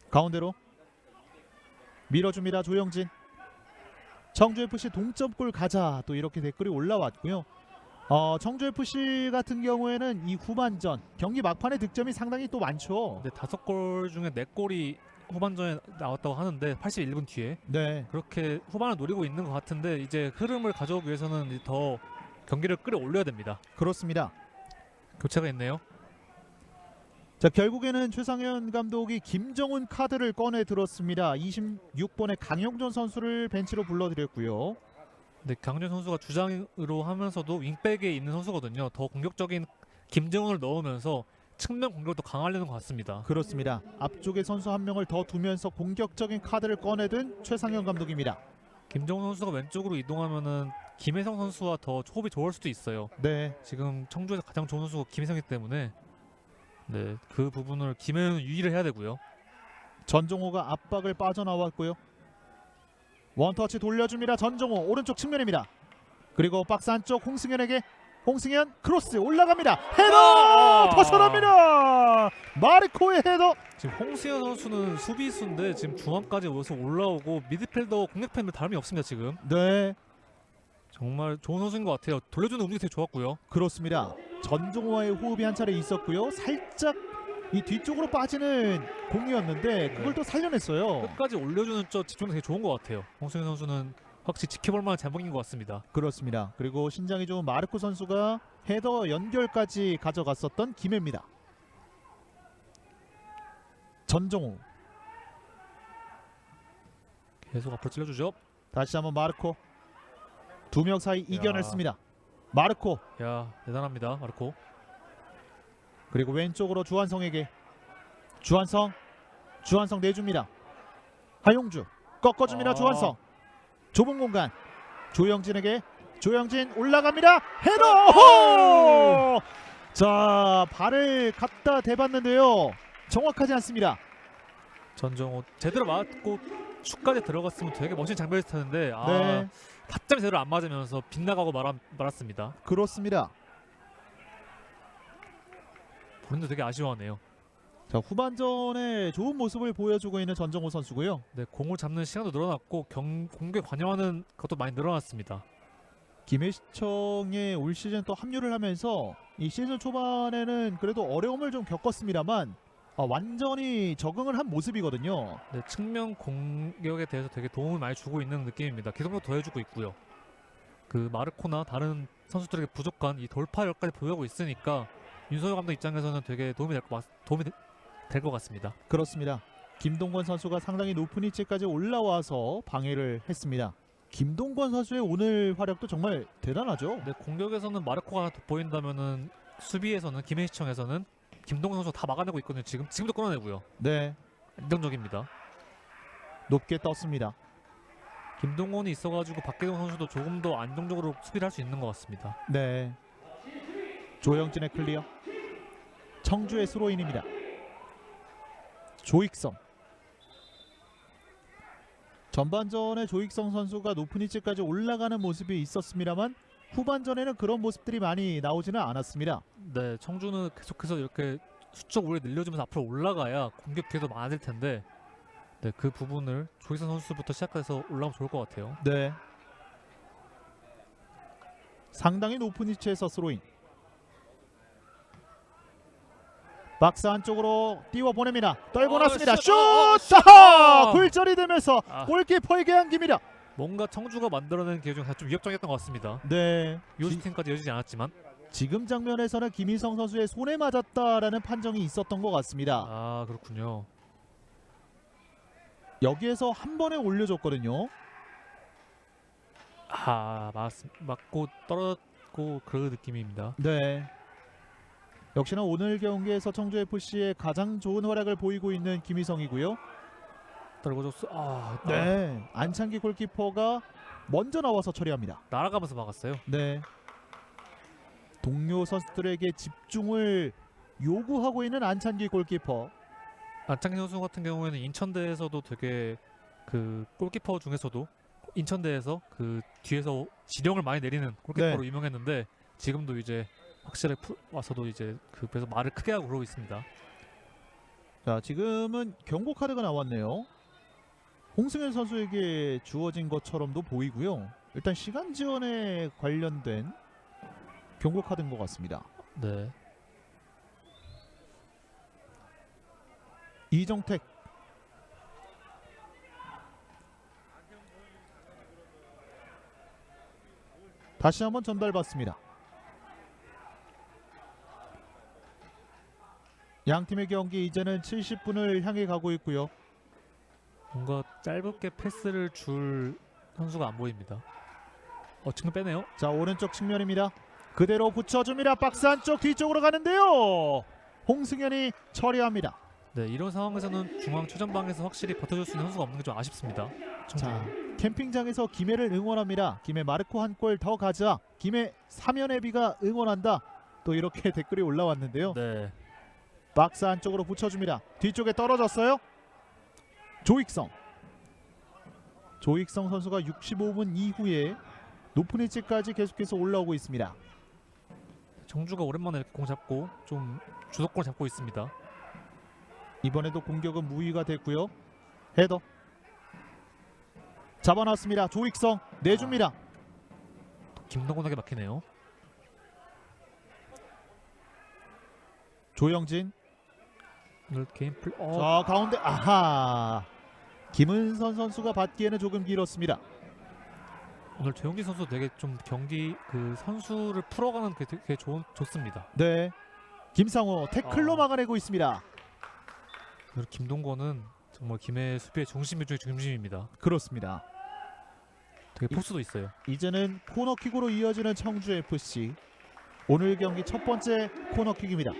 가운데로 밀어줍니다. 조영진. 청주FC 동점골 가자 또 이렇게 댓글이 올라왔고요. 청주FC 같은 경우에는 이 후반전 경기 막판의 득점이 상당히 또 많죠. 근데 5골 중에 4골이 후반전에 나왔다고 하는데 81분 뒤에 네, 그렇게 후반을 노리고 있는 것 같은데 이제 흐름을 가져오기 위해서는 이제 더 경기를 끌어올려야 됩니다. 그렇습니다. 교체가 있네요. 자, 결국에는 최상현 감독이 김정훈 카드를 꺼내 들었습니다. 26번의 강용준 선수를 벤치로 불러들였고요. 근데 강준 선수가 주장으로 하면서도 윙백에 있는 선수거든요. 더 공격적인 김정훈을 넣으면서 측면 공격도 강화하려는 것 같습니다. 그렇습니다. 앞쪽에 선수 한 명을 더 두면서 공격적인 카드를 꺼내든 최상현 감독입니다. 김정훈 선수가 왼쪽으로 이동하면은 김혜성 선수와 더 호흡이 좋을 수도 있어요. 네, 지금 청주에서 가장 좋은 선수가 김혜성이기 때문에 네, 그 부분을 김혜성은 유의를 해야 되고요. 전종호가 압박을 빠져나왔고요. 원터치 돌려줍니다. 전종호 오른쪽 측면입니다. 그리고 박스 안쪽 홍승현에게 홍승현 크로스 올라갑니다. 헤더 벗어납니다. 마르코의 헤더. 지금 홍수현 선수는 수비수인데 지금 중앙까지 오서 올라오고 미드필더 공격팬들 다름이 없습니다. 지금 네, 정말 좋은 선수인 것 같아요. 돌려주는 움직이 되게 좋았고요. 그렇습니다. 전종호와의 호흡이 한 차례 있었고요. 살짝 이 뒤쪽으로 빠지는 공이었는데 그걸 또 살려냈어요. 끝까지 올려주는 저 집중력 되게 좋은 것 같아요. 홍수현 선수는 확실히 지켜볼 만한 제목인 것 같습니다. 그렇습니다. 그리고 신장이 좋은 마르코 선수가 헤더 연결까지 가져갔었던 김해입니다. 전종호 계속 앞으로 찔러주죠. 다시 한번 마르코 두 명 사이 이겨냈습니다. 마르코 야 대단합니다 마르코. 그리고 왼쪽으로 주한성에게 주한성 내줍니다. 하용주 꺾어줍니다. 주한성 좁은 공간 조영진에게 조영진 올라갑니다. 헤더! 자, 발을 갖다 대봤는데요. 정확하지 않습니다. 전정호 제대로 맞고 슛까지 들어갔으면 되게 멋진 장면일 텐데 네, 타점이 제대로 안 맞으면서 빗나가고 말았습니다. 그렇습니다. 본인도 되게 아쉬워하네요. 자, 후반전에 좋은 모습을 보여주고 있는 전정호 선수고요. 네, 공을 잡는 시간도 늘어났고 공격에 관여하는 것도 많이 늘어났습니다. 김해시청에 올 시즌 또 합류를 하면서 이 시즌 초반에는 그래도 어려움을 좀 겪었습니다만 완전히 적응을 한 모습이거든요. 네, 측면 공격에 대해서 되게 도움을 많이 주고 있는 느낌입니다. 계속 더해주고 있고요. 그 마르코나 다른 선수들에게 부족한 이 돌파력까지 보유하고 있으니까 윤석열 감독 입장에서는 되게 도움이 될 것 같습니다. 그렇습니다. 김동건 선수가 상당히 높은 위치까지 올라와서 방해를 했습니다. 김동건 선수의 오늘 활약도 정말 대단하죠. 네, 공격에서는 마르코가 하나 돋보인다면은 수비에서는 김해시청에서는 김동건 선수 다 막아내고 있거든요. 지금도 끌어내고요. 네, 안정적입니다. 높게 떴습니다. 김동건이 있어가지고 박계동 선수도 조금 더 안정적으로 수비를 할 수 있는 것 같습니다. 네, 조영진의 클리어. 청주의 스로인입니다. 조익성. 전반전에 조익성 선수가 높은 위치까지 올라가는 모습이 있었습니다만 후반전에는 그런 모습들이 많이 나오지는 않았습니다. 네, 청주는 계속해서 이렇게 수적 우위를 늘려주면서 앞으로 올라가야 공격 기회도 많아질 텐데 네, 그 부분을 조희선 선수부터 시작해서 올라오면 좋을 것 같아요. 네, 상당히 높은 위치에서 스로인. 박스 안쪽으로 띄워 보냅니다. 떨고 났습니다. 슛! 굴절이 되면서 골키퍼에게 안깁니다. 뭔가 청주가 만들어낸 기회 중 좀 위협적이었던 것 같습니다. 네, 유슈팅까지 이어지지 않았지만 지금 장면에서는 김희성 선수의 손에 맞았다라는 판정이 있었던 것 같습니다. 아 그렇군요. 여기에서 한 번에 올려줬거든요. 맞고 떨어졌고 그 느낌입니다. 네, 역시나 오늘 경기에서 청주FC의 가장 좋은 활약을 보이고 있는 김희성이고요. 떨궈줬어. 네, 안창기 골키퍼가 먼저 나와서 처리합니다. 날아가면서 막았어요. 네, 동료 선수들에게 집중을 요구하고 있는 안창기 골키퍼. 안창기 선수 같은 경우에는 인천대에서도 되게 그 골키퍼 중에서도 인천대에서 그 뒤에서 지령을 많이 내리는 골키퍼로 네. 유명했는데 지금도 이제 확실히 와서도 이제 그래서 말을 크게 하고 그러고 있습니다. 자, 지금은 경고 카드가 나왔네요. 홍승현 선수에게 주어진 것처럼도 보이고요. 일단 시간 지연에 관련된 경고 카드인 것 같습니다. 네. 이정택. 다시 한번 전달받습니다. 양 팀의 경기 이제는 70분을 향해 가고 있고요. 뭔가 짧게 패스를 줄 선수가 안 보입니다. 지금 빼네요. 자, 오른쪽 측면입니다. 그대로 붙여줍니다. 박스 안쪽 뒤쪽으로 가는데요. 홍승현이 처리합니다. 네, 이런 상황에서는 중앙 최전방에서 확실히 버텨줄 수 있는 선수가 없는 게 좀 아쉽습니다. 자, 캠핑장에서 김해를 응원합니다. 김해 마르코 한 골 더 가자. 김해 사면애비가 응원한다. 또 이렇게 댓글이 올라왔는데요. 네. 박스 안쪽으로 붙여줍니다. 뒤쪽에 떨어졌어요. 조익성 선수가 65분 이후에 높은 위치까지 계속해서 올라오고 있습니다. 청주가 오랜만에 이렇게 공 잡고 좀 주도권을 잡고 있습니다. 이번에도 공격은 무위가 됐고요. 헤더 잡아놨습니다. 조익성 내줍니다. 김동건에게 막히네요. 조영진. 오늘 개인 플 자, 가운데 아하. 김은선 선수가 받기에는 조금 길었습니다. 오늘 조영진 선수 되게 좀 경기 선수를 풀어가는 게 되게 좋습니다. 네. 김상호 태클로 막아내고 있습니다. 그리고 김동건은 정말 김해 수비의 중심 중의 중심입니다. 그렇습니다. 되게 포스도 있어요. 이제는 코너킥으로 이어지는 청주 FC. 오늘 경기 첫 번째 코너킥입니다.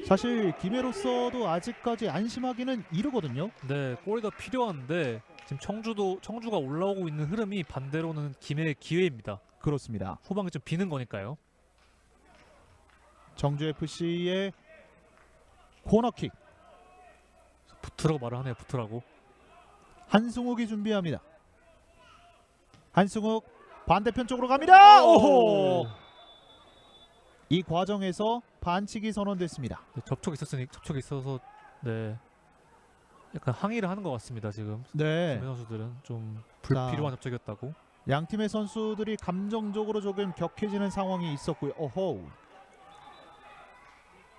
사실 김해로서도 아직까지 안심하기는 이르거든요. 네, 골이 더 필요한데 지금 청주가 올라오고 있는 흐름이 반대로는 김해의 기회입니다. 그렇습니다. 후방이 좀 비는 거니까요. 청주 FC의 코너킥. 붙으라고 말을 하네요. 붙으라고. 한승욱이 준비합니다. 한승욱 반대편 쪽으로 갑니다. 오호! 이 과정에서 반칙이 선언됐습니다. 네, 접촉이 있어서 네. 약간 항의를 하는 것 같습니다. 지금 네. 김해 선수들은 좀 불필요한 접촉이었다고. 양 팀의 선수들이 감정적으로 조금 격해지는 상황이 있었고요. 오호.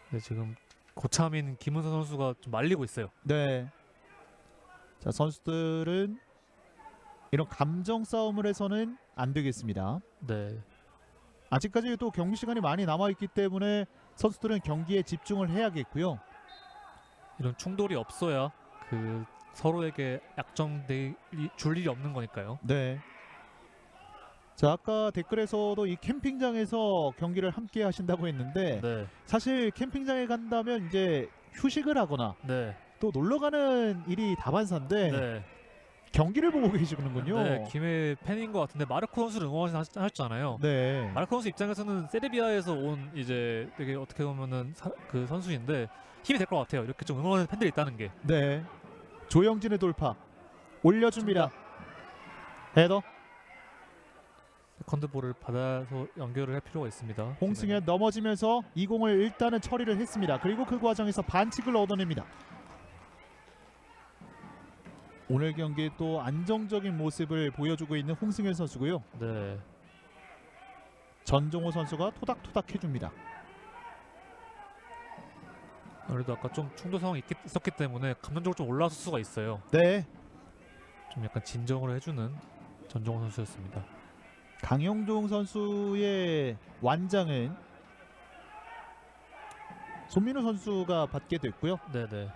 네, 지금 고참인 김은선 선수가 좀 말리고 있어요. 네. 자, 선수들은 이런 감정 싸움을 해서는 안 되겠습니다. 네. 아직까지 또 경기 시간이 많이 남아 있기 때문에 선수들은 경기에 집중을 해야겠고요. 이런 충돌이 없어야 서로에게 약점 줄 일이 없는 거니까요. 네. 자, 아까 댓글에서도 이 캠핑장에서 경기를 함께 하신다고 했는데 네. 사실 캠핑장에 간다면 이제 휴식을 하거나 네. 또 놀러 가는 일이 다반사인데 네. 경기를 보고 계시는군요. 네, 김해 팬인 것 같은데 마르코 선수를 응원하셨잖아요. 네. 마르코 선수 입장에서는 세르비아에서 온 이제 되게 어떻게 보면은 선수인데 힘이 될 것 같아요. 이렇게 좀 응원하는 팬들이 있다는 게. 네. 조영진의 돌파 올려줍니다. 헤더. 세컨드 볼을 받아서 연결을 할 필요가 있습니다. 홍승현 넘어지면서 이 공을 일단은 처리를 했습니다. 그리고 그 과정에서 반칙을 얻어냅니다. 오늘 경기 또 안정적인 모습을 보여주고 있는 홍승현 선수고요. 네. 전종호 선수가 토닥토닥 해줍니다. 아무래도 아까 좀 충돌 상황이 있었기 때문에 감정적으로 좀 올라왔을 수가 있어요. 네. 좀 약간 진정을 해주는 전종호 선수였습니다. 강영종 선수의 완장은 손민우 선수가 받게 됐고요. 네네.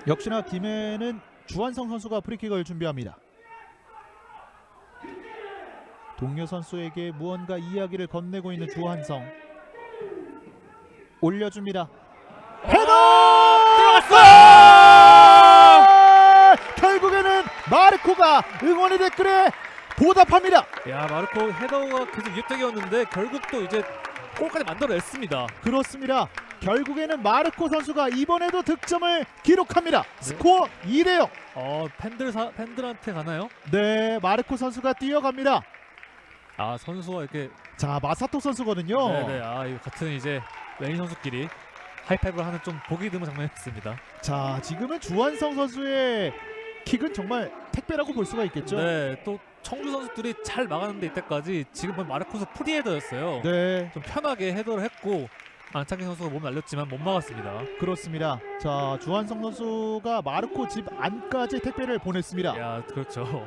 역시나 김해는 주한성 선수가 프리킥을 준비합니다. 동료 선수에게 무언가 이야기를 건네고 있는 주한성. 올려줍니다. 헤더! 들어갔어! 결국에는 마르코가 응원의 댓글에 보답합니다. 야, 마르코 헤더가 계속 위협적이었는데 결국 또 이제 골까지 만들어냈습니다. 그렇습니다. 결국에는 마르코 선수가 이번에도 득점을 기록합니다. 스코어 2대0. 팬들한테 가나요? 네, 마르코 선수가 뛰어갑니다. 아 선수와 이렇게 자, 마사토 선수거든요. 네네 이거 같은 이제 메인 선수끼리 하이파이브를 하는 좀 보기 드문 장면이었습니다. 자, 지금은 주한성 선수의 킥은 정말 택배라고 볼 수가 있겠죠. 네, 또 청주 선수들이 잘 막았는데 이때까지 지금 보면 마르코스 프리헤더였어요. 네, 좀 편하게 헤더를 했고 안창기 선수가 몸 날렸지만 못 막았습니다. 그렇습니다. 자, 주한성 선수가 마르코 집 안까지 택배를 보냈습니다. 야, 그렇죠.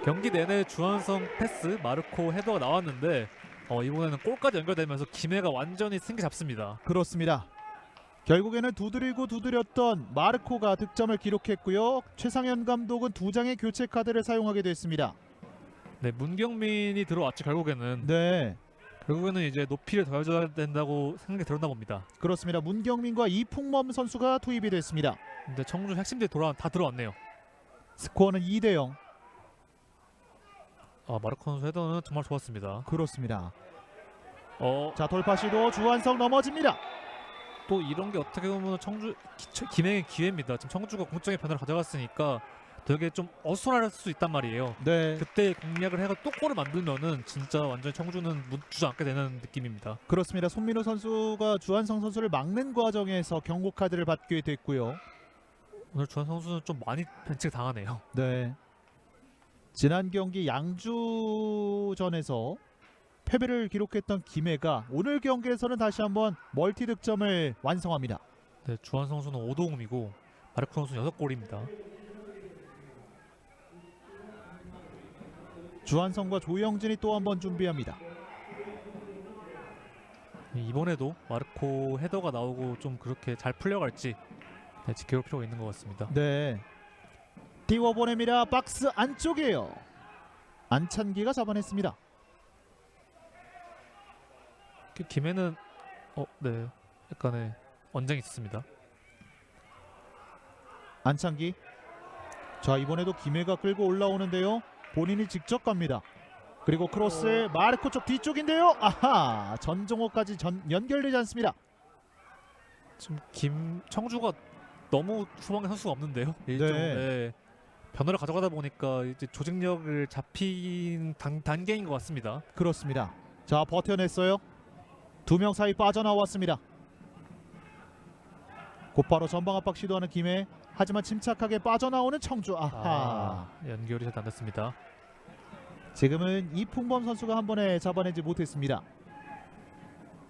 경기 내내 주한성 패스, 마르코 헤더가 나왔는데 이번에는 골까지 연결되면서 김해가 완전히 승기 잡습니다. 그렇습니다. 결국에는 두드리고 두드렸던 마르코가 득점을 기록했고요. 최상현 감독은 2장의 교체 카드를 사용하게 됐습니다. 네, 문경민이 들어왔죠. 결국에는 네, 이제 높이를 더해줘야 된다고 생각이 들었나 봅니다. 그렇습니다. 문경민과 이풍범 선수가 투입이 됐습니다. 근데 청주 핵심들이 다 들어왔네요. 스코어는 2대0. 마르코 선수 헤더는 정말 좋았습니다. 그렇습니다. 어, 자, 돌파 시도 주한성 넘어집니다. 또 이런 게 어떻게 보면 청주 김해의 기회입니다. 지금 청주가 공적인 변화를 가져갔으니까 되게 좀 어수선할 수 있단 말이에요. 네, 그때 공략을 해서 또 골을 만들면은 진짜 완전히 청주는 주저앉게 되는 느낌입니다. 그렇습니다. 손민호 선수가 주한성 선수를 막는 과정에서 경고 카드를 받게 됐고요. 오늘 주한 선수는 좀 많이 벤치가 당하네요. 네. 지난 경기 양주전에서 패배를 기록했던 김해가 오늘 경기에서는 다시 한번 멀티 득점을 완성합니다. 네, 주한 선수는 5도움이고 마르코 선수는 6골입니다. 주한성과 조영진이 또 한번 준비합니다. 이번에도 마르코 헤더가 나오고 좀 그렇게 잘 풀려갈지 지켜볼 필요가 있는 것 같습니다. 네. 띄워보냅니다. 박스 안쪽이에요. 안찬기가 잡아냈습니다. 김해는 네, 약간의 언쟁이 있었습니다. 안찬기. 자, 이번에도 김해가 끌고 올라오는데요. 본인이 직접 갑니다. 그리고 크로스 마르코 쪽 뒤쪽인데요. 아하, 전종호까지 연결되지 않습니다. 지금 청주가 너무 후방에 선수가 없는데요. 네. 변화를 가져가다 보니까 이제 조직력을 잡힌 단계인 것 같습니다. 그렇습니다. 자, 버텨냈어요. 2명 사이 빠져나왔습니다. 곧바로 전방 압박 시도하는 김해. 하지만 침착하게 빠져나오는 청주. 아하. 연결이 잘 안 됐습니다. 지금은 이풍범 선수가 한 번에 잡아내지 못했습니다.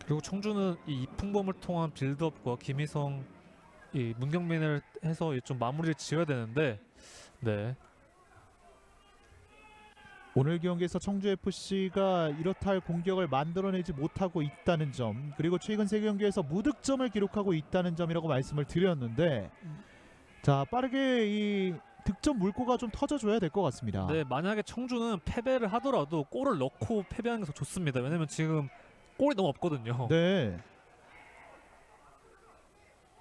그리고 청주는 이 이풍범을 통한 빌드업과 김희성, 이 문경민을 해서 좀 마무리를 지어야 되는데, 네. 오늘 경기에서 청주FC가 이렇다 할 공격을 만들어내지 못하고 있다는 점, 그리고 최근 3경기에서 무득점을 기록하고 있다는 점이라고 말씀을 드렸는데, 자, 빠르게 이 득점 물꼬가 좀 터져줘야 될 것 같습니다. 네, 만약에 청주는 패배를 하더라도 골을 넣고 패배하는 게 더 좋습니다. 왜냐면 지금 골이 너무 없거든요. 네.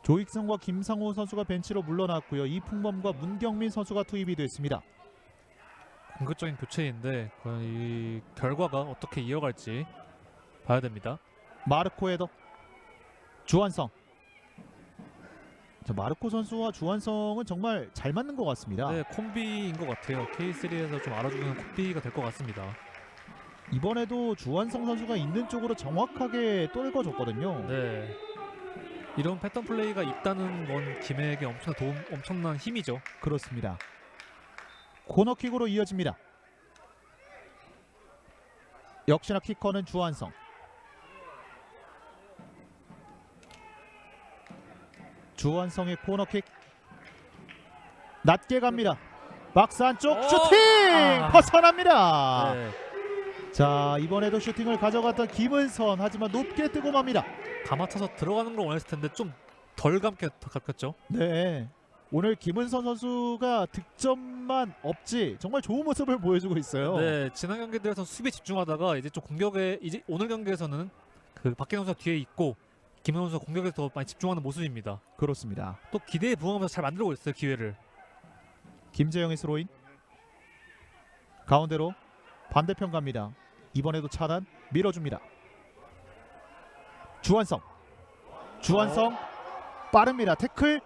조익성과 김상호 선수가 벤치로 물러났고요. 이풍범과 문경민 선수가 투입이 됐습니다. 공격적인 교체인데 과연 이 결과가 어떻게 이어갈지 봐야 됩니다. 마르코 헤더. 주한성. 자, 마르코 선수와 주한성은 정말 잘 맞는 것 같습니다. 네, 콤비인 것 같아요. K3에서 좀 알아주는 콤비가 될 것 같습니다. 이번에도 주한성 선수가 있는 쪽으로 정확하게 떨궈줬거든요. 네, 이런 패턴 플레이가 있다는 건 김해에게 엄청난 힘이죠. 그렇습니다. 코너킥으로 이어집니다. 역시나 키커는 주한성. 주한성의 코너킥 낮게 갑니다. 박스 안쪽 슈팅 벗어납니다. 네, 자, 이번에도 슈팅을 가져갔던 김은선, 하지만 높게 뜨고 맙니다. 감아차서 들어가는 걸 원했을 텐데 좀 덜 감게 가깝죠. 네, 오늘 김은선 선수가 득점만 없지 정말 좋은 모습을 보여주고 있어요. 네, 지난 경기들에서 수비에 집중하다가 이제 좀 공격에 이제 오늘 경기에서는 그 박기영 선수가 뒤에 있고 김은선 선수가 공격에 더 많이 집중하는 모습입니다. 그렇습니다. 또 기대에 부응하면서 잘 만들고 있어요, 기회를. 김재영의 스로인. 가운데로 반대편 갑니다. 이번에도 차단 밀어줍니다. 주한성 빠릅니다. 태클.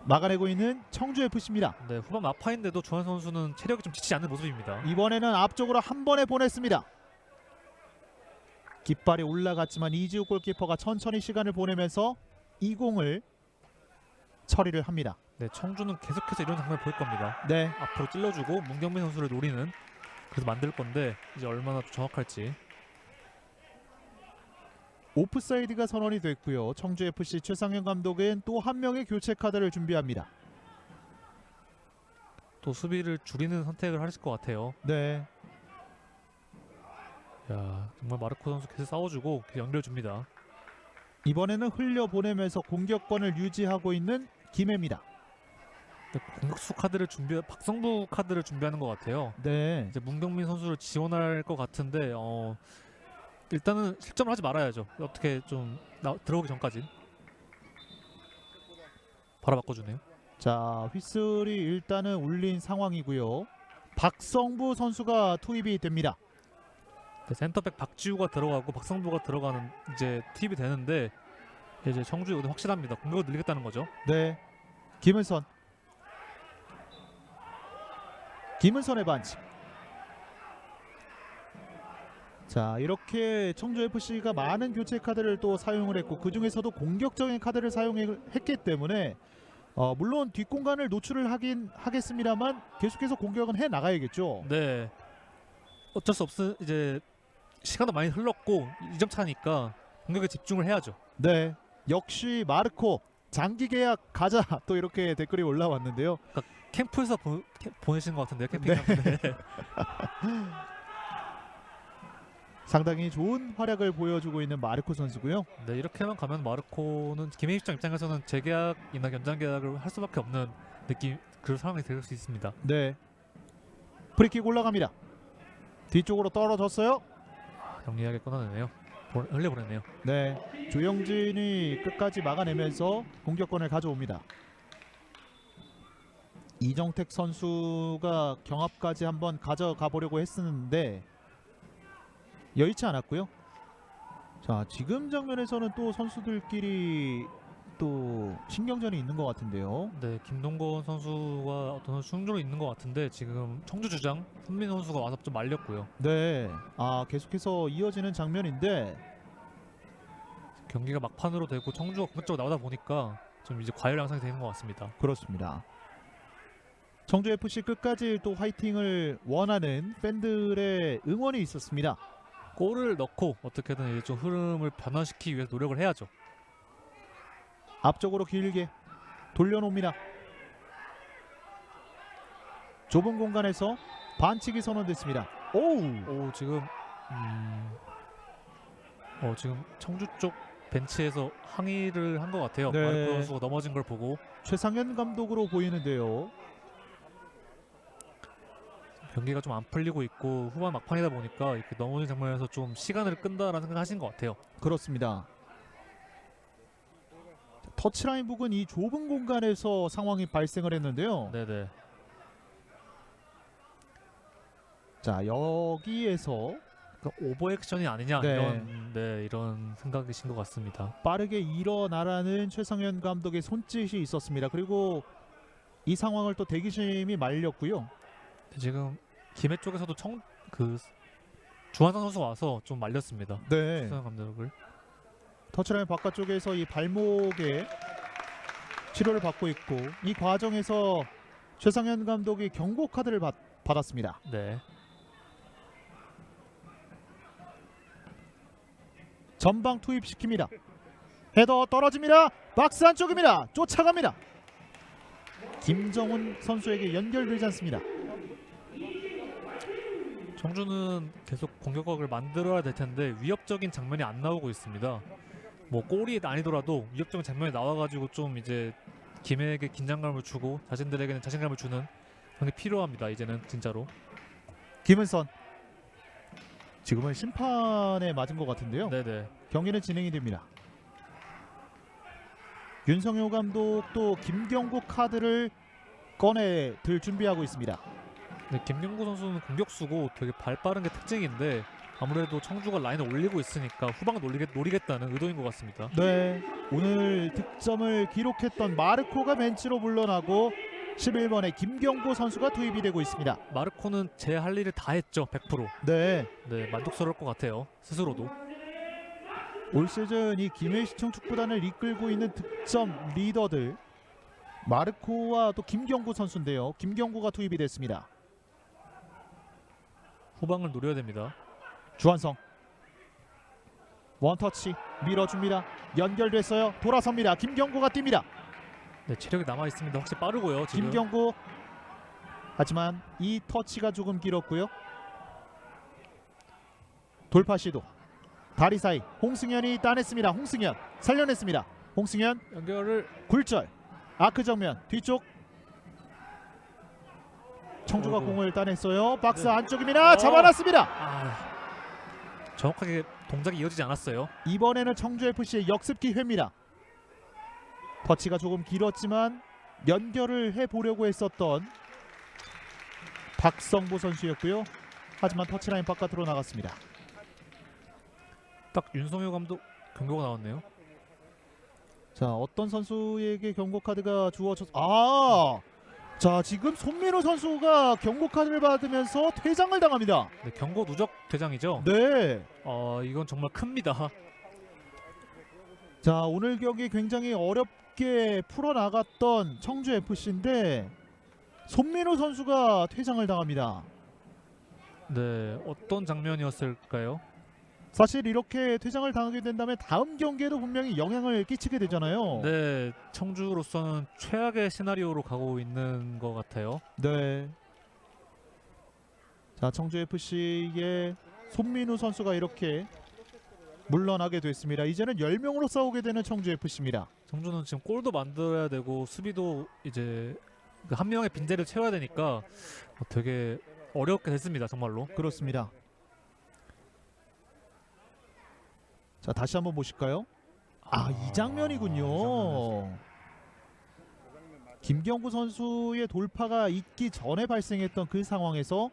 막아내고 있는 청주 FC입니다. 네, 후반 막판인데도 주한 선수는 체력이 좀 지치지 않는 모습입니다. 이번에는 앞쪽으로 한 번에 보냈습니다. 깃발이 올라갔지만 이지우 골키퍼가 천천히 시간을 보내면서 이 공을 처리를 합니다. 네, 청주는 계속해서 이런 장면을 볼 겁니다. 네, 앞으로 찔러주고 문경민 선수를 노리는 그래서 만들 건데 이제 얼마나 정확할지. 오프사이드가 선언이 됐고요. 청주 FC 최상현 감독은 또 한 명의 교체 카드를 준비합니다. 또 수비를 줄이는 선택을 하실 것 같아요. 네, 야, 정말 마르코 선수 계속 싸워주고 계속 연결줍니다. 이번에는 흘려보내면서 공격권을 유지하고 있는 김해입니다. 공격수 카드를 박성부 카드를 준비하는 것 같아요. 네, 이제 문경민 선수를 지원할 것 같은데 일단은 실점을 하지 말아야죠. 어떻게 좀 들어오기 전까지. 바로 바꿔주네요. 자 휘슬이 일단은 울린 상황이고요. 박성부 선수가 투입이 됩니다. 네, 센터백 박지우가 들어가고 박성부가 들어가는 이제 투입이 되는데 이제 청주 이거 확실합니다. 공격을 늘리겠다는 거죠. 네, 김은선의 반칙. 자 이렇게 청주 FC가 많은 교체 카드를 또 사용을 했고 그 중에서도 공격적인 카드를 사용했기 때문에 물론 뒷공간을 노출을 하긴 하겠습니다만 계속해서 공격은 해 나가야겠죠. 네, 어쩔 수 없어. 이제 시간도 많이 흘렀고 2점 차니까 공격에 집중을 해야죠. 네, 역시 마르코 장기 계약 가자 또 이렇게 댓글이 올라왔는데요. 캠프에서 보내신 것 같은데요. 캠핑 네. 캠프에. 상당히 좋은 활약을 보여주고 있는 마르코 선수고요. 네, 이렇게만 가면 마르코는 김혜희 입장에서는 재계약이나 연장 계약을 할 수밖에 없는 느낌, 그런 상황이 될 수 있습니다. 네, 프리킥 올라갑니다. 뒤쪽으로 떨어졌어요. 영리하게 끊어내네요. 흘려보내네요. 네, 조영진이 끝까지 막아내면서 공격권을 가져옵니다. 이정택 선수가 경합까지 한번 가져가 보려고 했었는데 여의치 않았고요. 자 지금 장면에서는 또 선수들끼리 또 신경전이 있는 것 같은데요. 네, 김동건 선수와 어떤 충돌이 있는 것 같은데 지금 청주 주장 선민 선수가 와서 좀 말렸고요. 네, 계속해서 이어지는 장면인데 경기가 막판으로 되고 청주가 공격적으로 나오다 보니까 좀 이제 과열 양상이 되는 것 같습니다. 그렇습니다. 청주 FC 끝까지 또 화이팅을 원하는 팬들의 응원이 있었습니다. 골을 넣고 어떻게든 이제 좀 흐름을 변화시키기 위해서 노력을 해야죠. 앞쪽으로 길게 돌려놓습니다. 좁은 공간에서 반칙이 선언됐습니다. 오우! 지금 지금 청주 쪽 벤치에서 항의를 한 것 같아요. 네. 마르코 선수가 넘어진 걸 보고. 최상현 감독으로 보이는데요. 경기가 좀 안 풀리고 있고 후반 막판이다 보니까 이렇게 넘어진 장면에서 좀 시간을 끈다라는 생각을 하신 것 같아요. 그렇습니다. 터치라인 부근 이 좁은 공간에서 상황이 발생을 했는데요. 네네. 자 여기에서 그러니까 오버액션이 아니냐 네. 이런 생각이신 것 같습니다. 빠르게 일어나라는 최상현 감독의 손짓이 있었습니다. 그리고 이 상황을 또 대기심이 말렸고요. 지금 김해 쪽에서도 주한상 선수가 와서 좀 말렸습니다. 네. 최상현 감독을. 터치라인 바깥쪽에서 이 발목에 치료를 받고 있고 이 과정에서 최상현 감독이 경고 카드를 받았습니다. 네. 전방 투입시킵니다. 헤더 떨어집니다. 박스 안쪽입니다. 쫓아갑니다. 김정훈 선수에게 연결되지 않습니다. 청주는 계속 공격각을 만들어야 될 텐데 위협적인 장면이 안 나오고 있습니다. 뭐 골이 아니더라도 위협적인 장면이 나와가지고 좀 이제 김해에게 긴장감을 주고 자신들에게는 자신감을 주는 그런 게 필요합니다. 이제는 진짜로. 김은선 지금은 심판에 맞은 것 같은데요. 네네. 경기는 진행이 됩니다. 윤성효 감독도 김경국 카드를 꺼내 들 준비하고 있습니다. 네, 김경구 선수는 공격수고 되게 발 빠른 게 특징인데 아무래도 청주가 라인을 올리고 있으니까 후방을 노리겠다는 의도인 것 같습니다. 네, 오늘 득점을 기록했던 마르코가 벤치로 물러나고 11번의 김경구 선수가 투입이 되고 있습니다. 마르코는 제 할 일을 다 했죠. 100%. 네, 네, 만족스러울 것 같아요. 스스로도. 올 시즌 이 김해시청 축구단을 이끌고 있는 득점 리더들 마르코와 또 김경구 선수인데요. 김경구가 투입이 됐습니다. 후방을 노려야 됩니다. 주한성 원터치 밀어줍니다. 연결됐어요. 돌아섭니다. 김경구가 뜁니다. 네, 체력이 남아 있습니다. 확실히 빠르고요. 지금. 김경구 하지만 이 터치가 조금 길었고요. 돌파 시도 다리 사이 홍승현이 따냈습니다. 홍승현 살려냈습니다. 홍승현 연결을 굴절 아크 정면 뒤쪽 청주가 어이구. 공을 따냈어요. 박스 네. 안쪽입니다. 잡아놨습니다. 정확하게 동작이 이어지지 않았어요. 이번에는 청주FC의 역습 기회입니다. 터치가 조금 길었지만 연결을 해보려고 했었던 박성보 선수였고요. 하지만 터치라인 바깥으로 나갔습니다. 딱 윤성효 감독 경고가 나왔네요. 자, 어떤 선수에게 경고 카드가 주어졌? 자, 지금 손민호 선수가 경고 카드를 받으면서 퇴장을 당합니다. 네, 경고 누적 대장이죠. 네. 이건 정말 큽니다. 자, 오늘 경기 굉장히 어렵게 풀어나갔던 청주FC인데 손민호 선수가 퇴장을 당합니다. 네, 어떤 장면이었을까요? 사실 이렇게 퇴장을 당하게 된다면 다음 경기에도 분명히 영향을 끼치게 되잖아요. 네, 청주로서는 최악의 시나리오로 가고 있는 것 같아요. 네. 자, 청주FC의 손민우 선수가 이렇게 물러나게 됐습니다. 이제는 10명으로 싸우게 되는 청주FC입니다. 청주는 지금 골도 만들어야 되고 수비도 이제 그 한 명의 빈대를 채워야 되니까 되게 어렵게 됐습니다. 정말로. 그렇습니다. 자, 다시 한번 보실까요? 이 장면이군요. 김경구 선수의 돌파가 있기 전에 발생했던 그 상황에서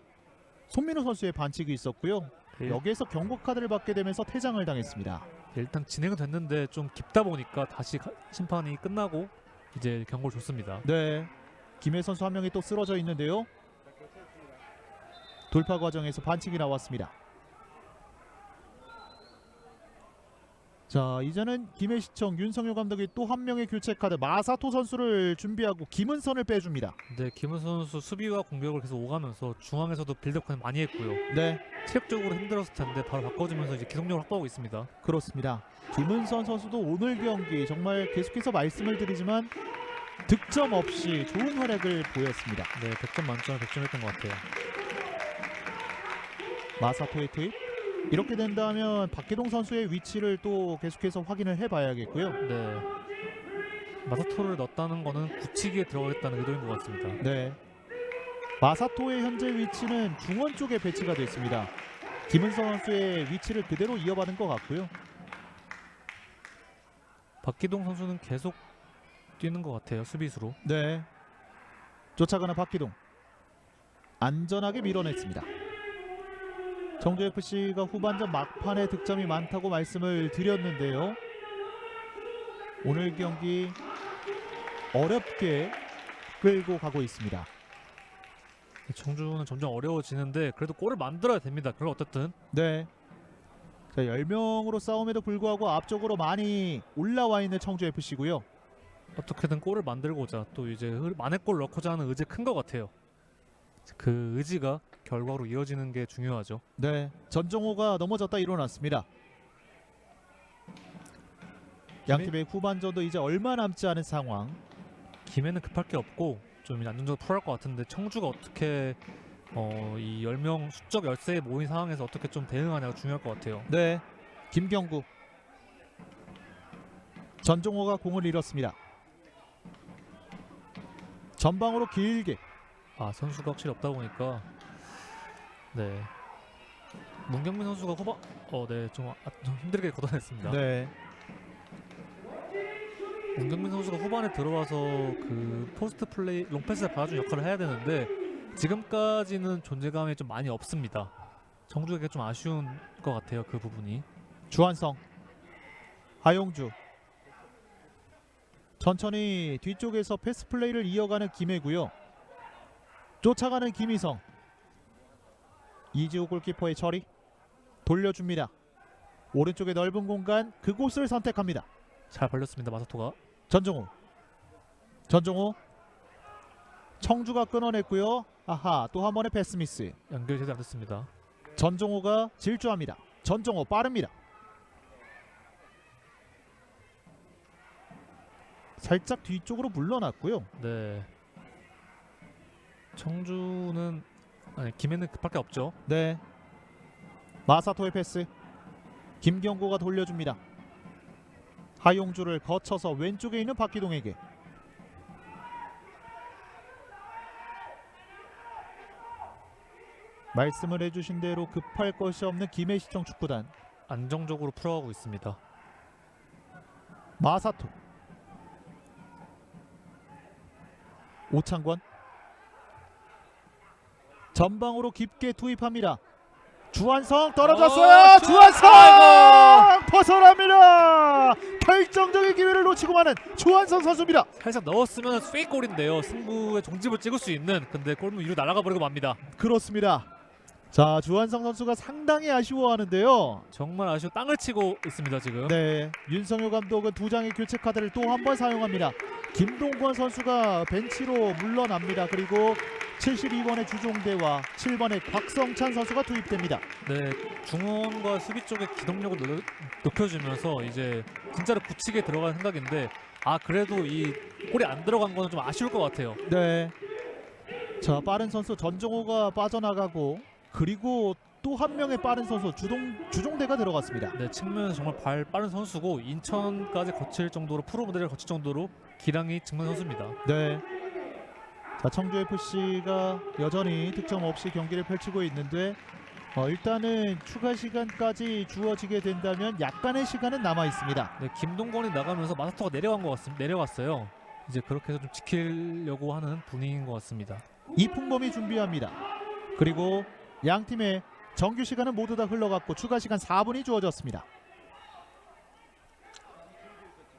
손민우 선수의 반칙이 있었고요. 네, 여기에서 경고 카드를 받게 되면서 퇴장을 당했습니다. 일단 진행은 됐는데 좀 깊다 보니까 다시 심판이 끝나고 이제 경고를 줬습니다. 네, 김해 선수 한 명이 또 쓰러져 있는데요. 돌파 과정에서 반칙이 나왔습니다. 자, 이제는 김해시청 윤성효 감독이 또 한 명의 교체 카드 마사토 선수를 준비하고 김은선을 빼줍니다. 네, 김은선 선수 수비와 공격을 계속 오가면서 중앙에서도 빌드업 많이 했고요. 네, 체력적으로 힘들었을 텐데 바로 바꿔주면서 이제 기동력을 확보하고 있습니다. 그렇습니다. 김은선 선수도 오늘 경기 정말 계속해서 말씀을 드리지만 득점 없이 좋은 활약을 보였습니다. 네, 100점 만점에 100점이었던 것 같아요. 마사토의 투입. 이렇게 된다면 박기동 선수의 위치를 또 계속해서 확인을 해봐야겠고요. 네, 마사토를 넣었다는 거는 굳히기에 들어가겠다는 의도인 것 같습니다. 네, 마사토의 현재 위치는 중원 쪽에 배치가 됐습니다. 김은선 선수의 위치를 그대로 이어받은 것 같고요. 박기동 선수는 계속 뛰는 것 같아요. 수비수로. 네, 쫓아가는 박기동 안전하게 밀어냈습니다. 청주FC가 후반전 막판에 득점이 많다고 말씀을 드렸는데요. 오늘 경기 어렵게 끌고 가고 있습니다. 청주는 점점 어려워지는데 그래도 골을 만들어야 됩니다. 그걸 어쨌든. 네, 자, 10명으로 싸움에도 불구하고 앞쪽으로 많이 올라와 있는 청주FC고요. 어떻게든 골을 만들고자 또 이제 만회골 넣고자 하는 의지 큰 것 같아요. 그 의지가 결과로 이어지는 게 중요하죠. 네, 전정호가 넘어졌다 일어났습니다. 양팀의 후반전도 이제 얼마 남지 않은 상황. 김해는 급할 게 없고 좀 안정적으로 풀어갈 것 같은데 청주가 어떻게 이 10명 수적 열세에 모인 상황에서 어떻게 좀 대응하냐가 중요할 것 같아요. 네, 김경구 전종호가 공을 잃었습니다. 전방으로 길게. 선수가 확실히 없다 보니까 네, 문경민 선수가 후반 좀 힘들게 걷어냈습니다. 네, 문경민 선수가 후반에 들어와서 그 포스트 플레이 롱패스를 받아주는 역할을 해야 되는데 지금까지는 존재감이 좀 많이 없습니다. 정주에게 좀 아쉬운 것 같아요. 그 부분이. 주한성, 하용주. 천천히 뒤쪽에서 패스 플레이를 이어가는 김해고요. 쫓아가는 김희성. 이지우 골키퍼의 처리. 돌려줍니다. 오른쪽의 넓은 공간 그곳을 선택합니다. 잘 벌렸습니다. 마사토가. 전종우. 청주가 끊어냈고요. 아하, 또 한 번의 패스 미스. 연결이 제대로 안 됐습니다. 전종호가 질주합니다. 전종호 빠릅니다. 살짝 뒤쪽으로 물러났고요. 네. 청주는 아니 김해는 급할 게 없죠. 네. 마사토의 패스. 김경고가 돌려줍니다. 하용주를 거쳐서 왼쪽에 있는 박기동에게. 말씀을 해주신 대로 급할 것이 없는 김해시청 축구단. 안정적으로 풀어가고 있습니다. 마사토. 오창권. 전방으로 깊게 투입합니다. 주한성 떨어졌어요. 주한성 벗어납니다. 결정적인 기회를 놓치고 마는 주한성 선수입니다. 살짝 넣었으면 스웨이 골인데요. 승부의 종집을 찍을 수 있는. 근데 골문 위로 날아가 버리고 맙니다. 그렇습니다. 자, 주한성 선수가 상당히 아쉬워하는데요. 정말 아쉬워 땅을 치고 있습니다 지금. 네, 윤성효 감독은 두 장의 교체 카드를 또 한 번 사용합니다. 김동권 선수가 벤치로 물러납니다. 그리고 72번의 주종대와 7번의 곽성찬 선수가 투입됩니다. 네, 중원과 수비 쪽의 기동력을 높여주면서 이제 진짜로 굳히게 들어가는 생각인데 그래도 이 골이 안 들어간 거는 좀 아쉬울 것 같아요. 네. 자, 빠른 선수 전정호가 빠져나가고 그리고 또 한 명의 빠른 선수 주종대가 들어갔습니다. 네, 측면에서 정말 발 빠른 선수고 인천까지 거칠 정도로 프로 무대를 거칠 정도로 기량이 증명 선수입니다. 네. 자, 청주FC가 여전히 득점 없이 경기를 펼치고 있는데 일단은 추가 시간까지 주어지게 된다면 약간의 시간은 남아 있습니다. 네, 김동건이 나가면서 마사토가 내려갔어요. 이제 그렇게 해서 좀 지키려고 하는 분위기인 것 같습니다. 이풍범이 준비합니다. 그리고 양 팀의 정규 시간은 모두 다 흘러갔고 추가 시간 4분이 주어졌습니다.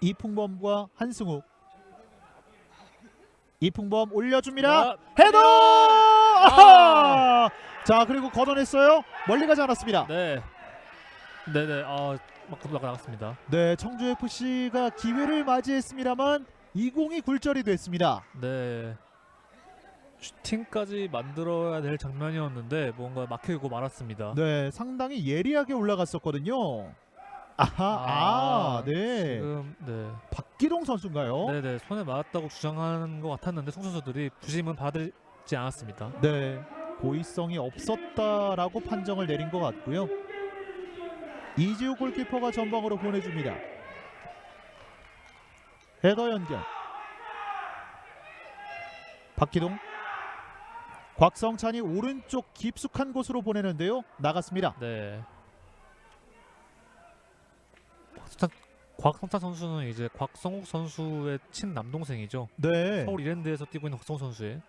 이풍범과 한승욱. 이풍범 올려줍니다. 헤더! 아하! 자, 그리고 걷어냈어요. 멀리 가지 않았습니다. 네, 막 나갔습니다. 네, 청주FC가 기회를 맞이했습니다만 이 공이 굴절이 됐습니다. 네, 슈팅까지 만들어야 될 장면이었는데 뭔가 막히고 말았습니다. 네, 상당히 예리하게 올라갔었거든요. 아하, 네. 지금 네, 박기동 선수인가요? 네네 손에 맞았다고 주장하는 것 같았는데 송 선수들이 부심은 받지 않았습니다. 네, 고의성이 없었다라고 판정을 내린 것 같고요. 이지우 골키퍼가 전방으로 보내줍니다. 헤더 연결. 박기동. 곽성찬이 오른쪽 깊숙한 곳으로 보내는데요. 나갔습니다. 네. 곽성찬 선수는 이제 곽성욱 선수의 친남동생이죠. 네. 서울 이랜드에서 뛰고 있는 곽성욱 선수의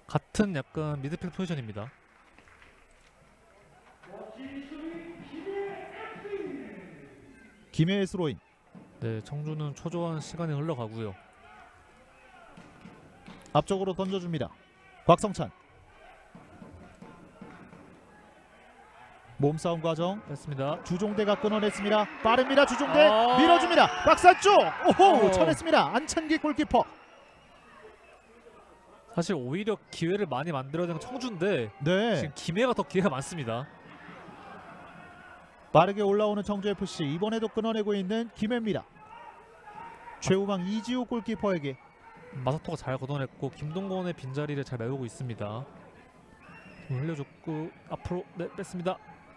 같은 약간 미드필드 포지션입니다. 김해의 스로인. 네, 청주는 초조한 시간이 흘러가고요. 앞쪽으로 던져줍니다. 곽성찬. 몸싸움 과정. 됐습니다. 주종대가 끊어냈습니다. 빠릅니다. 주종대 밀어줍니다. 박스 안쪽. 오호, 쳐냈습니다. 안찬기 골키퍼. 사실 오히려 기회를 많이 만들어야 되는 청주인데 네. 지금 김해가 더 기회가 많습니다. 빠르게 올라오는 청주FC. 이번에도 끊어내고 있는 김해입니다. 최우방 이지호 골키퍼에게. 마사토가 잘 걷어냈고 김동건의 빈자리를 잘 메우고 있습니다. 흘려줬고 앞으로 뺐습니다.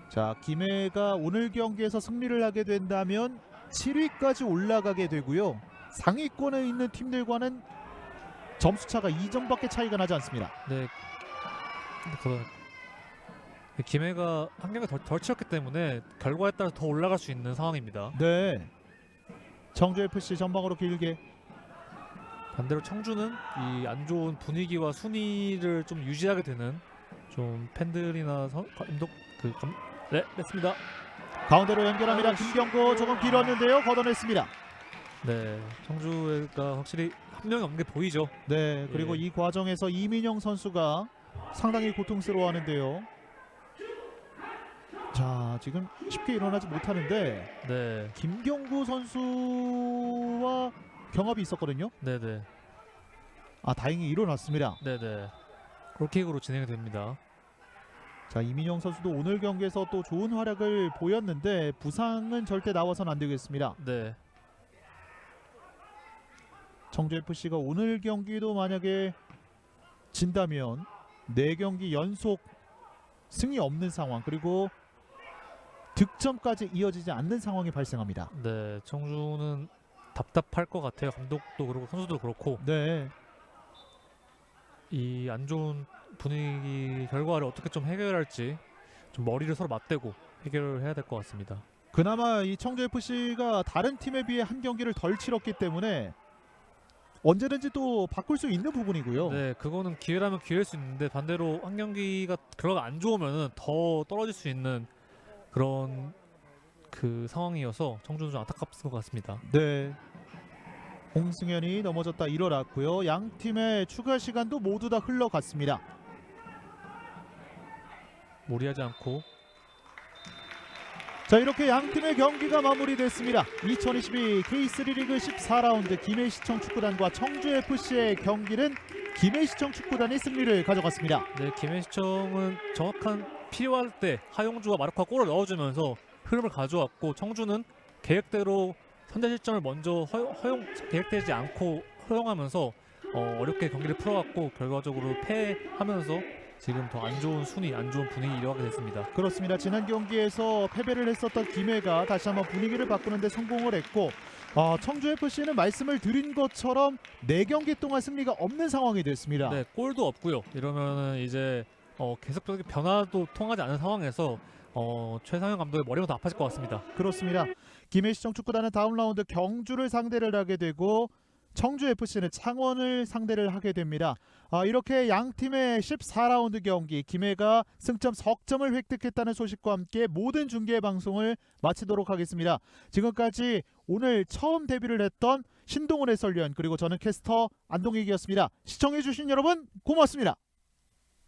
자, 김해가 오늘 경기에서 승리를 하게 된다면 7위까지 올라가게 되고요. 상위권에 있는 팀들과는 점수차가 2점밖에 차이가 나지 않습니다. 네. 김해가 한 경기 덜 치렀기 때문에 결과에 따라 더 올라갈 수 있는 상황입니다. 네. 청주FC 전방으로 길게. 반대로 청주는 이 안 좋은 분위기와 순위를 좀 유지하게 되는 좀 팬들이나 네, 됐습니다. 가운데로 연결합니다. 김경구 조금 길었는데요. 걷어냈습니다. 네, 청주가 확실히 한 명이 없는 게 보이죠. 네, 그리고 예. 이 과정에서 이민영 선수가 상당히 고통스러워하는데요. 자, 지금 쉽게 일어나지 못하는데 네, 김경구 선수와 경합이 있었거든요. 네네, 아, 다행히 일어났습니다. 네네. 골킥으로 진행이 됩니다. 자, 이민영 선수도 오늘 경기에서 또 좋은 활약을 보였는데 부상은 절대 나와서는 안 되겠습니다. 네, 청주FC가 오늘 경기도 만약에 진다면 4경기 연속 승이 없는 상황, 그리고 득점까지 이어지지 않는 상황이 발생합니다. 네. 청주는 답답할 것 같아요. 감독도 그렇고 선수도 그렇고 네, 이 안 좋은 분위기 결과를 어떻게 좀 해결할지 좀 머리를 서로 맞대고 해결을 해야 될 것 같습니다. 그나마 이 청주FC가 다른 팀에 비해 한 경기를 덜 치렀기 때문에 언제든지 또 바꿀 수 있는 부분이고요. 네, 그거는 기회라면 기회일 수 있는데 반대로 한 경기가 결과가 안 좋으면은 더 떨어질 수 있는 그런 그 상황이어서 청주는 좀 안타깝을 것 같습니다. 네. 홍승현이 넘어졌다 일어났고요. 양 팀의 추가 시간도 모두 다 흘러갔습니다. 무리하지 않고 자, 이렇게 양 팀의 경기가 마무리됐습니다. 2022 K3 리그 14라운드 김해시청 축구단과 청주FC의 경기는 김해시청 축구단이 승리를 가져갔습니다. 네, 김해시청은 정확한 필요할 때 하용주와 마르코가 골을 넣어주면서 흐름을 가져왔고 청주는 계획대로 선제 실점을 먼저 계획되지 않고 허용하면서 어렵게 경기를 풀어왔고 결과적으로 패하면서 지금 더 안 좋은 순위, 안 좋은 분위기 이어가게 됐습니다. 그렇습니다. 지난 경기에서 패배를 했었던 김해가 다시 한번 분위기를 바꾸는 데 성공을 했고 청주FC는 말씀을 드린 것처럼 4경기 동안 승리가 없는 상황이 됐습니다. 네, 골도 없고요. 이러면은 이제 계속적인 변화도 통하지 않은 상황에서 최상현 감독의 머리가 더 아파질 것 같습니다. 그렇습니다. 김해시청 축구단은 다음 라운드 경주를 상대를 하게 되고 청주FC는 창원을 상대를 하게 됩니다. 이렇게 양 팀의 14라운드 경기 김해가 승점 석점을 획득했다는 소식과 함께 모든 중계 방송을 마치도록 하겠습니다. 지금까지 오늘 처음 데뷔를 했던 신동훈 해설위원 그리고 저는 캐스터 안동익이었습니다. 시청해주신 여러분 고맙습니다.